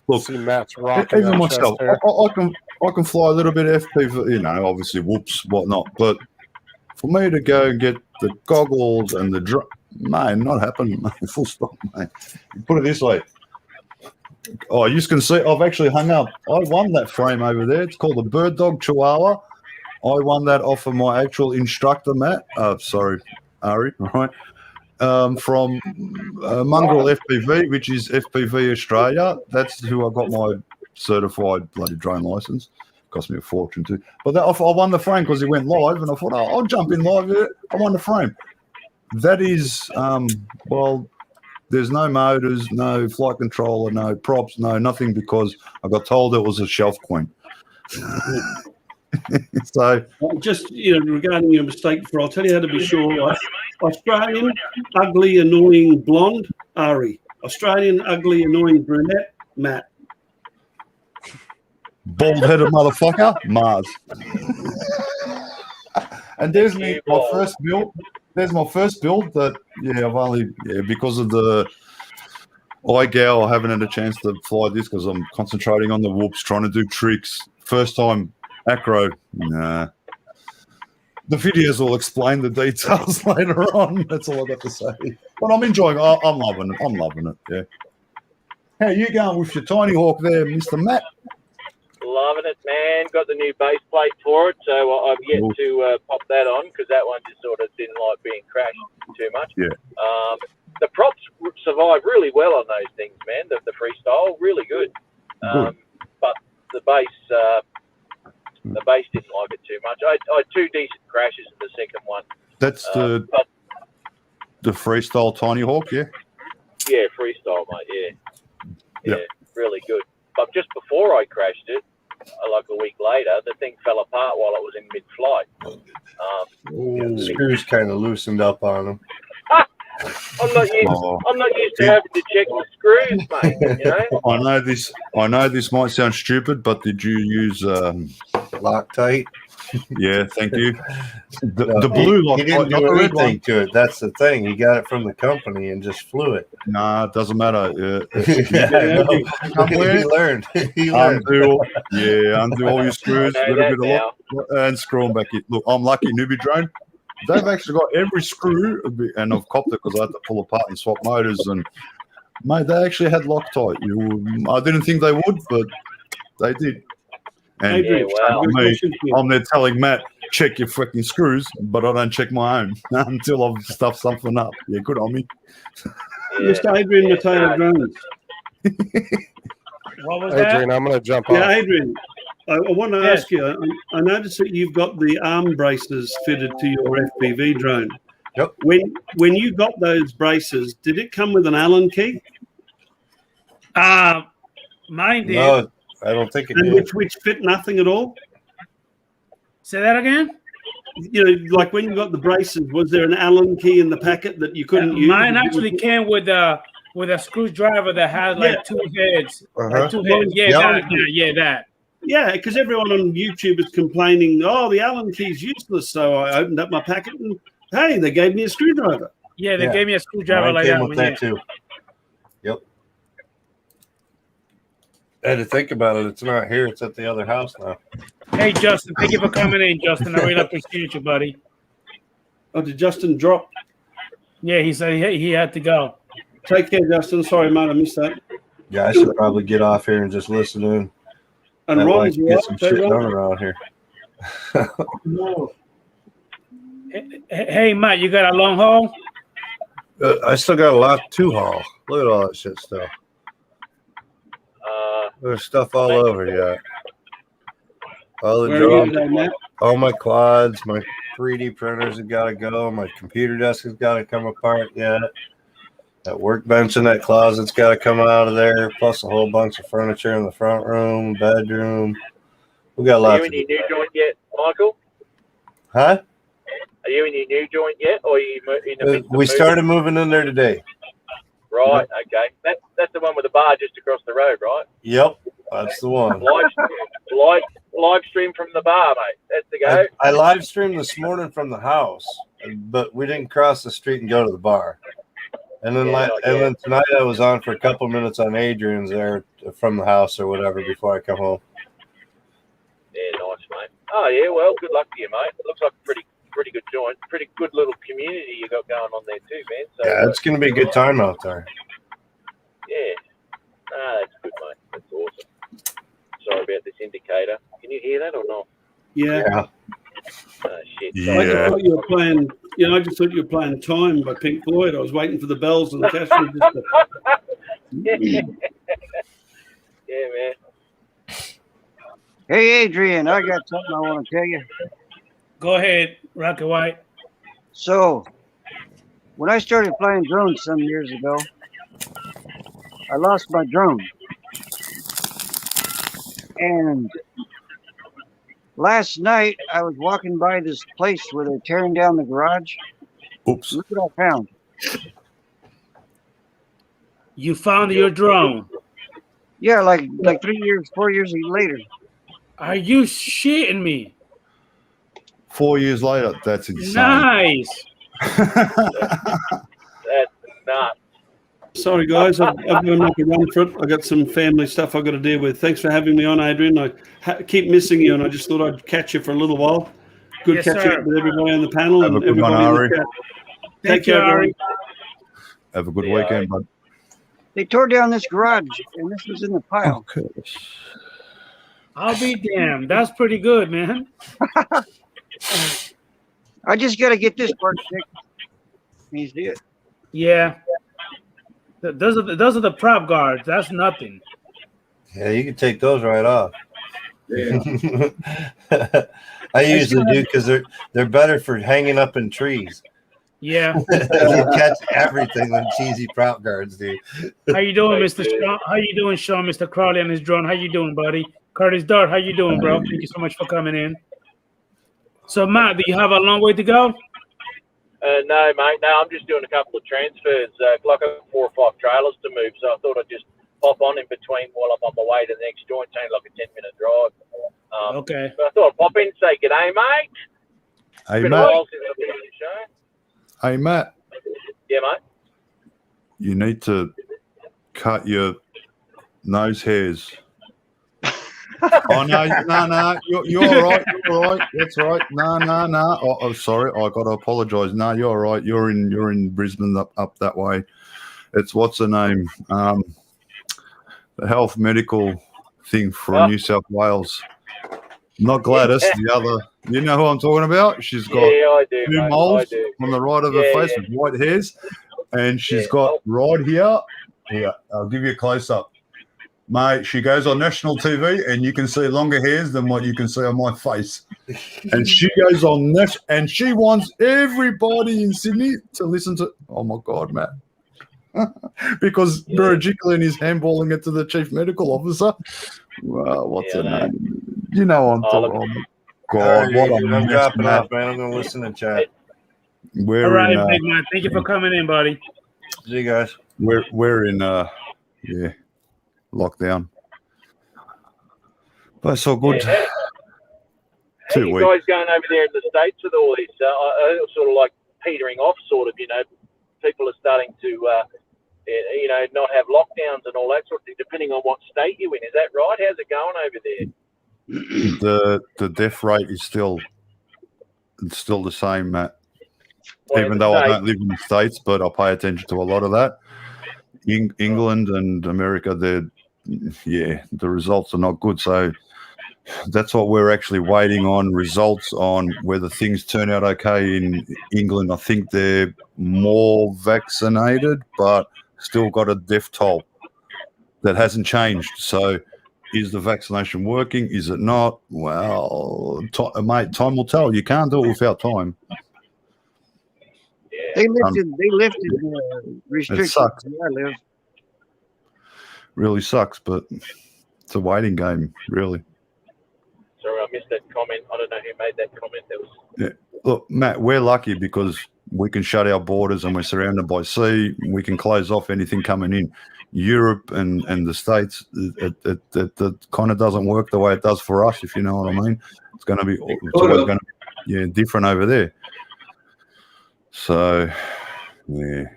Look, See Matt's rocking even that myself, chest hair. I can fly a little bit of FPV, obviously whoops, whatnot. But for me to go and get the goggles and the drone, mate, not happening, mate. Full stop, mate. Put it this way. Oh, you can see, I've actually hung up. I won that frame over there. It's called a Bird Dog Chihuahua. I won that off of my actual instructor, Matt. Sorry, Ari. All right. From Mongrel FPV, which is FPV Australia. That's who I got my certified bloody drone license. Cost me a fortune too. But I won the frame because he went live, and I thought, oh, I'll jump in live. Yeah, I won the frame. That is, well, there's no motors, no flight controller, no props, no nothing, because I got told it was a shelf queen. So Just regarding your mistake before, I'll tell you how to be sure. Right? Australian, ugly, annoying blonde, Ari. Australian, ugly, annoying brunette, Matt. bald-headed motherfucker, Mars. And there's my first build. There's my first build that, I've only, because of the iGal, I haven't had a chance to fly this because I'm concentrating on the whoops, trying to do tricks. First time acro, nah. The videos will explain the details later on. That's all I got to say. But I'm enjoying it. I'm loving it. I'm loving it, yeah. How you going with your Tiny Hawk there, Mr. Matt? Loving it, man. Got the new base plate for it, so I've yet to pop that on because that one just sort of didn't like being crashed too much. Yeah. The props survive really well on those things, man. The freestyle, really good. But the base didn't like it too much. I had two decent crashes in the second one. That's the freestyle Tiny Hawk, yeah? Yeah, freestyle, mate. Yeah, really good. But just before I crashed it, like a week later, the thing fell apart while it was in mid-flight. The screws kind of loosened up on them. I'm not used to having to check the screws, mate. You know. I know this might sound stupid, but did you use Loctite? Yeah, thank you. The blue Loctite. He didn't do anything to it. That's the thing. He got it from the company and just flew it. Nah, it doesn't matter. He learned. Undo all your screws, a little bit of lock, and screw them back in. Look, I'm lucky, newbie drone. They've actually got every screw, and I've copped it because I had to pull apart and swap motors. And mate, they actually had Loctite. I didn't think they would, but they did. And I'm there telling Matt, check your freaking screws, but I don't check my own until I've stuffed something up. Yeah, good on me. Mr. Adrian Mateo Drones. What was Adrian, that? I'm going to jump off. Yeah, Adrian, I want to ask you, I noticed that you've got the arm braces fitted to your FPV drone. Yep. When you got those braces, did it come with an Allen key? Mine did. No, I don't think it And did. which fit nothing at all? Say that again? Like when you got the braces, was there an Allen key in the packet that you couldn't use? Mine actually came with a screwdriver that had like two heads. Like two heads. Yeah, that. Yeah, because everyone on YouTube is complaining, oh, the Allen key's useless. So I opened up my packet and, hey, they gave me a screwdriver. Yeah, they gave me a screwdriver Mine like came that with one. that too. Yep. I had to think about it. It's not here. It's at the other house now. Hey, Justin, thank you for coming in, Justin. I really appreciate you, buddy. Oh, did Justin drop? Yeah, he said he had to go. Take care, Justin. Sorry, mate, I missed that. Yeah, I should probably get off here and just listen in. And I'd Ron's like to get some shit done Ron? around here. Hey, Matt, you got a long haul? I still got a lot to haul. Look at all that shit stuff. There's stuff all over yet. All the Where are you drones, today, Matt? all my quads, my 3D printers have got to go. My computer desk has got to come apart yet. That workbench in that closet's got to come out of there, plus a whole bunch of furniture in the front room, bedroom. We got lots. Are you in your new joint yet, Michael? Huh? Are you in your new joint yet, or are you in the midst of We started moving in there today. Right, okay. That's the one with the bar just across the road, right? Yep, that's the one. Live stream from the bar, mate. That's the go. I live streamed this morning from the house, but we didn't cross the street and go to the bar. And then, then tonight I was on for a couple minutes on Adrian's there from the house or whatever before I come home. Yeah, nice, mate. Oh yeah, well, good luck to you, mate. It looks like a pretty good joint, pretty good little community you got going on there too, man. So, yeah, it's gonna be a good time out there. Yeah. That's good, mate. That's awesome. Sorry about this indicator. Can you hear that or not? Yeah. Shit. Yeah. I just thought you were playing. You know, I just thought you were playing "Time" by Pink Floyd. I was waiting for the bells and the cash register. Yeah, man. Hey, Adrian, I got something I want to tell you. Go ahead, Rocket White. So, when I started flying drones some years ago, I lost my drone. And last night, I was walking by this place where they're tearing down the garage. Oops. Look what I found. You found your drone. Yeah, like 4 years later. Are you shitting me? 4 years later, that's insane. Nice. That's nuts. Sorry, guys. I've got to make a run for it. I've got some family stuff I've got to deal with. Thanks for having me on, Adrian. I keep missing you, and I just thought I'd catch you for a little while. Good Yes, catching sir. up with everybody on the panel Have a and good one, everybody in Ari. the chat. Thank Take you, care, everyone. Ari. Have a good Yeah, weekend, bud. They tore down this garage, and this was in the pile. Okay. I'll be damned. That's pretty good, man. I just got to get this part fixed. He's it. Yeah. Those are the prop guards. That's nothing. Yeah, you can take those right off. Yeah. I usually do because they're better for hanging up in trees. Yeah. You catch everything when cheesy prop guards do. How you doing, Mr. Sean? How you doing, Sean? Mr. Crawley on his drone. How you doing, buddy? Curtis Dart, how you doing, bro? Thank you so much for coming in. So, Matt, do you have a long way to go? No, mate. No, I'm just doing a couple of transfers. Like I've got 4 or 5 trailers to move, so I thought I'd just pop on in between while I'm on my way to the next joint. It's only like a 10-minute drive. Okay. But I thought I'd pop in and say g'day, mate. Hey, Been a Matt. while since I've been on the show. Hey, Matt. Yeah, mate. You need to cut your nose hairs. Oh no! You're all right. You're all right. That's right. No. Oh, sorry. I got to apologise. No, you're all right. You're in Brisbane up that way. It's what's the name? The health medical thing from New South Wales. Not Gladys. The other. You know who I'm talking about? She's got I do, 2 mate. moles I do. on the right of her face with white hairs, and she's got right here. Here, I'll give you a close up. Mate, she goes on national TV and you can see longer hairs than what you can see on my face. And she goes on and she wants everybody in Sydney to listen to. Oh my God, Matt. Because Burajiklian is handballing it to the chief medical officer. Well, what's her name? You know I'm talking. Oh my God, what a I'm mess, dropping Matt. off, man. I'm going to listen and chat. We're All right, in, big man. Thank you for coming in, buddy. See you guys. we're in lockdown. But it's all good. Yeah. How 2 you weeks. guys going over there in the States with all this? Sort of like petering off, sort of, people are starting to, not have lockdowns and all that sort of thing, depending on what state you're in. Is that right? How's it going over there? The death rate is still the same, Matt. Well, Even though I don't live in the States, but I pay attention to a lot of that. England and America, the results are not good. So that's what we're actually waiting on, results on whether things turn out okay in England. I think they're more vaccinated, but still got a death toll that hasn't changed. So is the vaccination working? Is it not? Well, mate, time will tell. You can't do it without time. They lifted the restrictions sucks. where I live. Really sucks, but it's a waiting game, really. Sorry, I missed that comment. I don't know who made that comment. That was Look, Matt, we're lucky because we can shut our borders and we're surrounded by sea. We can close off anything coming in. Europe and the States, it kind of doesn't work the way it does for us, if you know what I mean. It's always going to be different over there. So,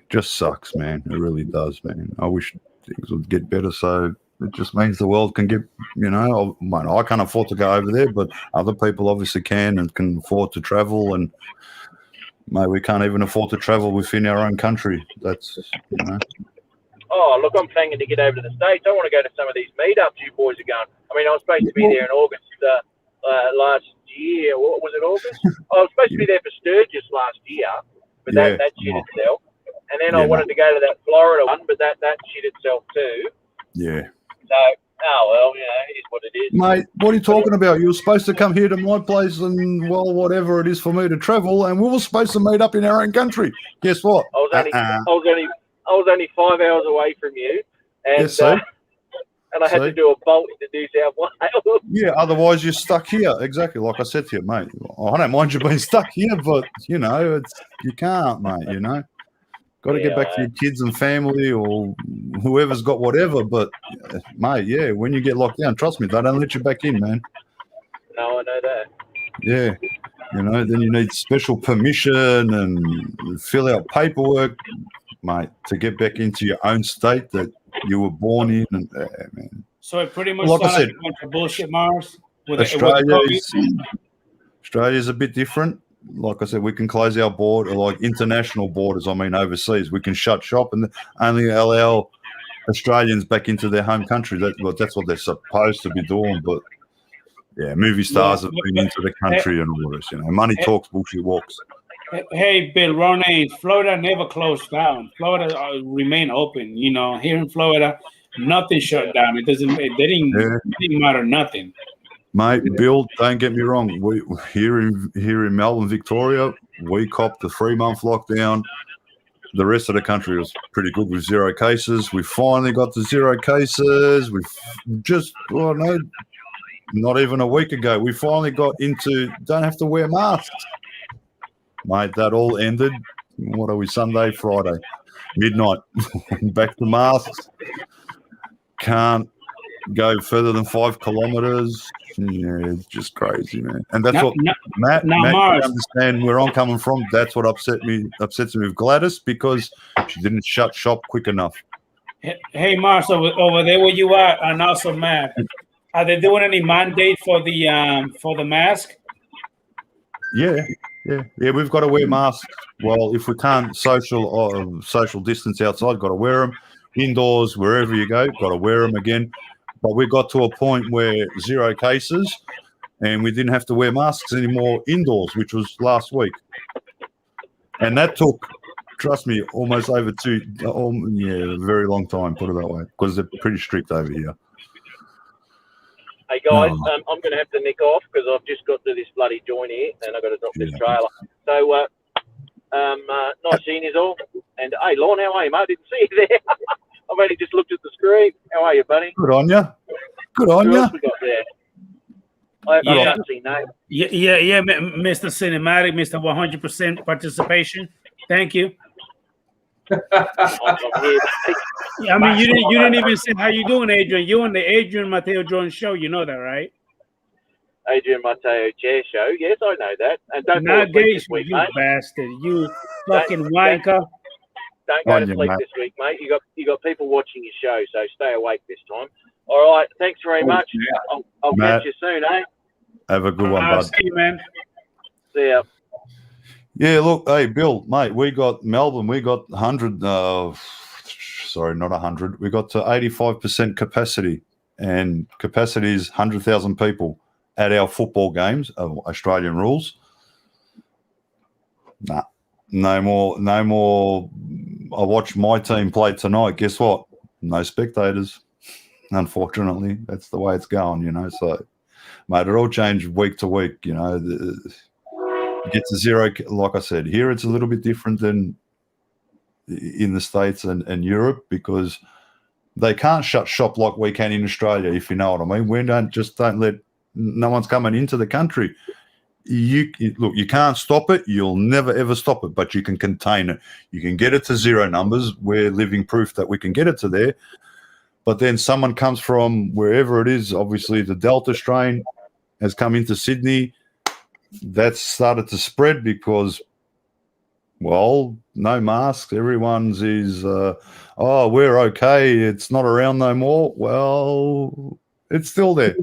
just sucks, man. It really does, man. I wish things would get better. So it just means the world can get, I can't afford to go over there, but other people obviously can and can afford to travel. And, mate, we can't even afford to travel within our own country. That's, Oh, look, I'm planning to get over to the States. I want to go to some of these meetups you boys are going. I mean, I was supposed to be there in August last year. What was it, August? I was supposed to be there for Sturgis last year, but Yeah. that shit itself. And then Yeah, I wanted to go to that Florida one, but that shit itself too. Yeah. So, oh well, you know, it is what it is. Mate, what are you talking about? You were supposed to come here to my place and, well, whatever it is for me to travel, and we were supposed to meet up in our own country. Guess what? I was only 5 hours away from you, and Yes, sir. and I had to do a bolt into New South Wales. Yeah, otherwise you're stuck here. Exactly, like I said to you, mate. I don't mind you being stuck here, but, you know, you can't, mate, you know. Got to get back to your kids and family or whoever's got whatever. But, mate, yeah, when you get locked down, trust me, they don't let you back in, man. No, I know that. Yeah. You know, then you need special permission and fill out paperwork, mate, to get back into your own state that you were born in. And, man. So it pretty much Like I sounds said, like a bunch of bullshit, Mars. Australia's a bit different. Like I said, we can close our border, like international borders, I mean overseas. We can shut shop and only allow Australians back into their home country. That's what they're supposed to be doing. But, yeah, movie stars have been into the country and all this. You know, money talks, bullshit walks. Hey, Bill, Ronnie, Florida never closed down. Florida remain open. You know, here in Florida, nothing shut down. It didn't matter nothing. Mate, Bill, don't get me wrong. We here in Melbourne, Victoria, we copped the 3-month lockdown. The rest of the country was pretty good with 0 cases. We finally got to 0 cases. We've just, not even a week ago, we finally got into don't have to wear masks. Mate, that all ended. What are we, Sunday, Friday? Midnight. Back to masks. Can't go further than 5 kilometres. Yeah, it's just crazy, man. And that's what Matt you understand where I'm coming from. That's what upsets me with Gladys, because she didn't shut shop quick enough. Hey, Mars, over there where you are, and also Matt, are they doing any mandate for the mask? Yeah. We've got to wear masks. Well, if we can't social distance outside, got to wear them. Indoors, wherever you go, got to wear them again. But we got to a point where 0 cases, and we didn't have to wear masks anymore indoors, which was last week. And that took, trust me, almost over a very long time, put it that way, because they're pretty strict over here. Hey guys, I'm going to have to nick off because I've just got to this bloody joint here and I've got to drop this trailer. So, nice seeing you all. And hey, Lon, how are you, mate? Didn't see you there. I've only just looked at the screen. How are you, buddy? Good on you. Good on you. Who else we got there? I can't see name. Yeah, Mr. Cinematic, Mr. 100% participation. Thank you. I mean, you didn't even say how you doing, Adrian. You on the Adrian Mateo Jones show, you know that, right? Adrian Mateo Chair Show. Yes, I know that. And don't fall asleep this week, you mate. Bastard, you fucking wanker. Don't go to sleep this week, mate. You got people watching your show, so stay awake this time. All right, thanks very much. I'll catch you soon, eh? Have a good one, bud. See you, man. See ya. Yeah, look, hey, Bill, mate, we got Melbourne. We got 100. Sorry, not 100. We got to 85% capacity, and capacity is 100,000 people at our football games of Australian rules. Nah, no more. I watched my team play tonight. Guess what? No spectators. Unfortunately, that's the way it's going, you know. So, mate, it all changed week to week, you know. Get to 0, like I said, here it's a little bit different than in the States and Europe, because they can't shut shop like we can in Australia, if you know what I mean. We don't let no one's coming into the country. You can't stop it. You'll never ever stop it, but you can contain it. You can get it to 0 numbers. We're living proof that we can get it to there. But then someone comes from wherever it is. Obviously, the Delta strain has come into Sydney. That's started to spread because, well, no masks. Everyone's is, we're okay. It's not around no more. Well, it's still there.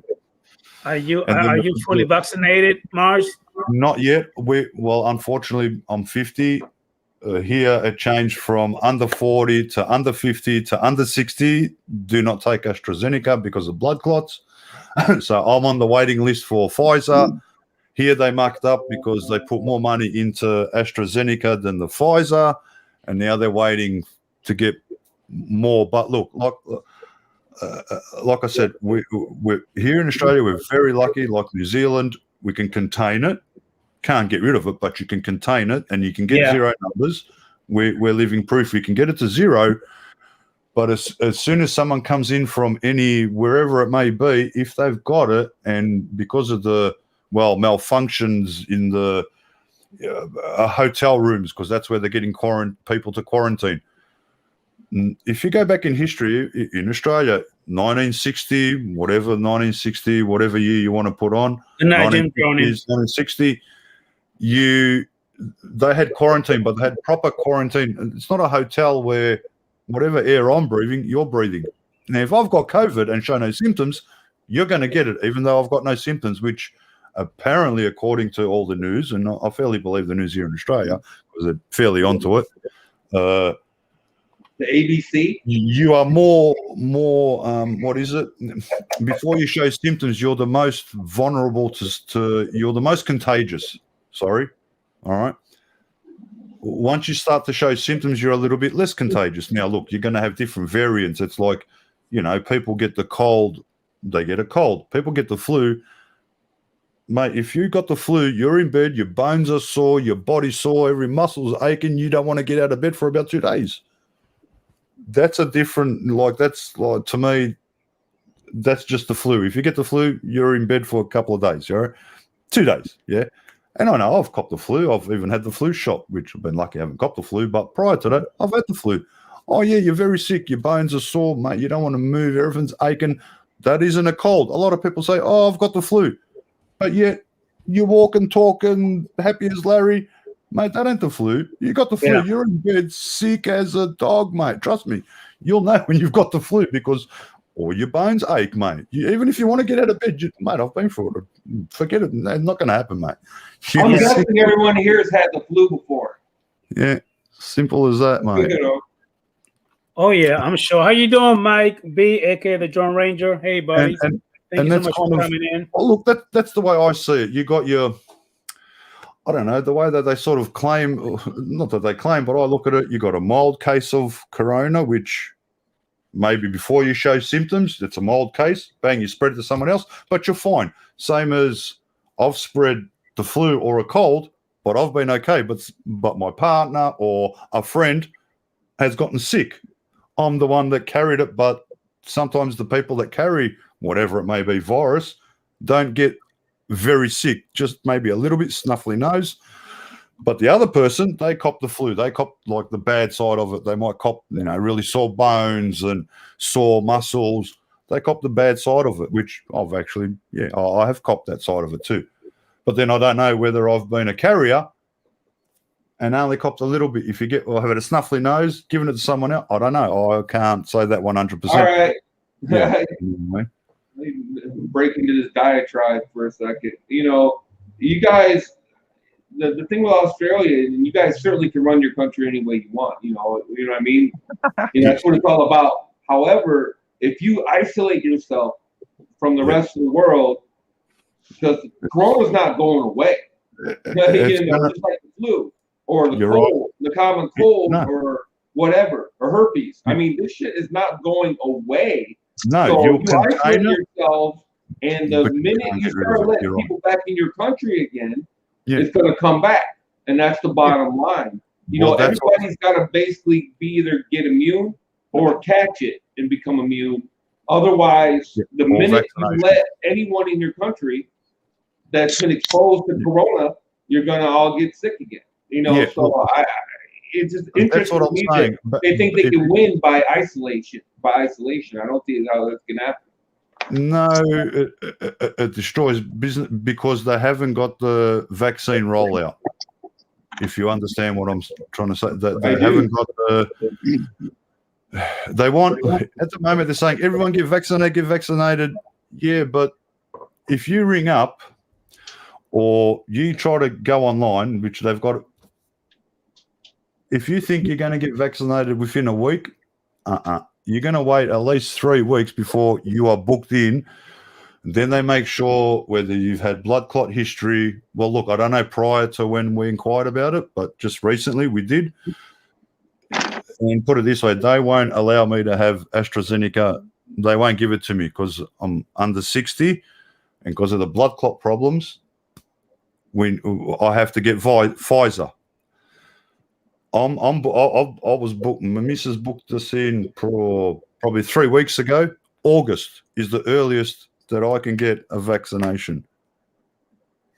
Are you fully vaccinated, Mars? Not yet. Unfortunately, I'm 50. Here it changed from under 40 to under 50 to under 60. Do not take AstraZeneca because of blood clots. So I'm on the waiting list for Pfizer. Here they mucked up because they put more money into AstraZeneca than the Pfizer, and now they're waiting to get more. But look, like I said, we're here in Australia. We're very lucky. Like New Zealand, we can contain it. Can't get rid of it, but you can contain it, and you can get zero numbers. We're living proof. We can get it to zero. But as soon as someone comes in from wherever it may be, if they've got it, and because of the malfunctions in the hotel rooms, because that's where they're getting people to quarantine. If you go back in history in Australia, 1960, whatever year you want to put on, 1960, they had quarantine, but they had proper quarantine. It's not a hotel where whatever air I'm breathing, you're breathing. Now, if I've got COVID and show no symptoms, you're going to get it, even though I've got no symptoms, which apparently, according to all the news, and I fairly believe the news here in Australia, because they're fairly onto it, the ABC? You are more. What is it? Before you show symptoms, you're the most vulnerable to. You're the most contagious. Sorry. All right. Once you start to show symptoms, you're a little bit less contagious. Now, look, you're going to have different variants. It's like, people get the cold, they get a cold. People get the flu. Mate, if you got the flu, you're in bed, your bones are sore, your body's sore, every muscle's aching, you don't want to get out of bed for about 2 days. That's a different, to me, that's just the flu. If you get the flu, you're in bed for a couple of days, 2 days, yeah? And I know I've copped the flu. I've even had the flu shot, which I've been lucky I haven't copped the flu. But prior to that, I've had the flu. Oh, yeah, you're very sick. Your bones are sore, mate. You don't want to move. Everything's aching. That isn't a cold. A lot of people say, oh, I've got the flu. But yet you're walking, talking, happy as Larry. Mate, that ain't the flu. You got the flu. Yeah. You're in bed sick as a dog, mate. Trust me. You'll know when you've got the flu because all your bones ache, mate. Even if you want to get out of bed, mate, I've been through it. Forget it. It's not going to happen, mate. I'm guessing everyone here has had the flu before. Yeah, simple as that, mate. Oh, yeah, I'm sure. How you doing, Mike B, a.k.a. the Drone Ranger? Hey, buddy. Thank you so much for coming in. Oh, look, that's the way I see it. You got your, I don't know, the way that they sort of claim, not that they claim, but I look at it, you got a mild case of corona, which maybe before you show symptoms, it's a mild case. Bang, you spread it to someone else, but you're fine. Same as I've spread the flu or a cold, but I've been okay. But my partner or a friend has gotten sick. I'm the one that carried it, but sometimes the people that carry whatever it may be virus don't get very sick, just maybe a little bit snuffly nose. But the other person, they cop the flu. They cop like the bad side of it. They might cop, really sore bones and sore muscles. They cop the bad side of it, which I've actually, I have copped that side of it too. But then I don't know whether I've been a carrier and only copped a little bit. If you have had a snuffly nose, giving it to someone else, I don't know. I can't say that 100%. All right. Yeah. Break into this diatribe for a second. You guys, the thing with Australia, you guys certainly can run your country any way you want. You know what I mean? That's what it's all about. However, if you isolate yourself from the rest of the world, because Corona's not going away, just like the flu or the cold, the common cold, or whatever, or herpes. I mean, this shit is not going away. No, so you isolate yourself, and the minute you start letting people back in your country again, it's going to come back, and that's the bottom line. Everybody's got to basically either get immune or catch it and become immune. Otherwise, the minute you let anyone in your country that's been exposed to Corona, you're going to all get sick again. It's just interesting to me that they think they can win by isolation. I don't see how that's going to happen. No, it destroys business because they haven't got the vaccine rollout. If you understand what I'm trying to say, they haven't got the. They want at the moment they're saying everyone get vaccinated. Yeah, but if you ring up or you try to go online, which they've got. If you think you're going to get vaccinated within a week, you're going to wait at least 3 weeks before you are booked in Then they make sure whether you've had blood clot history. Well, look, I don't know prior to when we inquired about it, but just recently we did. And put it this way, they won't allow me to have AstraZeneca. They won't give it to me because I'm under 60, and because of the blood clot problems, I have to get Pfizer. I was booked. My missus booked us in probably 3 weeks ago. August is the earliest that I can get a vaccination.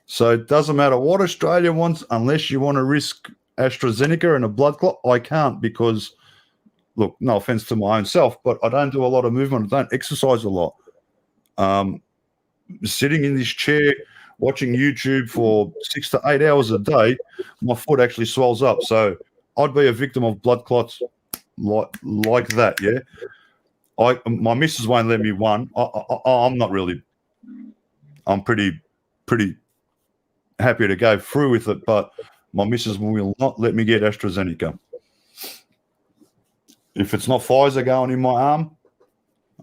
So it doesn't matter what Australia wants, unless you want to risk AstraZeneca and a blood clot. I can't because, look, no offense to my own self, but I don't do a lot of movement. I don't exercise a lot. Sitting in this chair, watching YouTube for 6 to 8 hours a day, my foot actually swells up. So I'd be a victim of blood clots like that, yeah? My missus won't let me one. I'm not really. I'm pretty happy to go through with it, but my missus will not let me get AstraZeneca. If it's not Pfizer going in my arm,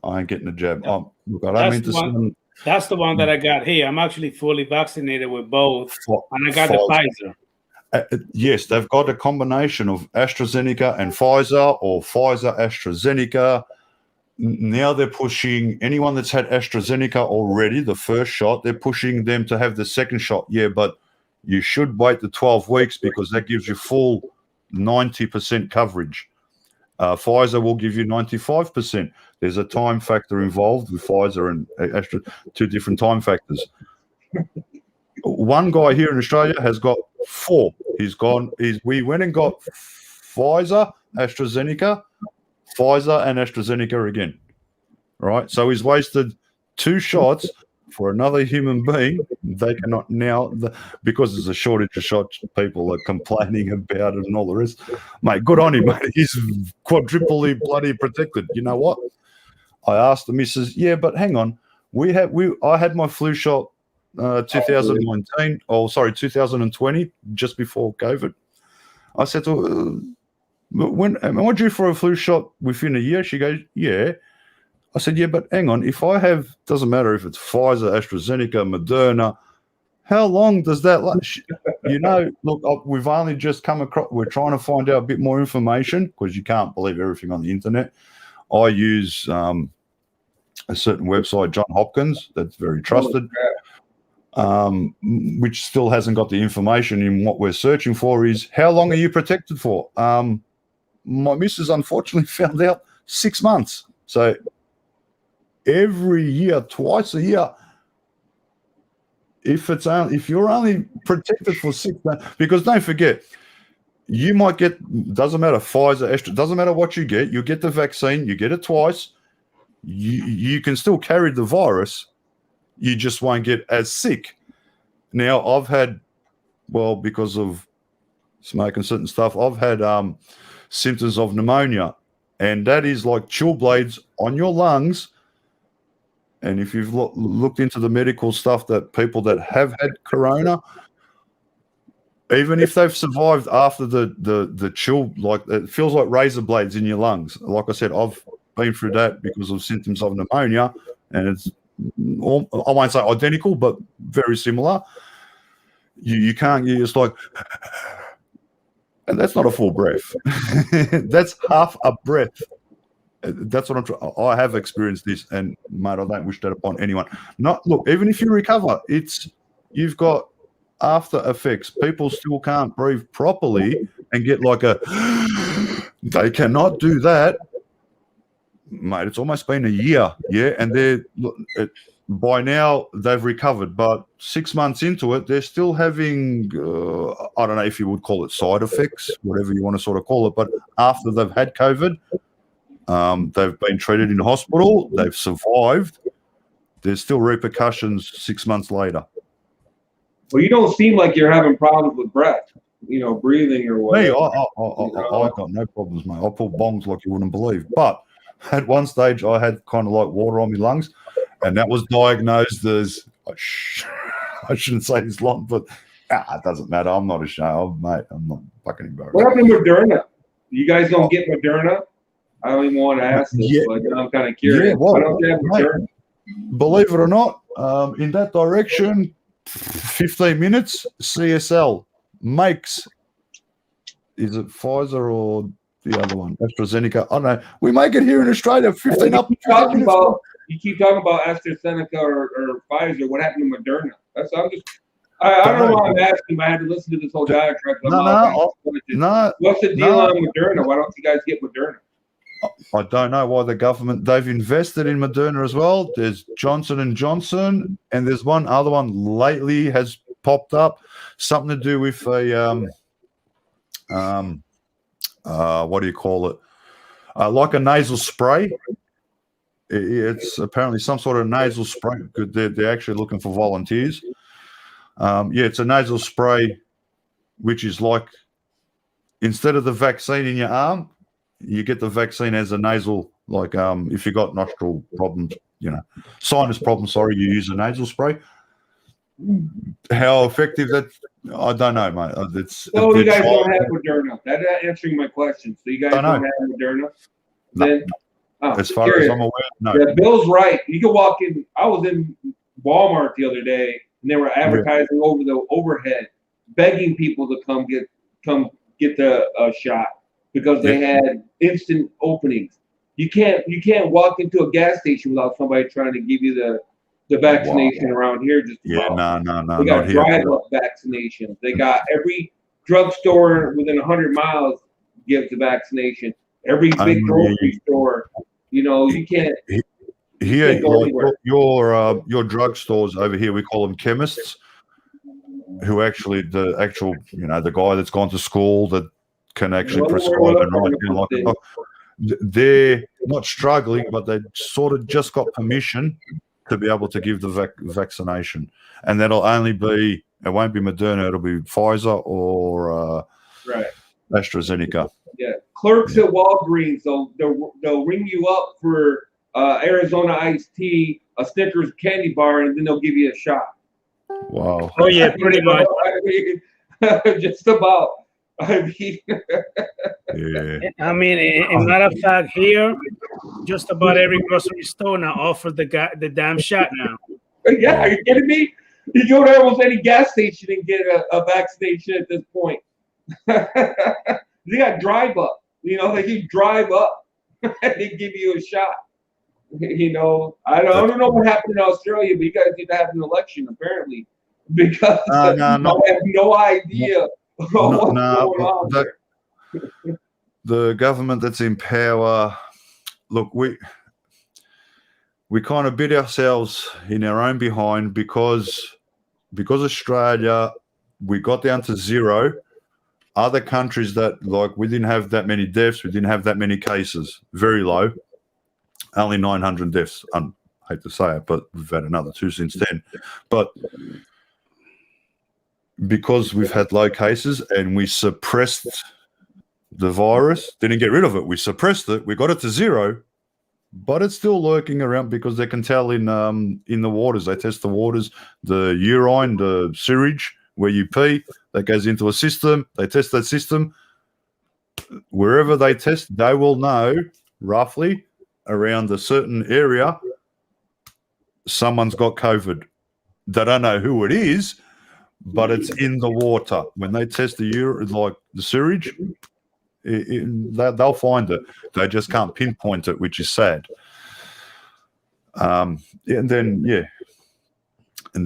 I ain't getting a jab. Look, I don't mean to. That's the one that I got here. I'm actually fully vaccinated with both, and I got the Pfizer. Yes, they've got a combination of AstraZeneca and Pfizer, or Pfizer AstraZeneca. Now they're pushing anyone that's had AstraZeneca already, the first shot, they're pushing them to have the second shot. Yeah, but you should wait the 12 weeks because that gives you full 90% coverage. Pfizer will give you 95%. There's a time factor involved with Pfizer and Astra, 2 different time factors. One guy here in Australia has got 4. We went and got Pfizer, AstraZeneca, Pfizer and AstraZeneca again, right? So he's wasted 2 shots for another human being. They cannot now, because there's a shortage of shots, people are complaining about it and all the rest. Mate, good on him, mate. He's quadruply bloody protected. You know what? I asked the missus, yeah, but hang on. I had my flu shot 2020, just before COVID. I said to her, am I due for a flu shot within a year? She goes, yeah. I said, yeah, but hang on. If I have, doesn't matter if it's Pfizer, AstraZeneca, Moderna, how long does that last? You know, look, we've only just come across, we're trying to find out a bit more information because you can't believe everything on the internet. I use a certain website, John Hopkins, that's very trusted, which still hasn't got the information in what we're searching for is how long are you protected for? My missus unfortunately found out 6 months. So every year, twice a year, if you're only protected for 6 months, because don't forget, you might get, doesn't matter, Pfizer, doesn't matter what you get the vaccine, you get it twice, you can still carry the virus, you just won't get as sick. Now, I've had, well, because of smoking certain stuff, I've had symptoms of pneumonia, and that is like chill blades on your lungs. And if you've looked into the medical stuff, that people that have had corona, even if they've survived after the chill, like it feels like razor blades in your lungs. Like I said, I've been through that because of symptoms of pneumonia, and it's, I won't say identical, but very similar. You can't, you're just like, and that's not a full breath. That's half a breath. That's what I have experienced this, and mate, I don't wish that upon anyone. Look, even if you recover, you've got after effects. People still can't breathe properly and get like they cannot do that. Mate, it's almost been a year, yeah, and by now they've recovered, but 6 months into it, they're still having, I don't know if you would call it side effects, whatever you want to sort of call it, but after they've had COVID, they've been treated in hospital, they've survived, there's still repercussions 6 months later. Well, you don't seem like you're having problems with breath, breathing or whatever. Me, I got no problems, mate. I pull bongs like you wouldn't believe, but at one stage I had kind of like water on my lungs, and that was diagnosed as, I shouldn't say this long, but it doesn't matter. I'm not ashamed, mate. I'm not fucking embarrassed. What happened to Moderna? You guys don't get Moderna? I don't even want to ask this, but I'm kind of curious. Yeah, well, why don't you have Moderna? Believe it or not, In that direction, 15 minutes. CSL makes. Is it Pfizer or the other one, AstraZeneca? I don't know. We make it here in Australia. 15 You up. keep 15 talking minutes. about AstraZeneca or Pfizer. What happened to Moderna? I'm just. I don't know why I'm asking, but I had to listen to this whole diatribe. No. What's the deal on Moderna? Why don't you guys get Moderna? I don't know why the government, they've invested in Moderna as well. There's Johnson & Johnson, and there's one other one lately has popped up, something to do with a what do you call it? Like a nasal spray. It's apparently some sort of nasal spray. They're actually looking for volunteers. It's a nasal spray, which is like, instead of the vaccine in your arm, you get the vaccine as a nasal, like if you got nostril problems, sinus problems, sorry, you use a nasal spray. How effective that, I don't know, mate. So you guys don't have Moderna. That's answering my question. So you guys don't have Moderna? Then, as far as I'm aware, no. Yeah, Bill's right. You can walk in. I was in Walmart the other day, and they were advertising over the overhead, begging people to come get the shot because they had instant openings. You can't walk into a gas station without somebody trying to give you the vaccination around here. Just no. They got drive-up vaccinations. They got every drugstore within 100 miles gives the vaccination. Every big grocery store, you can't. Here, like your drugstores over here, we call them chemists, who actually the guy that's gone to school that can actually prescribe and write down like a doc. They're not struggling, but they sort of just got permission to be able to give the vaccination, and that'll only be, it won't be Moderna, it'll be Pfizer or AstraZeneca. Yeah, clerks at Walgreens, they'll ring you up for Arizona iced tea, a Snickers candy bar, and then they'll give you a shot. Wow. Oh yeah, pretty much. Just about. Yeah. I mean, in matter of fact, here, just about every grocery store now offers the damn shot now. Yeah, are you kidding me? You go to almost any gas station and get a vaccination at this point. They got drive up. They can drive up and they give you a shot. I don't know what happened in Australia, but you guys need to have an election apparently because I have no idea. The government that's in power, look, we kind of bit ourselves in our own behind because Australia, we got down to zero. Other countries that, like, we didn't have that many deaths, we didn't have that many cases, very low, only 900 deaths. I hate to say it, but we've had another 2 since then. But because we've had low cases and we suppressed the virus, didn't get rid of it, we suppressed it, we got it to zero, but it's still lurking around because they can tell in the waters. They test the waters, the urine, the sewage, where you pee, that goes into a system. They test that system. Wherever they test, they will know roughly around a certain area someone's got COVID. They don't know who it is, but it's in the water. When they test the sewage, they'll find it. They just can't pinpoint it, which is sad. And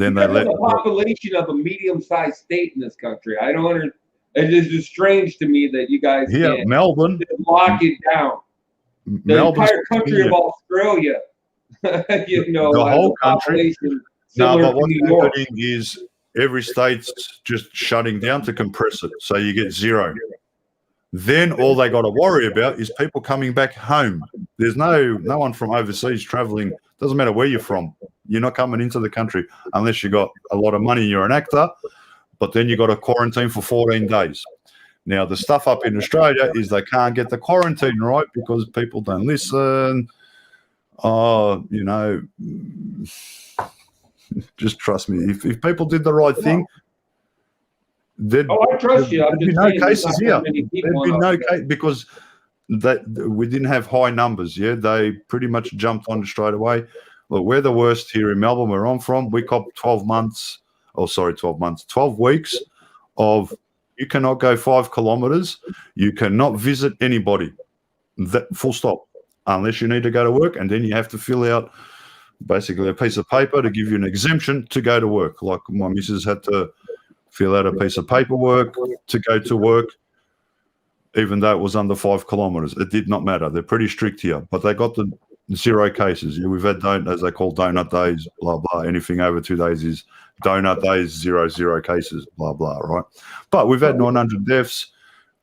then they let the population of a medium-sized state in this country. I don't understand. It is just strange to me that you guys can't Melbourne lock it down. The entire country of Australia, the whole country. No, but what's happening is every state's just shutting down to compress it, so you get zero. Then all they got to worry about is people coming back home. There's no one from overseas traveling. Doesn't matter where you're from. You're not coming into the country unless you got a lot of money and you're an actor, but then you got to quarantine for 14 days. Now, the stuff up in Australia is they can't get the quarantine right because people don't listen. Just trust me. If people did the right thing, I trust you. There'd be no cases here. There'd be no case because we didn't have high numbers. Yeah, they pretty much jumped on it straight away. Look, we're the worst here in Melbourne, where I'm from. We copped 12 weeks of you cannot go 5 kilometres. You cannot visit anybody. That full stop, unless you need to go to work, and then you have to fill out basically a piece of paper to give you an exemption to go to work. Like my missus had to fill out a piece of paperwork to go to work, even though it was under 5 kilometres. It did not matter. They're pretty strict here, but they got the 0 cases. We've had as they call donut days, blah blah. Anything over 2 days is donut days, 0 cases, blah blah. Right, but we've had 900 deaths.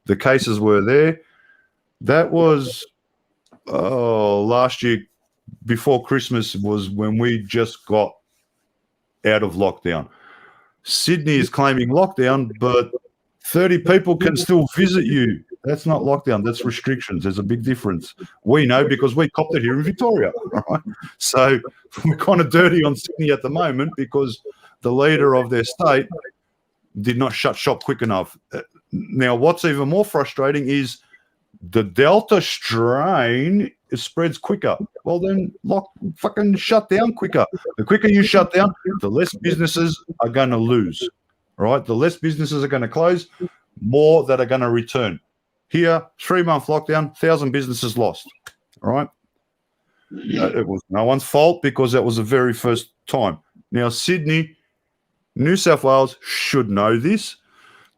The cases were there. That was last year. Before Christmas was when we just got out of lockdown. Sydney is claiming lockdown, but 30 people can still visit you. That's not lockdown. That's restrictions. There's a big difference. We know because we copped it here in Victoria. Right? So we're kind of dirty on Sydney at the moment because the leader of their state did not shut shop quick enough. Now, what's even more frustrating is the Delta strain spreads quicker. Well, then fucking shut down quicker. The quicker you shut down, the less businesses are going to lose, right? The less businesses are going to close, more that are going to return. Here, 3-month lockdown, 1,000 businesses lost, right? It was no one's fault because that was the very first time. Now, Sydney, New South Wales should know this.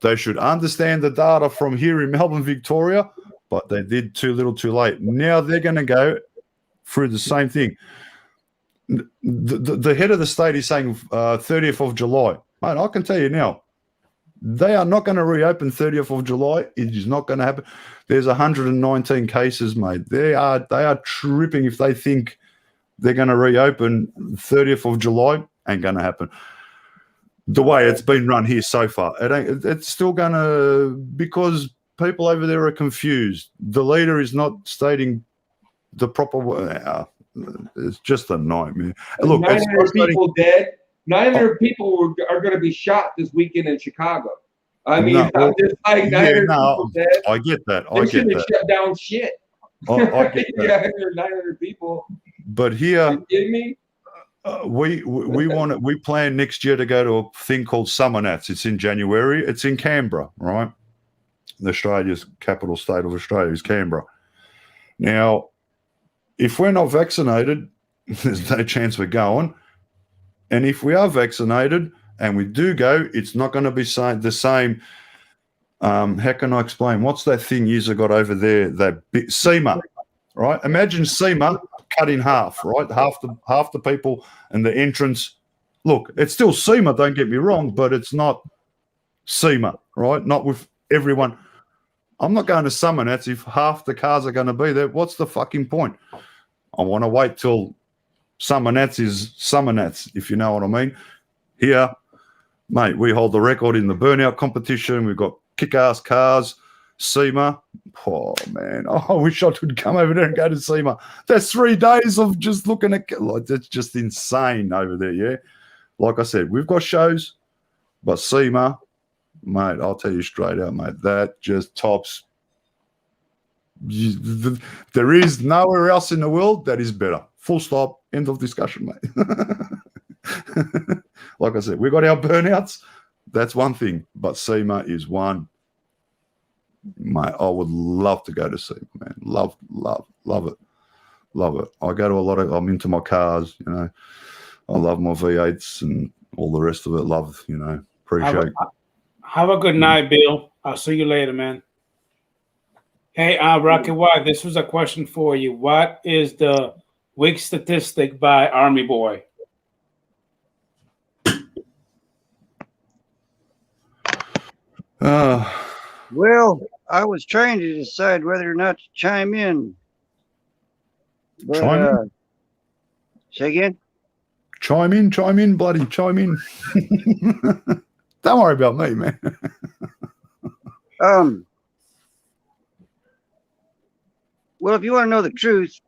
They should understand the data from here in Melbourne, Victoria, but they did too little too late. Now they're going to go through the same thing. The head of the state is saying 30th of July. Mate, I can tell you now, they are not going to reopen 30th of July. It is not going to happen. There's 119 cases, mate. They are tripping if they think they're going to reopen 30th of July. Ain't going to happen. The way it's been run here so far, it's still going to, because people over there are confused. The leader is not stating the proper way. It's just a nightmare. Look, 900 people dead. 900 people are going to be shot this weekend in Chicago. I mean, I'm just like 900 people dead. I get that. They should have shut down shit. I get that. 900 people. But here, are you kidding me? We plan next year to go to a thing called Summer Nats. It's in January. It's in Canberra, right? Australia's capital state of Australia is Canberra. Now, if we're not vaccinated, there's no chance we're going. And if we are vaccinated and we do go, it's not going to be the same. How can I explain? What's that thing you got over there? That SEMA, right? Imagine SEMA cut in half, right? Half the people and the entrance. Look, it's still SEMA, don't get me wrong, but it's not SEMA, right? Not with everyone. I'm not going to Summer Nats if half the cars are going to be there. What's the fucking point? I want to wait till Summer Nats is Summer Nats, if you know what I mean. Here, mate, we hold the record in the burnout competition. We've got kick-ass cars. SEMA. Oh, man. I wish I could come over there and go to SEMA. That's 3 days of just looking at, like, that's just insane over there, yeah? Like I said, we've got shows, but SEMA, mate, I'll tell you straight out, mate, that just tops. There is nowhere else in the world that is better. Full stop. End of discussion, mate. Like I said, we got our burnouts. That's one thing, but SEMA is one. Mate, I would love to go to SEMA, man. Love it. I go to a lot of, I'm into my cars, you know. I love my V8s and all the rest of it. Love, you know, appreciate. Have a good night, Bill. I'll see you later, man. Hey, Rocky White, this was a question for you. What is the weak statistic by Army Boy? Well, I was trying to decide whether or not to chime in. But, chime in? Say again? Chime in, bloody chime in. Don't worry about me, man. Well, if you want to know the truth,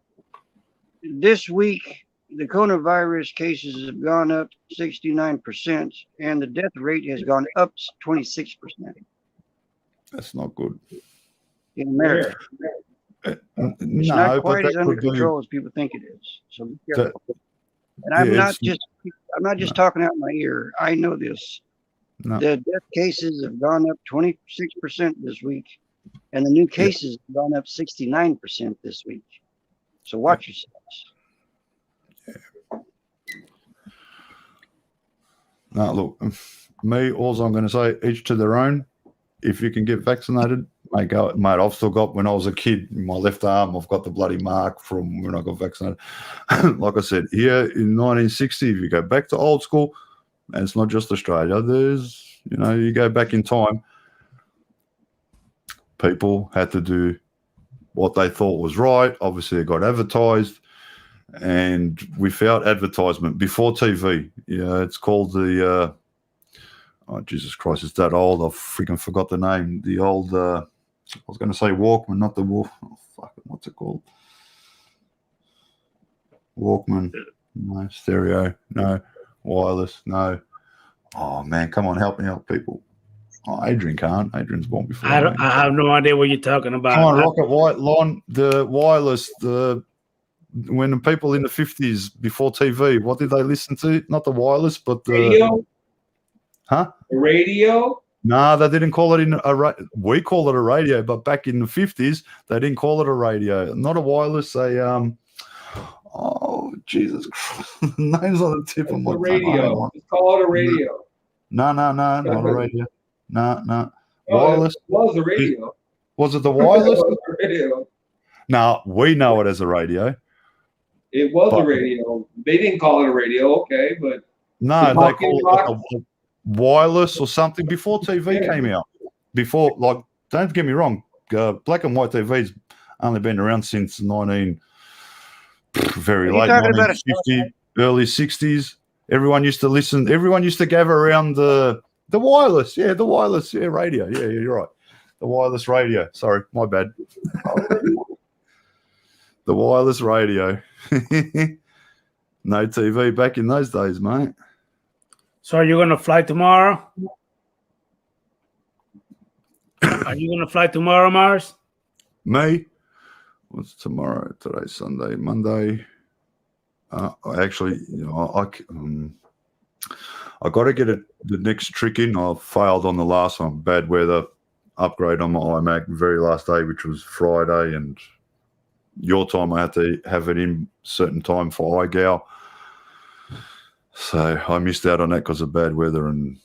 this week the coronavirus cases have gone up 69% and the death rate has gone up 26%. That's not good. In America. It's not quite as under control as people think it is. So be careful. And I'm Yeah, not it's- just talking out my ear. I know this. No. The death cases have gone up 26% this week, and the new cases have gone up 69% this week. So watch yourselves. No, look, me, all I'm going to say, each to their own. If you can get vaccinated, mate, go. Mate, I've still got, when I was a kid, in my left arm, I've got the bloody mark from when I got vaccinated. Like I said, here in 1960, if you go back to old school, and it's not just Australia, there's, you go back in time, people had to do what they thought was right. Obviously, it got advertised. And without advertisement, before TV, it's called the, oh, Jesus Christ, it's that old. I freaking forgot the name. The old, I was going to say Walkman, not the Walk. Oh, fuck it, what's it called? Walkman, no. Stereo, no. Wireless, no. Oh, man, come on, help me out, people. Oh, Adrian can't. Adrian's born before. I have no idea what you're talking about. Come on, Rocket White Line, the wireless, when the people in the 50s before TV, what did they listen to? Not the wireless, but the Radio? Huh? The radio? No, they didn't call it we call it a radio, but back in the 50s, they didn't call it a radio. Not a wireless, oh, Jesus Christ. Name's on the tip of my tongue. Radio. Just call it a radio. No, not a radio. No. Oh, Wireless. it was a radio. Was it the wireless? It was a radio. No, we know it as a radio. It was a radio. They didn't call it a radio, okay, but No, they call it like a wireless or something before TV came out. Before, like, don't get me wrong, black and white TV's only been around since very late 1950s, early 60s. Everyone used to listen. Everyone used to gather around the wireless. Yeah, the wireless. Yeah, radio. Yeah, you're right. The wireless radio. Sorry, my bad. The wireless radio. No TV back in those days, mate. So are you going to fly tomorrow? Are you going to fly tomorrow, Mars? Me? What's tomorrow? Today's Sunday, Monday. I actually, I got to get the next trick in. I failed on the last one. Bad weather, upgrade on my iMac, very last day, which was Friday, and your time I had to have it in certain time for iGal. So I missed out on that because of bad weather, and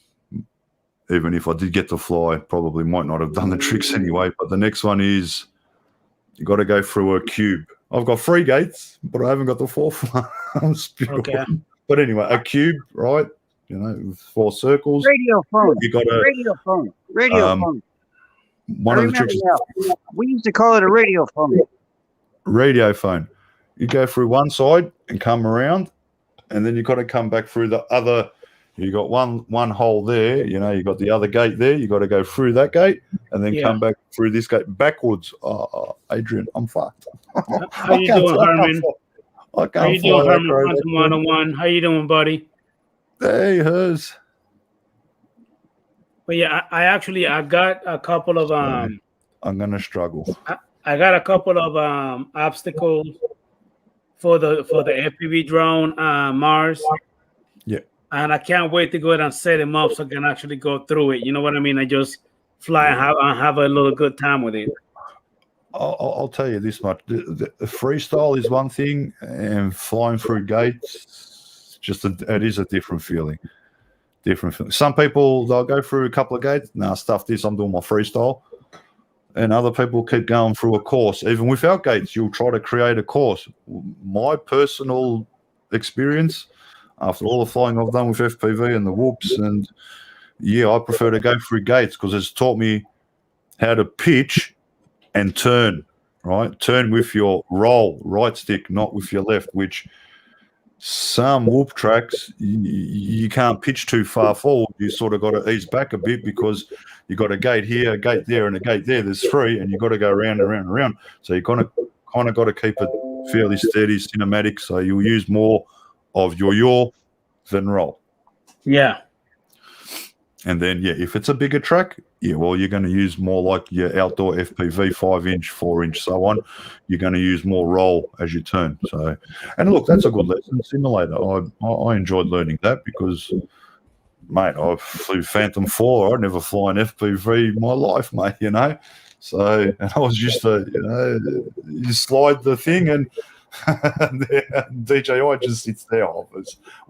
even if I did get to fly, probably might not have done the tricks anyway. But the next one is you got to go through a cube. I've got 3 gates, but I haven't got the 4th one. I'm spewing. Okay. But anyway, a cube, right? With 4 circles. Radio phone. You got a radio phone. Radio phone. One I of the remember tricks. now. We used to call it a radio phone. Radio phone. You go through one side and come around, and then you got to come back through the other. You got one hole there. You got the other gate there. You got to go through that gate and then come back through this gate backwards. Adrian, I'm fucked. How you doing, Herman? I can't How you doing, Herman? 101. How you doing, buddy? Hey, hers. But yeah, I got a couple of I'm gonna struggle. I got a couple of obstacles for the FPV drone Mars. Yeah. And I can't wait to go ahead and set them up so I can actually go through it. You know what I mean? I just fly and have a little good time with it. I'll tell you this much: the freestyle is one thing, and flying through gates, it is a different feeling. Different feeling. Some people, they'll go through a couple of gates. Nah, stuff this. I'm doing my freestyle. And other people keep going through a course. Even without gates, you'll try to create a course. My personal experience, after all the flying I've done with FPV and the whoops, and I prefer to go through gates because it's taught me how to pitch and turn, right? Turn with your right stick, not with your left, which some whoop tracks, you can't pitch too far forward. You sort of got to ease back a bit because you got a gate here, a gate there, and a gate there. There's 3, and you got to go around and around and around. So you kind of got to keep it fairly steady, cinematic. So you'll use more of your than roll. Yeah. And then, yeah, if it's a bigger track, yeah, well, you're going to use more like your outdoor FPV 5-inch, 4-inch, so on. You're going to use more roll as you turn. So, and look, that's a good lesson simulator. I enjoyed learning that because, mate, I flew Phantom 4. I never fly an FPV in my life, mate, you know. So, and I was used to, you know, you slide the thing and DJI just sits there,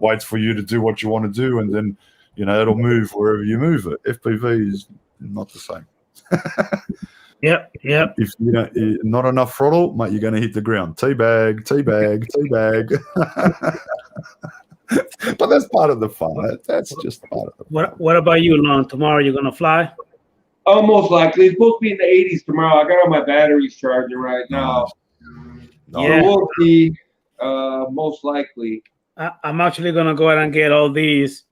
waits for you to do what you want to do, and then, you know, it'll move wherever you move it. FPV is not the same. Yep. If you don't, not enough throttle, mate, you're going to hit the ground. Teabag. But that's part of the fun. That's just part of the fun. What about you, Lon? Tomorrow you're gonna fly? Oh, most likely. It's supposed to be in the 80s tomorrow. I got all my batteries charging right now. Yeah. So we'll see. Most likely. I'm actually gonna go ahead and get all these,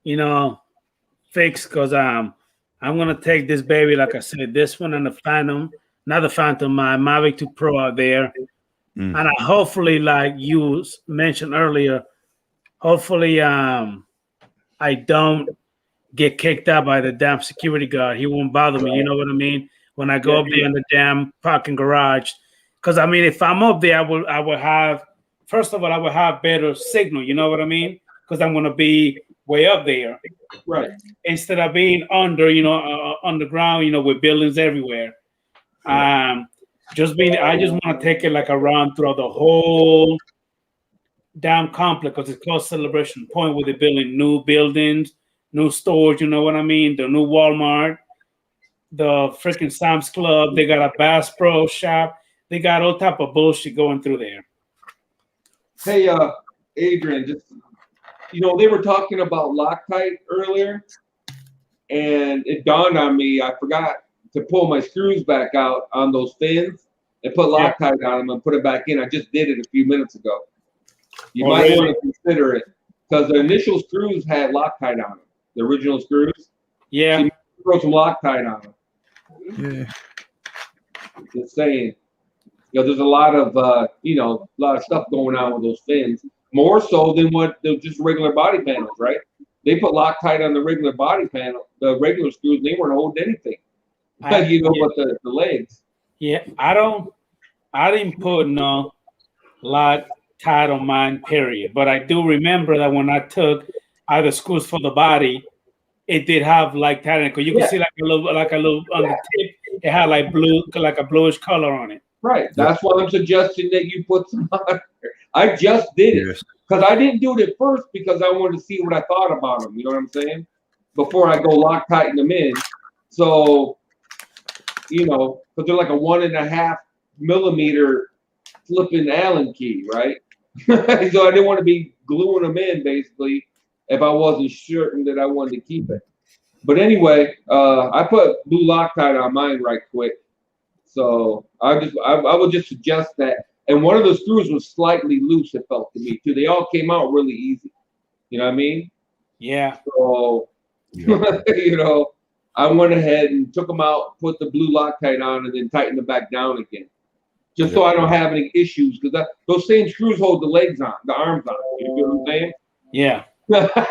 you know, fixed because I'm gonna take this baby, like I said, this one and the Phantom, not the Phantom, my Mavic 2 Pro out there, and I hopefully, like you mentioned earlier, hopefully I don't get kicked out by the damn security guard. He won't bother me. You know what I mean? When I go up there in the damn parking garage, because I mean, if I'm up there, I will have. First of all, I will have better signal. You know what I mean? Because I'm gonna be way up there, right? Instead of being under, you know, underground, you know, with buildings everywhere. I just want to take it like around throughout the whole damn complex because it's called Celebration Point, where they're building new buildings, new stores, you know what I mean? The new Walmart, the freaking Sam's Club, they got a Bass Pro shop, they got all type of bullshit going through there. Hey, Adrian, just, you know, they were talking about Loctite earlier, and it dawned on me, I forgot to pull my screws back out on those fins and put Loctite on them and put it back in. I just did it a few minutes ago. You might want to consider it because the initial screws had Loctite on them. The original screws. Yeah. So you throw some Loctite on them. Yeah. Just saying. You know, there's a lot of you know, a lot of stuff going on with those fins. More so than what the just regular body panels, right? They put Loctite on the regular body panel, the regular screws, and they weren't holding anything. You know, but the legs. Yeah, I didn't put no Loctite on mine, period. But I do remember that when I took either screws for the body, it did have like Loctite. Because you can see like a little on the tip, it had like blue, like a bluish color on it. Right. That's why I'm suggesting that you put some on there. I just did it because I didn't do it at first because I wanted to see what I thought about them. You know what I'm saying? Before I go Loctite them in. So, you know, because they're like a 1.5 millimeter flipping Allen key, right? So I didn't want to be gluing them in basically if I wasn't certain that I wanted to keep it. But anyway, I put blue Loctite on mine right quick. So I would just suggest that. And one of the screws was slightly loose, it felt to me too. They all came out really easy. You know what I mean? Yeah. So, you know, I went ahead and took them out, put the blue Loctite on, and then tightened them back down again. Just so I don't have any issues. Because those same screws hold the legs on, the arms on. You know what I'm saying? Yeah.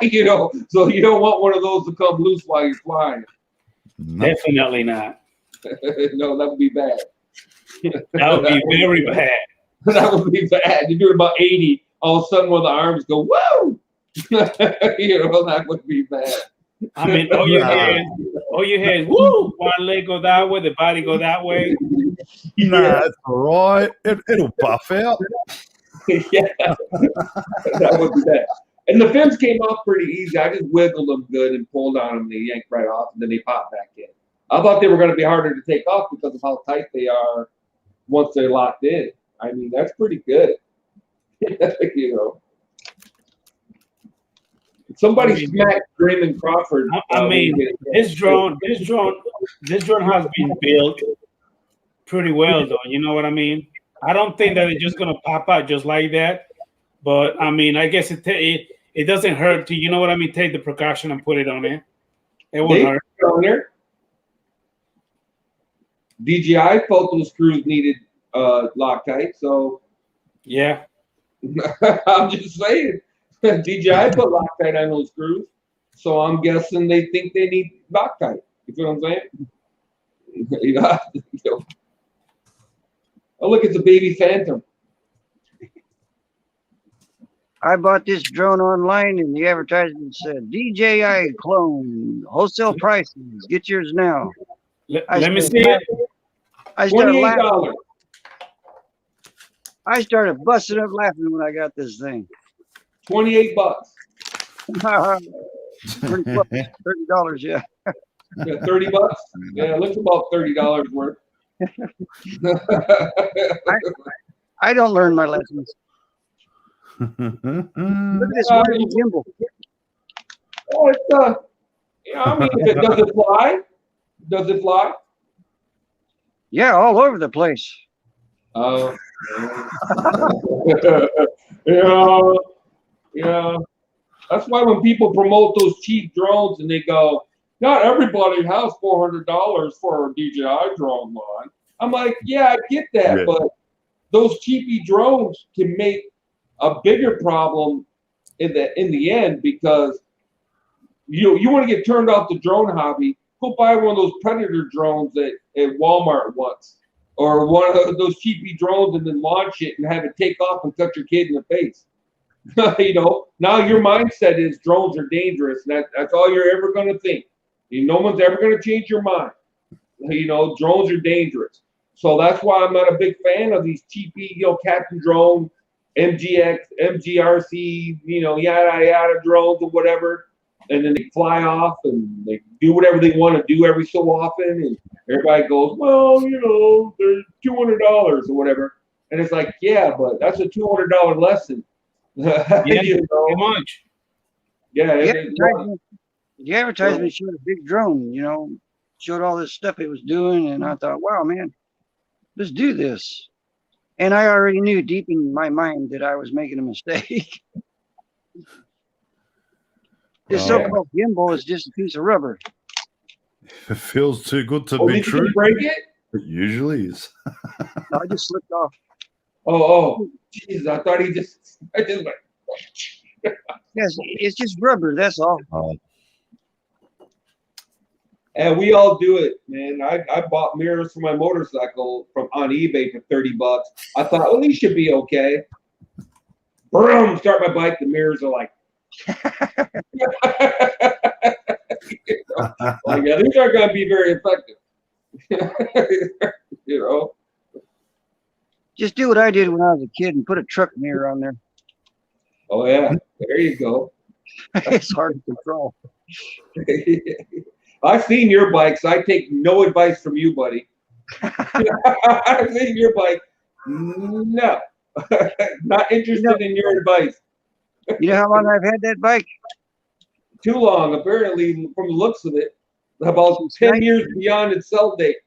You know, so you don't want one of those to come loose while you're flying. Definitely not. No, that would be bad. That would be very bad. That would be bad. You do it about 80, all of a sudden when the arms go, whoa! You know, that would be bad. I mean, all you hear is, woo! One leg go that way, the body go that way. Nah, that's all right. It'll buff out. Yeah. That would be bad. And the fins came off pretty easy. I just wiggled them good and pulled on them and they yanked right off and then they popped back in. I thought they were going to be harder to take off because of how tight they are once they're locked in. I mean, that's pretty good. You know. Somebody smacked Raymond Crawford. I mean, this drone has been built pretty well, though. You know what I mean? I don't think that it's just gonna pop out just like that. But I mean, I guess it doesn't hurt to, you know what I mean? Take the precaution and put it on there. It won't hurt. On there. DJI felt those screws needed Loctite, so yeah. I'm just saying. DJI put Loctite on those screws. So I'm guessing they think they need Loctite. You feel what I'm saying? Yeah. Oh, look, it's a baby phantom. I bought this drone online, and the advertisement said DJI clone, wholesale prices. Get yours now. Let me see it. I started $28. laughing. I started busting up laughing when I got this thing. $28. $30, yeah. Yeah, $30. Yeah, it looks about $30 worth. I don't learn my lessons. Look at this wonderful gimbal. Oh, it's I mean, if it doesn't fly, does it fly? Yeah, all over the place. Yeah. Yeah. That's why when people promote those cheap drones and they go, not everybody has $400 for a DJI drone line. I'm like, yeah, I get that, Yeah. but those cheapy drones can make a bigger problem in the end, because you want to get turned off the drone hobby. Go buy one of those Predator drones at Walmart once, or one of those cheapy drones, and then launch it and have it take off and cut your kid in the face. Now your mindset is drones are dangerous, and that's all you're ever going to think. No one's ever going to change your mind. Drones are dangerous. So that's why I'm not a big fan of these cheapy, Captain Drone, MGX, MGRC, yada yada drones or whatever. And then they fly off and they do whatever they want to do every so often. And everybody goes, well, there's $200 or whatever. And it's like, yeah, but that's a $200 lesson. Yeah, how much? Yeah, the advertisement showed a big drone, showed all this stuff it was doing. And I thought, wow, man, let's do this. And I already knew deep in my mind that I was making a mistake. This so-called gimbal is just a piece of rubber. It feels too good to be did true. You break it? It usually is. No, I just slipped off. Oh, Jesus! I thought I just like. Yes, it's just rubber. That's all. And we all do it, man. I bought mirrors for my motorcycle on eBay for $30. I thought, well, these should be okay. Boom! Start my bike. The mirrors are like. Like, yeah, these aren't going to be very effective. Just do what I did when I was a kid and put a truck mirror on there. Oh yeah, there you go. It's hard to control. I've seen your bikes. I take no advice from you, buddy. I've seen your bike. No, not interested in your advice. You know how long I've had that bike? Too long, apparently, from the looks of it. About 10 years beyond its sell date.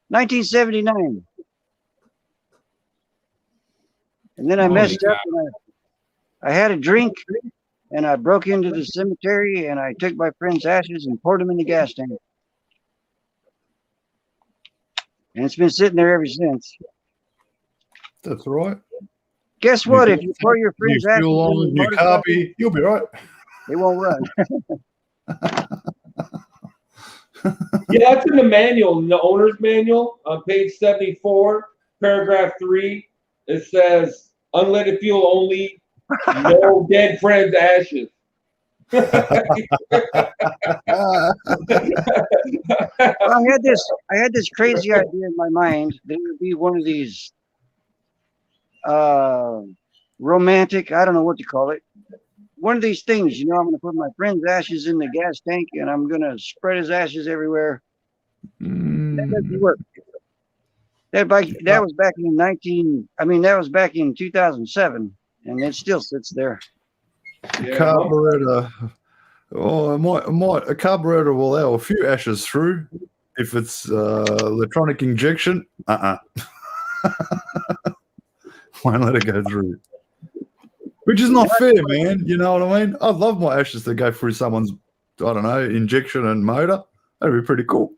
1979. And then I messed up and I had a drink and I broke into the cemetery and I took my friend's ashes and poured them in the gas tank. And it's been sitting there ever since. That's right. Guess what? If you pour your friend's ashes in your car, you'll be right. It won't run. Yeah, that's in the manual, in the owner's manual on page 74, paragraph 3. It says, unleaded fuel only, no dead friends' ashes. I had this crazy idea in my mind that it would be one of these romantic, I don't know what to call it. One of these things, I'm going to put my friend's ashes in the gas tank and I'm going to spread his ashes everywhere. That doesn't work. That was back in that was back in 2007 and it still sits there. Yeah. Carburetor. A carburetor will allow a few ashes through if it's electronic injection. Won't let it go through. Which is not fair, man. You know what I mean? I'd love my ashes to go through someone's, injection and motor. That'd be pretty cool.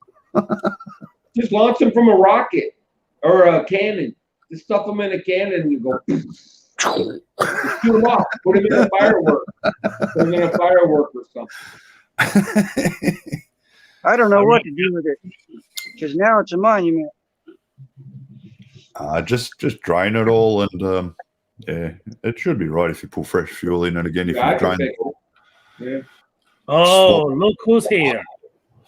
Just launch them from a rocket or a cannon. Just stuff them in a cannon and you go. Shoot him off. Put him in a firework. Put him in a firework or something. I don't know what to do with it because now it's a monument. Just drain it all, and yeah, it should be right if you put fresh fuel in. And again, if Yeah, I you can drain, fix it. Yeah. Oh, look who's here.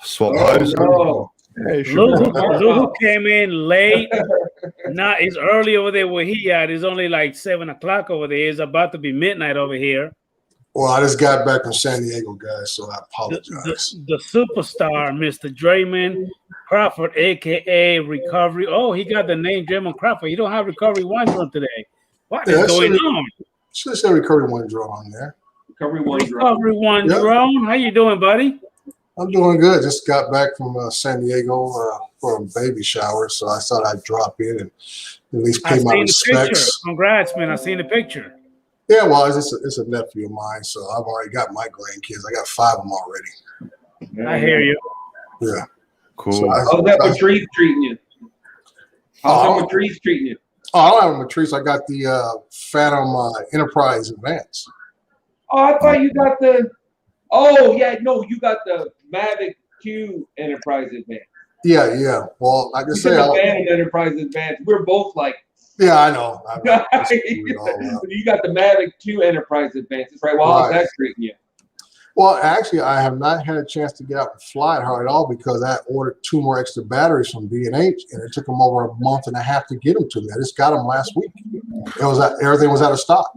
swap Oh, those. no. Yeah, it should Look, be who- right. look who came in late. Now it's early over there where he at. It's only like 7 o'clock over there. It's about to be midnight over here. Well, I just got back from San Diego, guys, so I The, apologize. the superstar, Mr. Draymond Crawford, aka Recovery. Oh, he got the name Draymond Crawford. You don't have Recovery One Drum today. What is Yeah, going so- on? Should say recovery one draw on there. Recovery one drone. Recovery One Yeah. Drone. How you doing, buddy? I'm doing good. Just got back from San Diego for a baby shower, so I thought I'd drop in and at least I pay my seen the picture. respects. Congrats, man. I seen the picture. Yeah, well, it's a nephew of mine, so I've already got my grandkids. I got 5 of them already. I hear you. Yeah. Cool. So I- How's that Patrice treating you? How's Oh. that Patrice treating you? Oh, I don't have a Matrice. I got the Phantom Enterprise Advance. Oh, I thought you got the. Oh yeah, no, you got the Mavic Q Enterprise Advance. Yeah. Well, like I You say, got the Phantom Enterprise Advance. We're both like. yeah, I know. Just screwed it all up. You got the Mavic Q Enterprise Advance. That's right. Well, how's Right. that treating you? Well, actually, I have not had a chance to get out and fly it hard at all because I ordered 2 more extra batteries from B&H, and it took them over a month and a half to get them to me. I just got them last week. Everything was out of stock.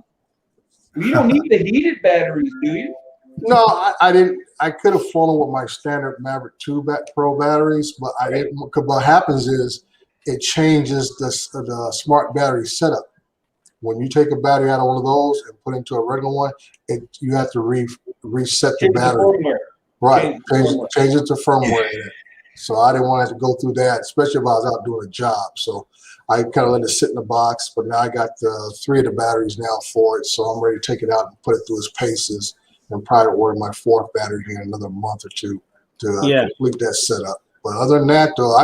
You don't need the heated batteries, do you? No, I didn't. I could have flown with my standard Maverick 2 Pro batteries, but I didn't. Because what happens is it changes the smart battery setup. When you take a battery out of one of those and put it into a regular one, you have to reset the Change the battery. firmware. Right, Change the change it to firmware. So I didn't want to have to go through that, especially if I was out doing a job. So I kind of let it sit in the box, but now I got 3 of the batteries now for it. So I'm ready to take it out and put it through its paces and probably order my 4th battery here in another month or 2 to complete that setup. But other than that, though,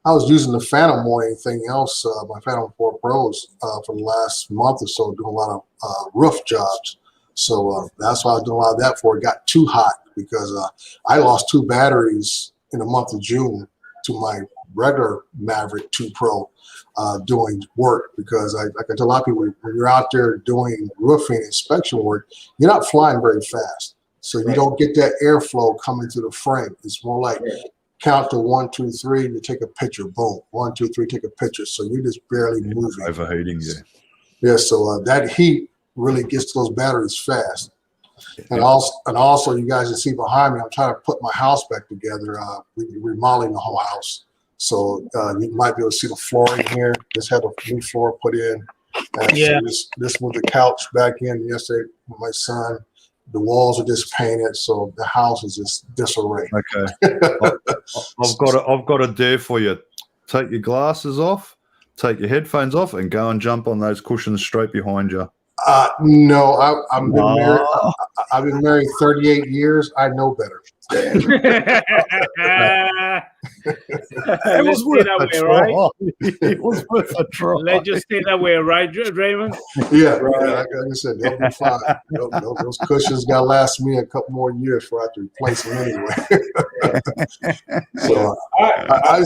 I was using the Phantom more than anything else, my Phantom 4 Pros for the last month or so, doing a lot of roof jobs. So that's why I was doing a lot of that for. It got too hot because I lost 2 batteries in the month of June to my regular Maverick 2 Pro doing work because like I tell a lot of people, when you're out there doing roofing inspection work, you're not flying very fast. So you don't get that airflow coming to the frame. It's more like count to 1, 2, 3, you take a picture, boom. 1, 2, 3, take a picture. So you're just barely moving. Overheating, yeah. Yeah, so that heat really gets to those batteries fast. And also, you guys can see behind me, I'm trying to put my house back together. We're remodeling the whole house. So you might be able to see the flooring here. Just had a new floor put in. And Yeah. so this moved the couch back in yesterday with my son. The walls are just painted, so the house is just disarray. Okay. I've got a dare for you. Take your glasses off, take your headphones off, and go and jump on those cushions straight behind you. No, I've been married 38 years. I know better. It was worth a try. It was worth a try. Let's just stay that way, right, Draymond? Yeah, like I said, they'll be fine. Those cushions got to last me a couple more years before I have to replace them anyway. So I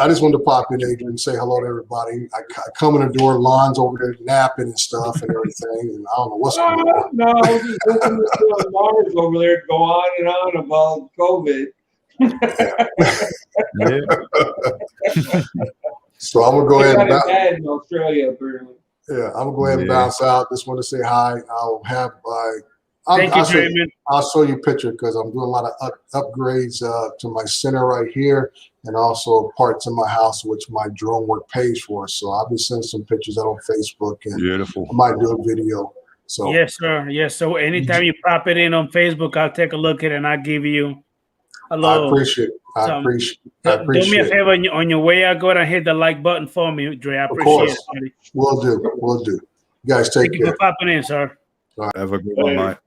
just wanted to pop in, Adrian, and say hello to everybody. I come in the door, Lon's over there napping and stuff and everything, and I don't know what's going on. No, I was just listening to Mars over there go on and on about COVID. Yeah. So I'm gonna go ahead and bad in Australia, apparently. yeah, I'm gonna go ahead and bounce out. Just want to say hi. I'll have Thank you, Draymond. I'll show you a picture because I'm doing a lot of upgrades to my center right here and also parts in my house which my drone work pays for. So I'll be sending some pictures out on Facebook and Beautiful. I might do a video. So Yes, sir. Yes. So anytime you pop it in on Facebook, I'll take a look at it and I'll give you a I little. appreciate it. I some- appreciate Do me a it. favor on your way out. Go ahead and hit the like button for me, Dre. I Of appreciate course. it, buddy. We'll do. We'll do. You guys take Thank you care. for popping in, sir. Have a good one, mate.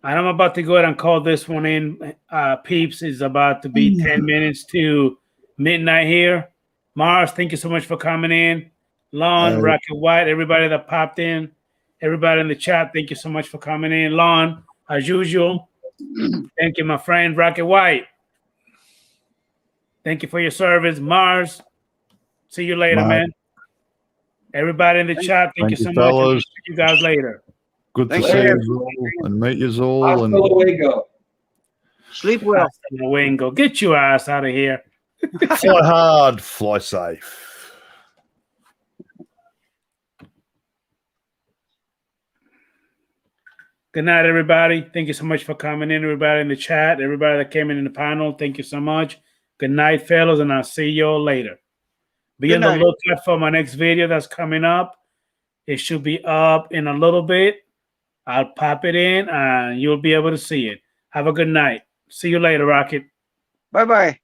And I'm about to go ahead and call this one in. Peeps is about to be 10 minutes to midnight here. Mars, thank you so much for coming in. Lon, Rocket White, everybody that popped in. Everybody in the chat, thank you so much for coming in. Lon, as usual, thank you, my friend. Rocket White, thank you for your service. Mars, see you later, Bye. man. Everybody in the chat, thank you so much. fellas. See you guys later. Good to Thank see you. you all and meet you all. Hasta And luego. Sleep well. Hasta luego. Get your ass out of here. fly hard, fly safe. Good night, everybody. Thank you so much for coming in. Everybody in the chat, everybody that came in the panel, thank you so much. Good night, fellas, and I'll see you all later. Be Good on the night. lookout for my next video that's coming up. It should be up in a little bit. I'll pop it in and you'll be able to see it. Have a good night. See you later, Rocket. Bye bye.